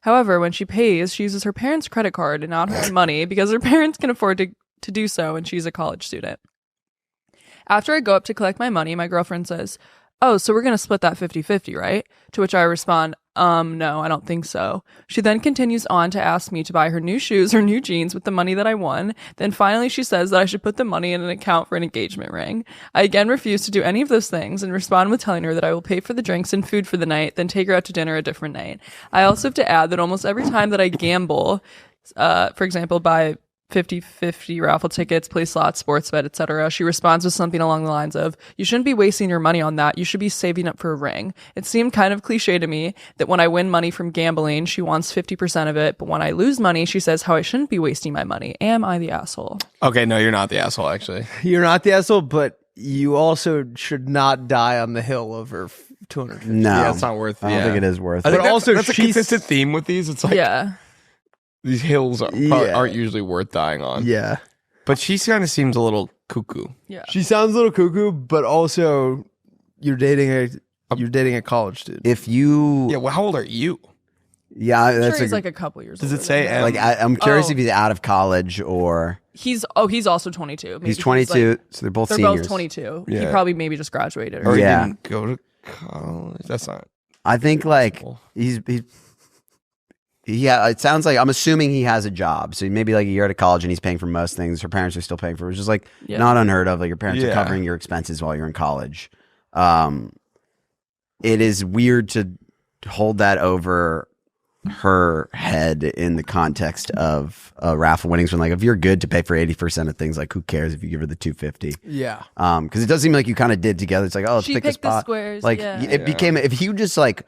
However, when she pays, she uses her parents' credit card and not her own money because her parents can afford to do so, and she's a college student. After I go up to collect my money, my girlfriend says, "Oh, so we're going to split that 50-50, right?" To which I respond, no, I don't think so. She then continues on to ask me to buy her new shoes or new jeans with the money that I won. Then finally she says that I should put the money in an account for an engagement ring. I again refuse to do any of those things and respond with telling her that I will pay for the drinks and food for the night, then take her out to dinner a different night. I also have to add that almost every time that I gamble, for example, buy 50-50 raffle tickets, play slots, sports bet, etc., she responds with something along the lines of, "You shouldn't be wasting your money on that. You should be saving up for a ring." It seemed kind of cliche to me that when I win money from gambling, she wants 50% of it, but when I lose money, she says how I shouldn't be wasting my money. Am I the asshole? Okay, no, you're not the asshole, actually. You're not the asshole, but you also should not die on the hill over 250. No. Yeah, it's not worth I don't yeah. think it is worth I it. think But also that's a she's- consistent theme with these. It's like Yeah. these hills probably Yeah. aren't usually worth dying on. Yeah. But she kind of seems a little cuckoo. Yeah. She sounds a little cuckoo, but also you're dating a college student. If you, Yeah, well, how old are you? yeah, I'm that's sure he's like a couple years Does older it say than that. like I'm curious Oh. if he's out of college or He's also 22. Maybe he's 22. like- So they're both they're seniors. both 22. He Yeah. probably maybe just graduated. Or Yeah. he didn't go to college? That's not. I think like possible. yeah, it sounds like I'm assuming he has a job. So maybe like a year out of college and he's paying for most things. Her parents are still paying for it, which is like Yeah. not unheard of. Like your parents are Yeah. covering your expenses while you're in college. It is weird to hold that over her head in the context of raffle winnings when like if you're good to pay for 80% of things, like who cares if you give her the 250? Yeah. Because it does seem like you kind of did together. It's like, oh, let's She pick a picked the spot. squares, Like yeah. it became if you just like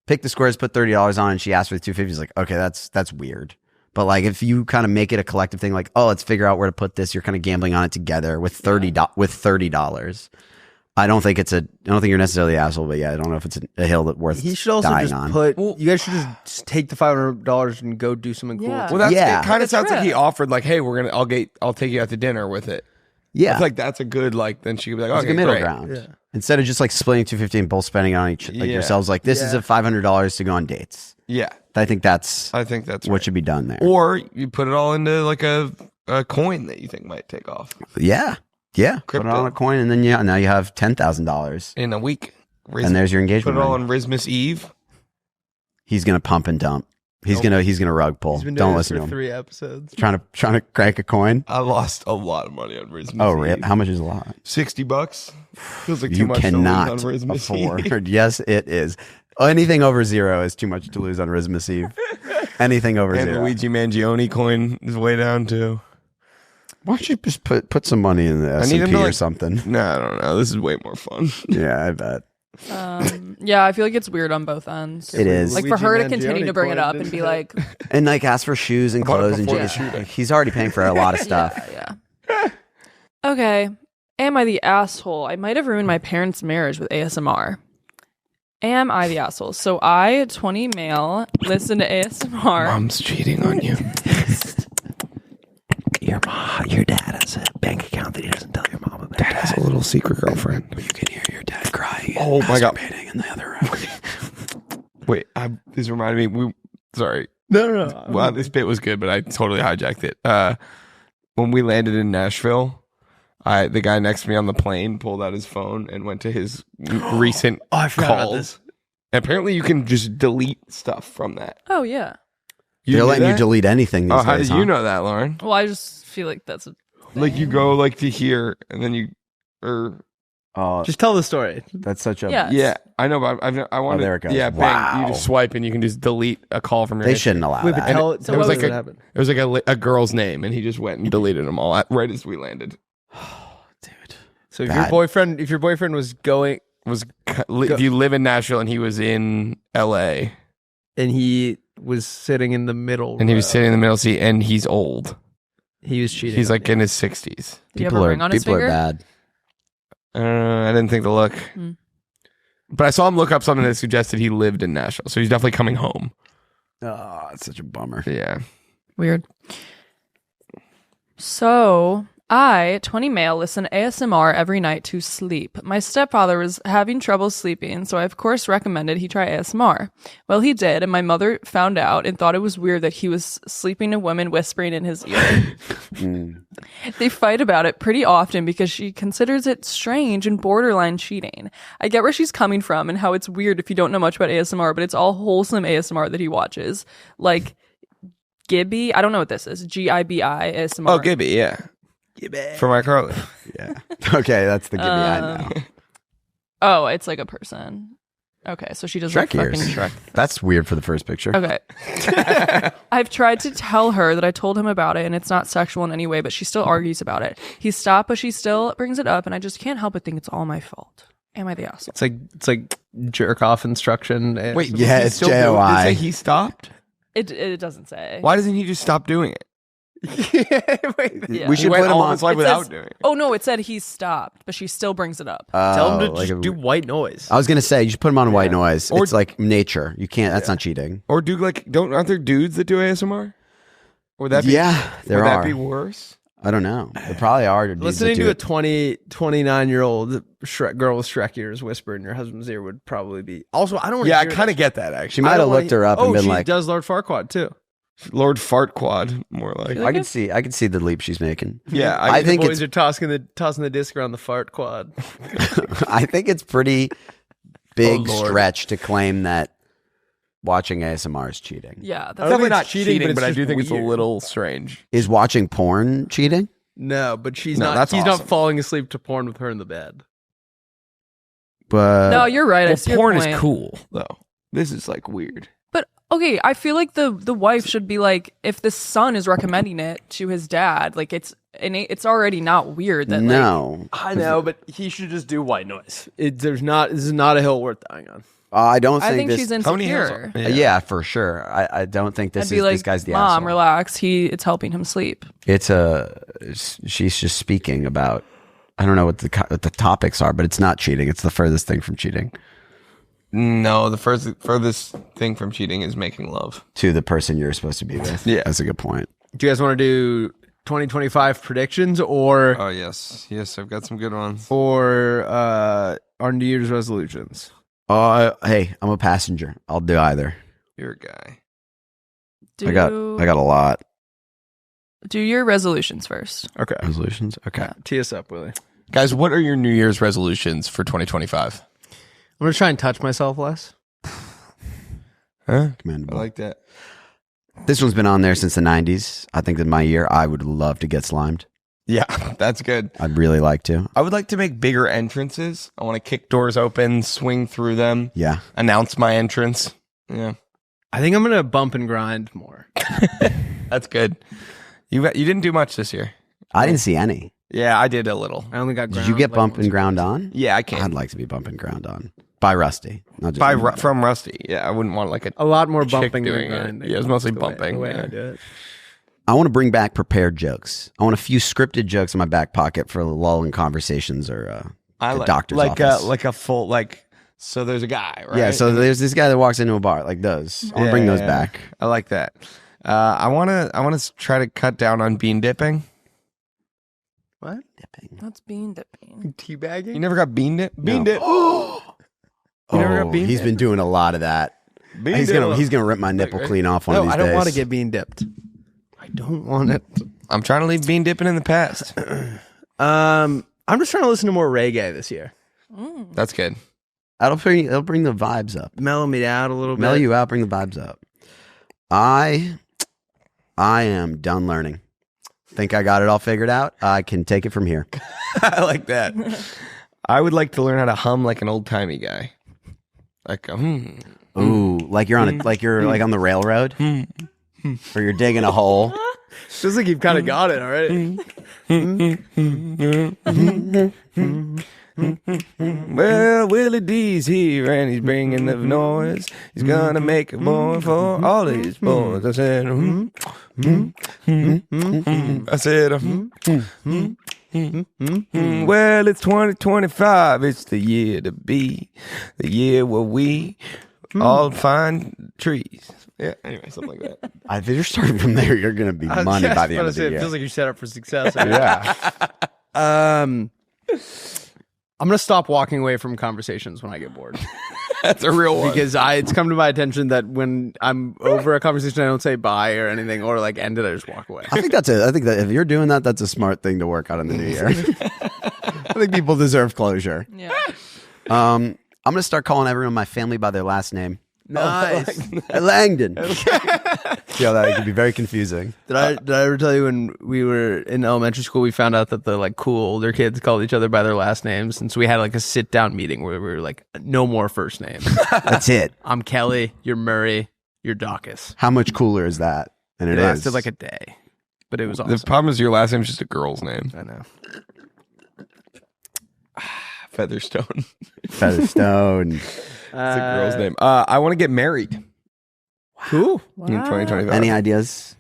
pick the squares, put $30 on, and she asked for the 250. It's like, okay, that's weird. But like if you kind of make it a collective thing, like, oh, let's figure out where to put this. You're kind of gambling on it together with $30. I don't think you're necessarily the asshole, but yeah, I don't know if it's a hill that worth He should also dying just on. you guys should just take the $500 and go do something cool. Yeah. too. Well, that's Yeah. it. Kind of That's sounds like he right. offered, like, hey, I'll take you out to dinner with it. Yeah. I feel like that's a good then she could be like, It's okay, like a middle great. ground. Yeah. Instead of just like splitting $250 and both spending it on each like Yeah. yourselves, like this is a $500 to go on dates. Yeah, I think that's what what should be done there. Or you put it all into like a coin that you think might take off Yeah. Put Crypto. it on a coin, and then now you have $10,000, in a week. and there's your engagement. Put it all ring. on Rismas Eve. He's gonna pump and dump. He's gonna rug pull. He's been doing Don't this listen for to him. 3 episodes. Trying to crank a coin. I lost a lot of money on Rismas Oh, Eve. really? How much is a lot? $60. Feels like too You much cannot to lose on Rismas Eve. afford. Yes, it is. Anything over 0 is too much to lose on Rismas Eve. Anything over And 0. Luigi Mangione coin is way down too. Why don't you just put some money in the need him S&P to, or something? No, I don't know. This is way more fun. Yeah, I bet. Yeah, I feel like it's weird on both ends. It is. Like for her to Luigi continue to bring it Mangione up and be like, And like ask for shoes and bought it clothes and before the just, shooting. he's already paying for a lot of stuff. yeah. Okay. Am I the asshole? I might have ruined my parents' marriage with ASMR. Am I the asshole? So I, 20 male, listen to ASMR. Mom's cheating on you. Your dad has a bank account that he doesn't tell your mom about. Dad has a little secret girlfriend. You can hear your dad crying. Oh my God. In the other room. Wait, this reminded me. Sorry. No. Wow, this bit was good, but I totally hijacked it. When we landed in Nashville, the guy next to me on the plane pulled out his phone and went to his recent I forgot about calls. this. Apparently, you can just delete stuff from that. Oh, yeah. They're knew letting you that? delete anything these Oh, how days. did you know that, Lauren? Well, I just feel like that's a Like you go like to here, and then you, or Oh, Just tell the story. that's such a. Yeah. yeah, I know, but I want there it goes. Yeah, bang, Wow. you just swipe and you can just delete a call from your. They history. shouldn't allow Wait, but that. tell it tell was us like what a- happened. It was like a girl's name, and he just went and deleted them all right as we landed. Dude. So if Bad. your boyfriend was going If you live in Nashville and he was in L.A. and he was sitting in the middle, and he was row, sitting in the middle seat, and he's old. he was cheating. He's on like you. in his 60s. Do you have a ring on his people are finger? bad. I didn't think to look, Hmm. but I saw him look up something that suggested he lived in Nashville, so he's definitely coming home. Oh, it's such a bummer. Yeah. Weird. So, I, 20 male, listen to ASMR every night to sleep. My stepfather was having trouble sleeping, so I of course recommended he try ASMR. Well, he did, and my mother found out and thought it was weird that he was sleeping to women whispering in his ear. They fight about it pretty often because she considers it strange and borderline cheating. I get where she's coming from and how it's weird if you don't know much about ASMR, but it's all wholesome ASMR that he watches. Like Gibby, I don't know what this is. G-I-B-I ASMR. Oh, Gibby, yeah. For my Carly. Yeah. Okay, that's the Gibby I know. Oh, it's like a person. Okay, so she does Shrek like fucking ears. Shrek. That's weird for the first picture. Okay. I've tried to tell her that I told him about it and it's not sexual in any way, but she still argues about it. He stopped, but she still brings it up, and I just can't help but think it's all my fault. Am I the asshole? It's like jerk off instruction. Wait, Yeah, he's it's still doing- JOI. Did it say he stopped? It doesn't say. Why doesn't he just stop doing it? Wait, Yeah. We He should went put him all on. his life It without says- doing it. Oh no, it said he stopped, but she still brings it up. tell him to like just do white noise. I was gonna say you should put him on white noise. Or- It's like nature. You can't. That's not cheating. Or do aren't there dudes that do ASMR? Would that be Yeah, there would are. that be worse? I don't know. There probably are. dudes Listening that do to a it. 29-year-old girl with Shrek ears whisper in your husband's ear would probably be. Also, I don't. Yeah, I kind of get that She actually. might have looked her up and been she like, does Lord Farquaad too. Lord Fartquad, more like. I can see the leap she's making. Yeah, I think Boys it's are tossing the disc around the fart quad. I think it's pretty big Oh, Lord. stretch to claim that watching ASMR is cheating. Yeah, I that's don't definitely think not it's cheating, cheating, but but I it's do just think it's a weird. little strange. Is watching porn cheating? No, but she's No, not. that's He's awesome. not falling asleep to porn with her in the bed. But no, you're right. I Well, see your porn is point. cool though. This is like weird. But okay, I feel like the wife should be like, if the son is recommending it to his dad, like it's already not weird that no, I know, but he should just do white noise. This is not a hill worth dying on. I don't like, I think think this. she's How many hills insecure. are- Yeah, for sure. I don't think I'd this be is like, this guy's the Mom, asshole. relax. It's helping him sleep. She's just speaking about. I don't know what the topics are, but it's not cheating. It's the furthest thing from cheating No, the furthest thing from cheating is making love. to the person you're supposed to be with. Yeah. That's a good point. Do you guys want to do 2025 predictions or Oh yes, I've got some good ones. or our New Year's resolutions? Hey, I'm a passenger. I'll do either. You're a guy. I got a lot. Do your resolutions first. Okay. Resolutions. Okay. Tee us up, Willy. Guys, what are your New Year's resolutions for 2025? I'm going to try and touch myself less. Huh? Commendable. I like that. This one's been on there since the 90s. I think that my year, I would love to get slimed. Yeah, that's good. I'd really like to. I would like to make bigger entrances. I want to kick doors open, swing through them, Yeah. announce my entrance. Yeah, I think I'm going to bump and grind more. that's good. You didn't do much this year. I didn't see any. Yeah, I did a little. I only got Did you get bump and ground on? Yeah, I can. I'd like to be bump and ground on. By Rusty. Not just From Rusty. Yeah, I wouldn't want like a lot more chick bumping than doing it. grinding. Yeah, it was mostly The way- bumping. the way Yeah. I do it. I want to bring back prepared jokes. I want a few scripted jokes in my back pocket for lull in conversations or the doctor's office. like a full like. So there's a guy, right? Yeah, so there's this guy that walks into a bar like those. I want to bring those back. I like that. I want to try to cut down on bean dipping. What? Dipping. That's bean dipping. Teabagging? You never got bean dip? Bean dip. Oh, never got bean he's dip? been doing a lot of that. Bean He's dip. gonna rip my nipple clean off one of these I don't days. want to get bean dipped. I don't want it. I'm trying to leave bean dipping in the past. I'm just trying to listen to more reggae this year. That's good. It'll bring the vibes up. Mellow me out a little bit. Mellow you out, bring the vibes up. I am done learning. Think I got it all figured out. I can take it from here. I like that. I would like to learn how to hum like an old timey guy. Like Ooh, like you're on like on the railroad, or you're digging a hole. Feels like you've kind of got it already. Well, Willie D's here and he's bringing the noise. He's gonna make a boy for all his boys. I said, I said, well, it's 2025. It's the year to be, the year where we all find trees. Yeah, anyway, something like that. If you're starting from there, you're gonna be money by the end of the It year. feels like you're set up for success. Yeah. I'm gonna stop walking away from conversations when I get bored. That's a real one. Because it's come to my attention that when I'm over a conversation, I don't say bye or anything, or like end it, I just walk away. I think that if you're doing that, that's a smart thing to work out in the new year. I think people deserve closure. Yeah. I'm gonna start calling everyone my family by their last name. Nice. Langdon. Yeah, that could be very confusing. Did I ever tell you when we were in elementary school, we found out that the like cool older kids called each other by their last names, and so we had like a sit down meeting where we were like, no more first names. That's it. I'm Kelly. You're Murray. You're Dawkins. How much cooler is that? And It it is. lasted like a day, but it was awesome. The problem is your last name's just a girl's name. I know. Featherstone. Featherstone. It's a girl's name. I want to get married Cool. in 2025. Any ideas?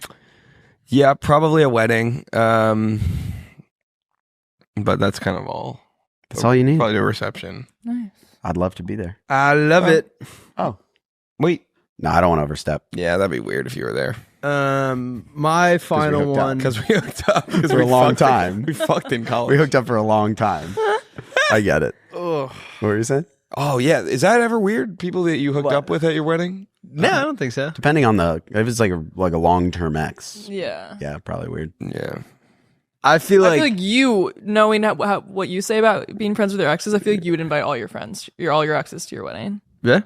Yeah, probably a wedding. But that's kind of all. That's all you need. Probably a reception. Nice. I'd love to be there. I love it. Oh. Wait. No, I don't want to overstep. Yeah, that'd be weird if you were there. My final hooked up. one. Because we hooked up. For a long time. We fucked in college. We hooked up for a long time. I get it. Ugh. What were you saying? Oh, yeah. Is that ever weird? People that you hooked up with at your wedding? No, I don't think so. Depending on if it's like a long-term ex. Yeah. Yeah, probably weird. Yeah. I feel I like, feel like you, knowing what you say about being friends with your exes, I feel like you would invite all your friends, all your exes to your wedding. yeah,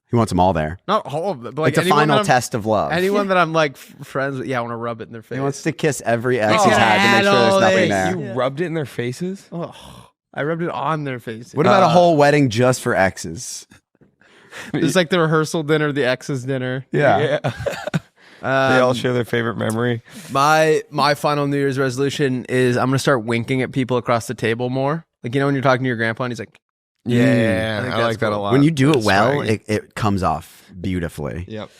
He wants them all there. not all of them, but like It's a anyone final that I'm- test of love. Anyone that I'm like friends with, yeah, I want to rub it in their face. He wants to kiss every ex Oh, he's had to make sure there's nothing there. You rubbed it in their faces? Oh, I rubbed it on their face. What about a whole wedding just for exes? It's like the rehearsal dinner, the exes dinner. Yeah. They all share their favorite memory. My final New Year's resolution is I'm gonna start winking at people across the table more. Like, you know, when you're talking to your grandpa and he's like, Yeah, I think I that's like that a cool. lot. When you do it well, Swaggy. it comes off beautifully. Yep.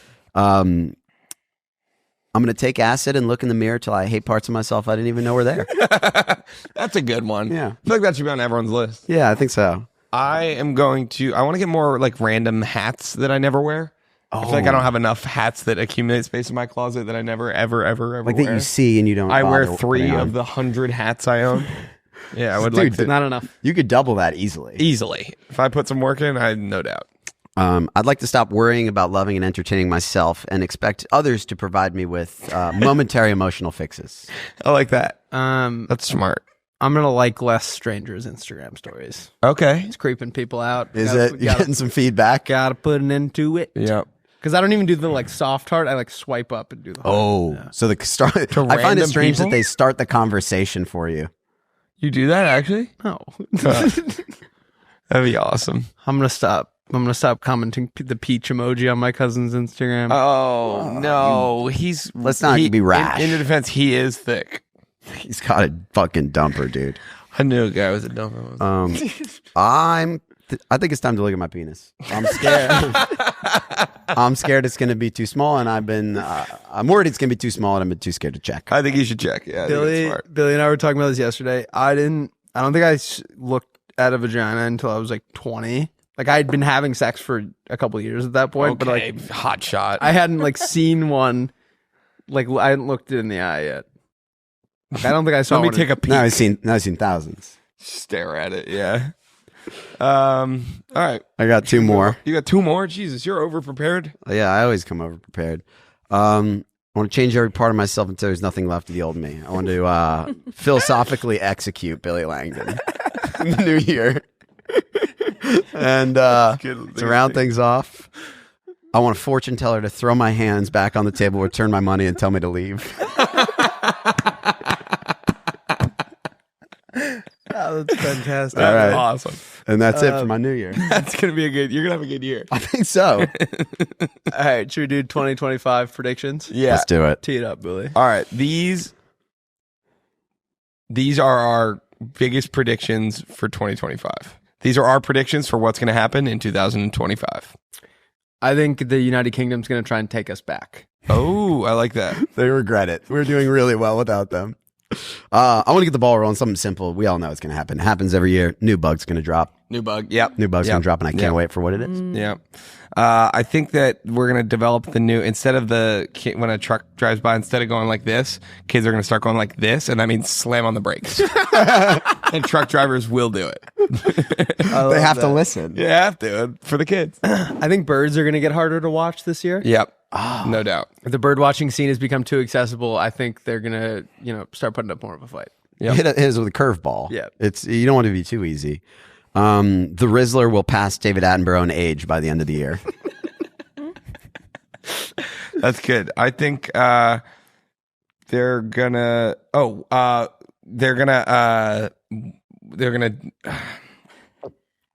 I'm going to take acid and look in the mirror till I hate parts of myself I didn't even know were there. That's a good one. Yeah. I feel like that should be on everyone's list. Yeah, I think so. I want to get more like random hats that I never wear. I feel like I don't have enough hats that accumulate space in my closet that I never, ever, ever Like wear. that you see and you don't. I wear bother 3 putting on. of the 100 hats I own. Yeah, I would Dude, like to. Not enough. You could double that easily. Easily. If I put some work in, I no doubt. I'd like to stop worrying about loving and entertaining myself and expect others to provide me with momentary emotional fixes. I like that. That's smart. I'm gonna like less strangers' Instagram stories. Okay. It's creeping people out. Is it? You getting some feedback? Gotta put an end to it. Yep. Because I don't even do the like soft heart. I like swipe up and do the heart. Oh, Yeah. so the start. I find it random strange people? that they start the conversation for you. You do that actually? No. That'd be awesome. I'm gonna stop. I'm gonna stop commenting the peach emoji on my cousin's Instagram. Oh, no. Let's not be rash. In your defense, he is thick. He's got a fucking dumper, dude. I knew a guy was a dumper. I think it's time to look at my penis. I'm scared. I'm scared it's going to be too small, and I'm worried it's going to be too small, and I'm too scared to check. I think you should check. Yeah, I think that's smart. Billy and I were talking about this yesterday. I don't think I looked at a vagina until I was like 20. Like I had been having sex for a couple of years at that point, but like hot shot. I hadn't like seen one. Like I hadn't looked it in the eye yet. Like, I don't think I saw. Let me one take a peek. Now I've seen thousands. Stare at it. Yeah. All right. I got 2 more. You got 2 more? Jesus, you're over prepared. Yeah, I always come over prepared. I want to change every part of myself until there's nothing left of the old me. I want to philosophically execute Billy Langdon in the new year. And to round things off, I want a fortune teller to throw my hands back on the table, return my money, and tell me to leave. Oh, that's fantastic. All right. Awesome. And that's it for my new year. That's gonna be you're gonna have a good year. I think so. All right, should we do 2025 predictions? Yeah. Let's do it. Tee it up, Billy. All right. These are our biggest predictions for 2025. These are our predictions for what's gonna happen in 2025. I think the United Kingdom's going to try and take us back. Oh, I like that. They regret it. We're doing really well without them. I want to get the ball rolling. Something simple. We all know it's going to happen. It happens every year. New bug's going to drop. New bug. Yep. New bug's going to drop, and I can't wait for what it is. Yeah. I think that we're going to develop the new, instead of when a truck drives by, instead of going like this, kids are going to start going like this, and that means slam on the brakes. And truck drivers will do it. They have to listen. You have to, for the kids. I think birds are going to get harder to watch this year. Yep. No doubt. If the bird watching scene has become too accessible, I think they're going to, start putting up more of a fight. Yep. Hit it with a curveball. Yeah. You don't want to be too easy. The Rizzler will pass David Attenborough in age by the end of the year. That's good. I think they're gonna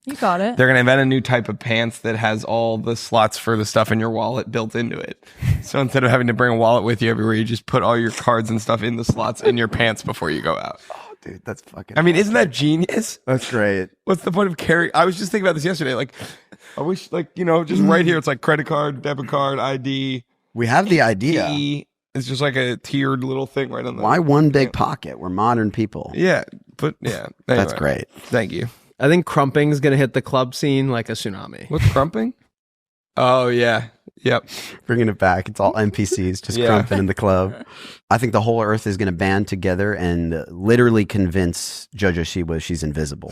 You got it. They're going to invent a new type of pants that has all the slots for the stuff in your wallet built into it. So instead of having to bring a wallet with you everywhere, you just put all your cards and stuff in the slots in your pants before you go out. Oh, dude, that's fucking. I mean, isn't that genius? That's great. What's the point of carrying? I was just thinking about this yesterday. Like, I wish, just right here, it's like credit card, debit card, ID. We have the idea. It's just like a tiered little thing right on the. Why one big pocket? We're modern people. Yeah, but yeah. That's Anyway, great. Thank you. I think crumping's going to hit the club scene like a tsunami. What's crumping? Oh, yeah. Yep. Bringing it back. It's all NPCs just crumping in the club. I think the whole earth is going to band together and literally convince JoJo Siwa she's invisible.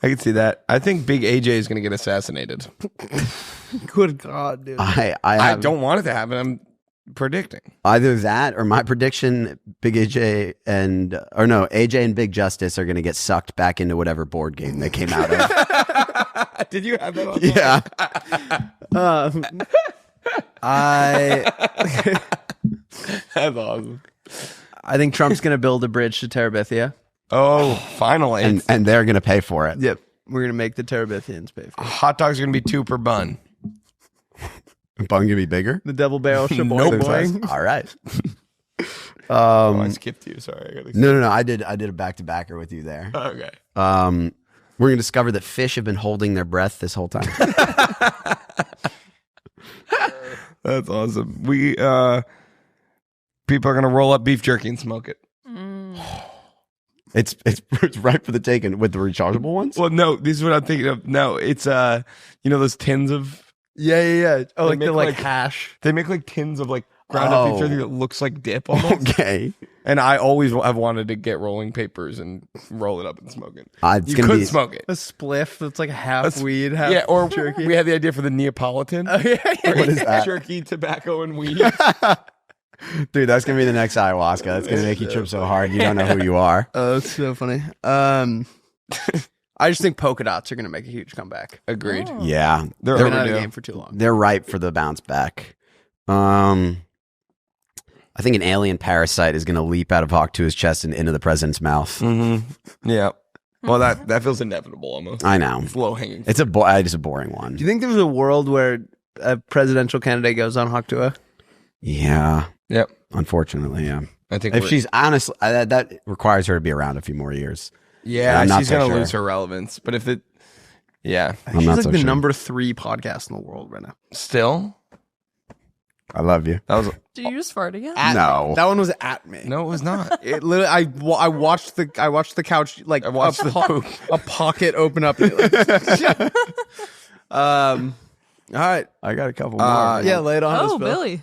I can see that. I think Big AJ is going to get assassinated. Good God, dude. I don't want it to happen. I'm predicting. Either that or my prediction, Big AJ AJ and Big Justice are going to get sucked back into whatever board game they came out of. Did you have that on? Yeah. That's awesome. I think Trump's going to build a bridge to Terabithia. Oh, finally. And they're going to pay for it. Yep. We're going to make the Terabithians pay for it. Hot dogs are going to be 2 per bun. Bun going to be bigger? The double barrel Nope. boing. All right. I skipped you. Sorry. No. I did a back-to-backer with you there. Okay. We're going to discover that fish have been holding their breath this whole time. That's awesome. We people are going to roll up beef jerky and smoke it. It's right for the taking with the rechargeable ones. Well, no, this is what I'm thinking of. No, it's those tins of Yeah. Oh, like make, the like like- hash. They make like tins of like ground up beef jerky that looks like dip almost. Okay. And I always have wanted to get rolling papers and roll it up and smoke it. It's You gonna could be smoke it. A spliff that's like half weed, half Yeah, or jerky. we had the idea for the Neapolitan. What is that? Jerky, tobacco, and weed. dude. That's gonna be the next ayahuasca. That's gonna make you trip so hard you don't know who you are. Oh, that's so funny. I just think polka dots are gonna make a huge comeback. Agreed. Yeah, They're They've been out of the overdue. game for too long. they're ripe for the bounce back. I think an alien parasite is gonna leap out of Hawk Tuah's chest and into the president's mouth. Mm-hmm. Yeah. Well, that feels inevitable almost. I know. It's low hanging. It's just a boring one. Do you think there's a world where a presidential candidate goes on Hawk Tuah? Yeah. Yep. Unfortunately, yeah. I think If she's honest, that requires her to be around a few more years. yeah, I'm not she's so gonna sure. lose her relevance. But if it, yeah, I'm She's not like so the sure. number 3 podcast in the world right now. still I love you. that was Did you just fart again? No. That one was at me. no, it was not. It literally, I watched the couch like I watched the poop. a pocket open up. All right, I got a couple more. yeah, lay it on us, Oh, Bill. Billy.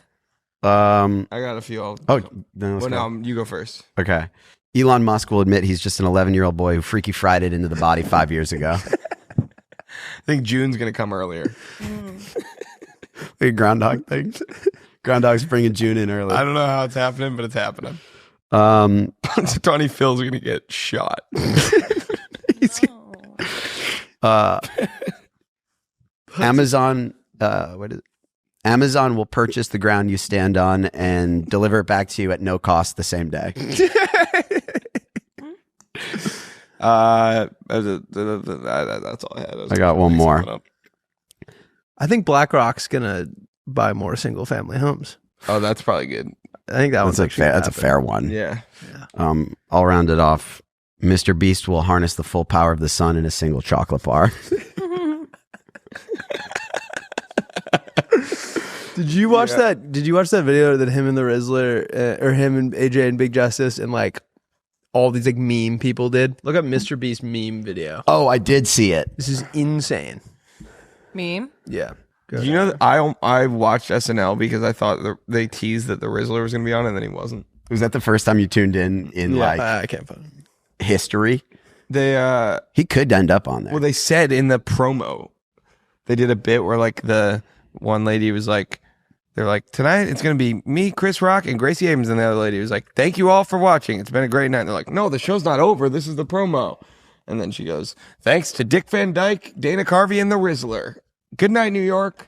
I I got a few. then let's Well, go. no, you go first. Okay. Elon Musk will admit he's just an 11-year-old boy who freaky fried it into the body 5 years ago. I think June's gonna come earlier. Like groundhog things. Groundhog's bringing June in early. I don't know how it's happening, but it's happening. Um, Tony Phil's gonna get shot. Amazon. What is it? Amazon will purchase the ground you stand on and deliver it back to you at no cost the same day. That's all I had. I got one more. I think BlackRock's gonna buy more single family homes. Oh, that's probably good. I think that one's actually That's a gonna fair one. Yeah. I'll round it off. Mr. Beast will harness the full power of the sun in a single chocolate bar. Did you watch that? Did you watch that video that him and the Rizzler, or him and AJ and Big Justice, and like all these like meme people did? Look up Mr. Beast meme video. Oh, I did see it. This is insane. Meme. Yeah. Do you know that I watched SNL because I thought they teased that the Rizzler was going to be on and then he wasn't. Was that the first time you tuned in like I can't find it. history? They He could end up on there. well they said in the promo they did a bit where like the one lady was like they're like tonight it's going to be me, Chris Rock, and Gracie Abrams, and the other lady was like thank you all for watching. It's been a great night. And they're like no, the show's not over. This is the promo. And then she goes thanks to Dick Van Dyke, Dana Carvey, and the Rizzler. Good night, New York.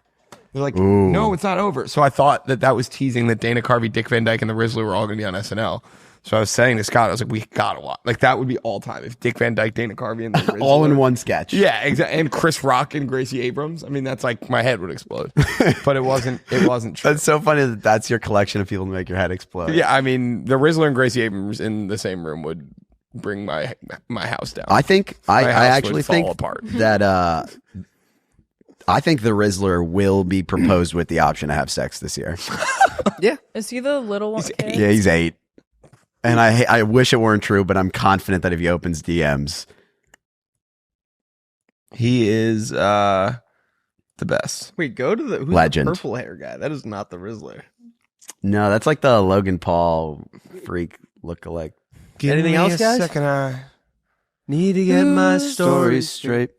They're like, Ooh. no, it's not over. So I thought that was teasing that Dana Carvey, Dick Van Dyke, and the Rizzler were all going to be on SNL. So I was saying to Scott, I was like, we gotta watch. Like that would be all time if Dick Van Dyke, Dana Carvey, and the Rizzler. all in one sketch. Yeah, exactly. And Chris Rock and Gracie Abrams. I mean, that's like my head would explode. But it wasn't. It wasn't true. That's so funny that that's your collection of people to make your head explode. Yeah, I mean, the Rizzler and Gracie Abrams in the same room would bring my house down. I think I My house actually would fall think apart. that I think the Rizzler will be proposed with the option to have sex this year. Is he the little one? kid? Yeah, he's 8. And I wish it weren't true, but I'm confident that if he opens DMs, He is the best. Wait, go to who's Legend. the purple hair guy? That is not the Rizzler. no, that's like the Logan Paul freak lookalike. Anything else, guys? Need to get my stories straight.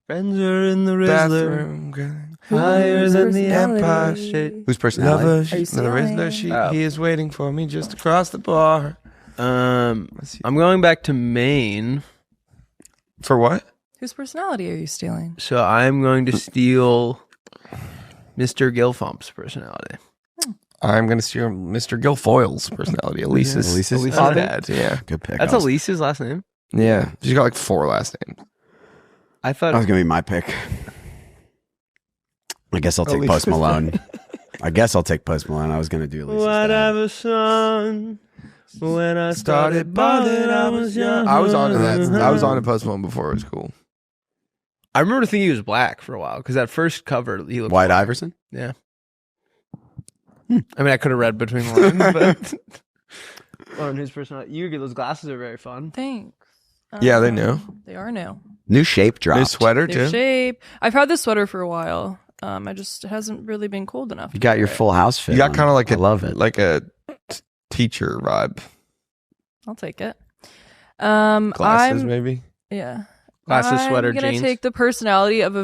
Friends are in the Rizzler. Bathroom, Higher than the Empire State. Whose personality? lover, Are you the Rizzler, stealing? he is waiting for me just across the bar. I'm going back to Maine, For what? Whose personality are you stealing? so I'm going to steal Mr. Gilfump's personality. I'm going to steal Mr. Guilfoyle's personality. Elise's father? dad. Yeah. Good pick. That's I was, Elise's last name. Yeah. She's got like 4 last names. I thought that was going to be my pick. I guess I'll take Elise's Post Malone. I guess I'll take Post Malone. I was going to do Elise's dad. whatever, son. When I started balling, I was young. I was on to that. I was on to Post Malone before it was cool. I remember thinking he was black for a while because that first cover he looked White black. Iverson? Yeah. I mean, I could have read between the lines, but on his personality, Yugi, those glasses are very fun. Thanks. Yeah, they knew. They are new. New shape dropped. New sweater New too. shape. I've had this sweater for a while. It hasn't really been cold enough. You got your full house fit. You got kind of like I love it. like a teacher vibe. I'll take it. Glasses, maybe. Yeah. Glasses, sweater, I'm gonna jeans. take the personality of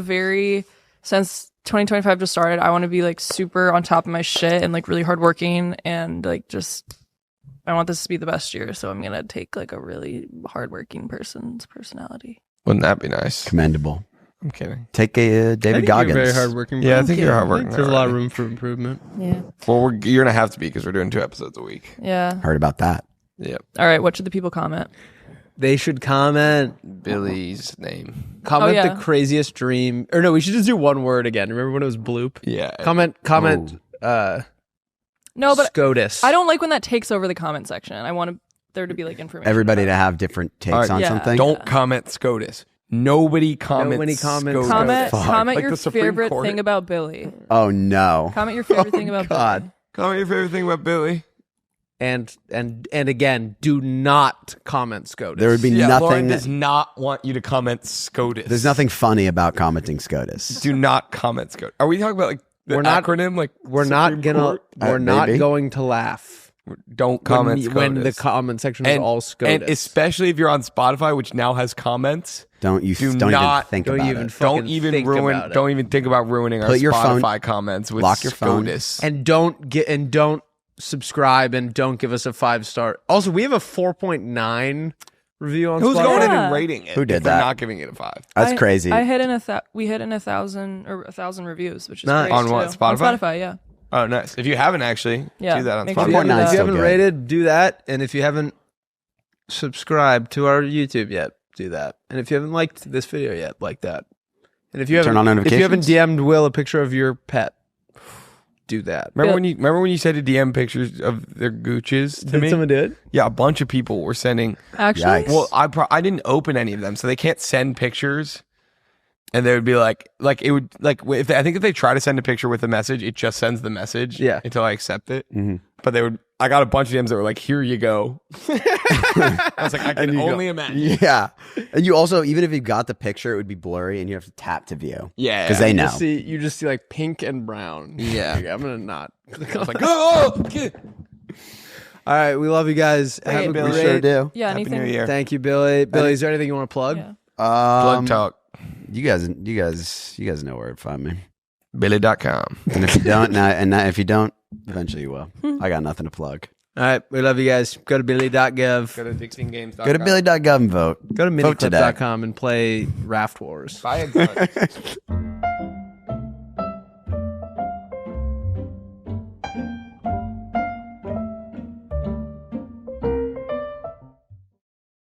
since 2025 just started, I want to be like super on top of my shit and like really hardworking and like I want this to be the best year. So I'm gonna take like a really hardworking person's personality. Wouldn't that be nice? Commendable. I'm kidding. Take a David Goggins. You're very hardworking. Yeah, I think you're hardworking. There's a lot of room for improvement. Yeah. Well, you're gonna have to be because we're doing 2 episodes a week. Yeah. Heard about that. Yep. All right. What should the people comment? They should comment Billy's name. the craziest dream. Or no, we should just do one word again. Remember when it was bloop? Yeah. Comment. No, but SCOTUS. I don't like when that takes over the comment section. I want there to be like information. Everybody to about have different takes All right. on Yeah. something. Don't comment SCOTUS. Nobody comments. Nobody comments SCOTUS. Comment, Fuck. comment Like your the Supreme favorite Court. thing about Billy. Oh no. Comment your favorite thing about God. Billy. Comment your favorite thing about Billy. And again, do not comment SCOTUS. There would be Yeah, Lauren nothing. does not want you to comment SCOTUS. There's nothing funny about commenting SCOTUS. Do not comment SCOTUS. Are we talking about like the We're not- acronym? Like We're Supreme not gonna. Court? We're not maybe. going to laugh Don't comment when the SCOTUS. comment section is all SCOTUS. And especially if you're on Spotify, which now has comments. Don't Do even not- think don't about even it. fucking Don't even think ruin. about it. Don't even think about ruining our Put your phone- Spotify comments with lock your phone. SCOTUS. and don't subscribe and don't give us a 5-star. Also, we have a 4.9 review on Who's Spotify. going in Yeah. and rating it? Who did if they're that? Not giving it a 5 That's crazy. We hit in 1,000 reviews, which is Nice. great On what, too. Spotify? On Spotify, yeah. Oh, nice. If you haven't actually, Yeah, do that on make Spotify. sure you Spotify. do that. If you Still haven't good. rated, do that. And if you haven't subscribed to our YouTube yet, do that. And if you haven't liked this video yet, like that. And if you Turn haven't, on if you haven't notifications. DM'd Will a picture of your pet, do that. Remember when you said to DM pictures of their gooches to Did me? someone do it? Yeah, a bunch of people were sending. Actually, Yikes. Well, I didn't open any of them, so they can't send pictures. And they would be like it would like if I think if they try to send a picture with a message, it just sends the message. Yeah. Until I accept it. Mm-hmm. But I got a bunch of DMs that were like, "Here you go." I was like, I can you go- only imagine. Yeah. And you also, even if you got the picture, it would be blurry and you have to tap to view. Yeah, Because they know. You just see like pink and brown. Yeah. Okay, I'm gonna not. I was like, "Oh, kid." All right, we love you guys. Have a Billy. great. Sure do. yeah. Happy Anything? New Year. Thank you, Billy. Billy, is there anything you want to plug? Yeah. Plug talk. You guys know where to find me. Billy.com. And if you don't, if you don't, eventually you will. I got nothing to plug. All right, we love you guys. Go to billy.gov. Go to DixonGames.com. Go to billy.gov and vote. Go to Vote today. miniclip.com and play Raft Wars. Buy a gun.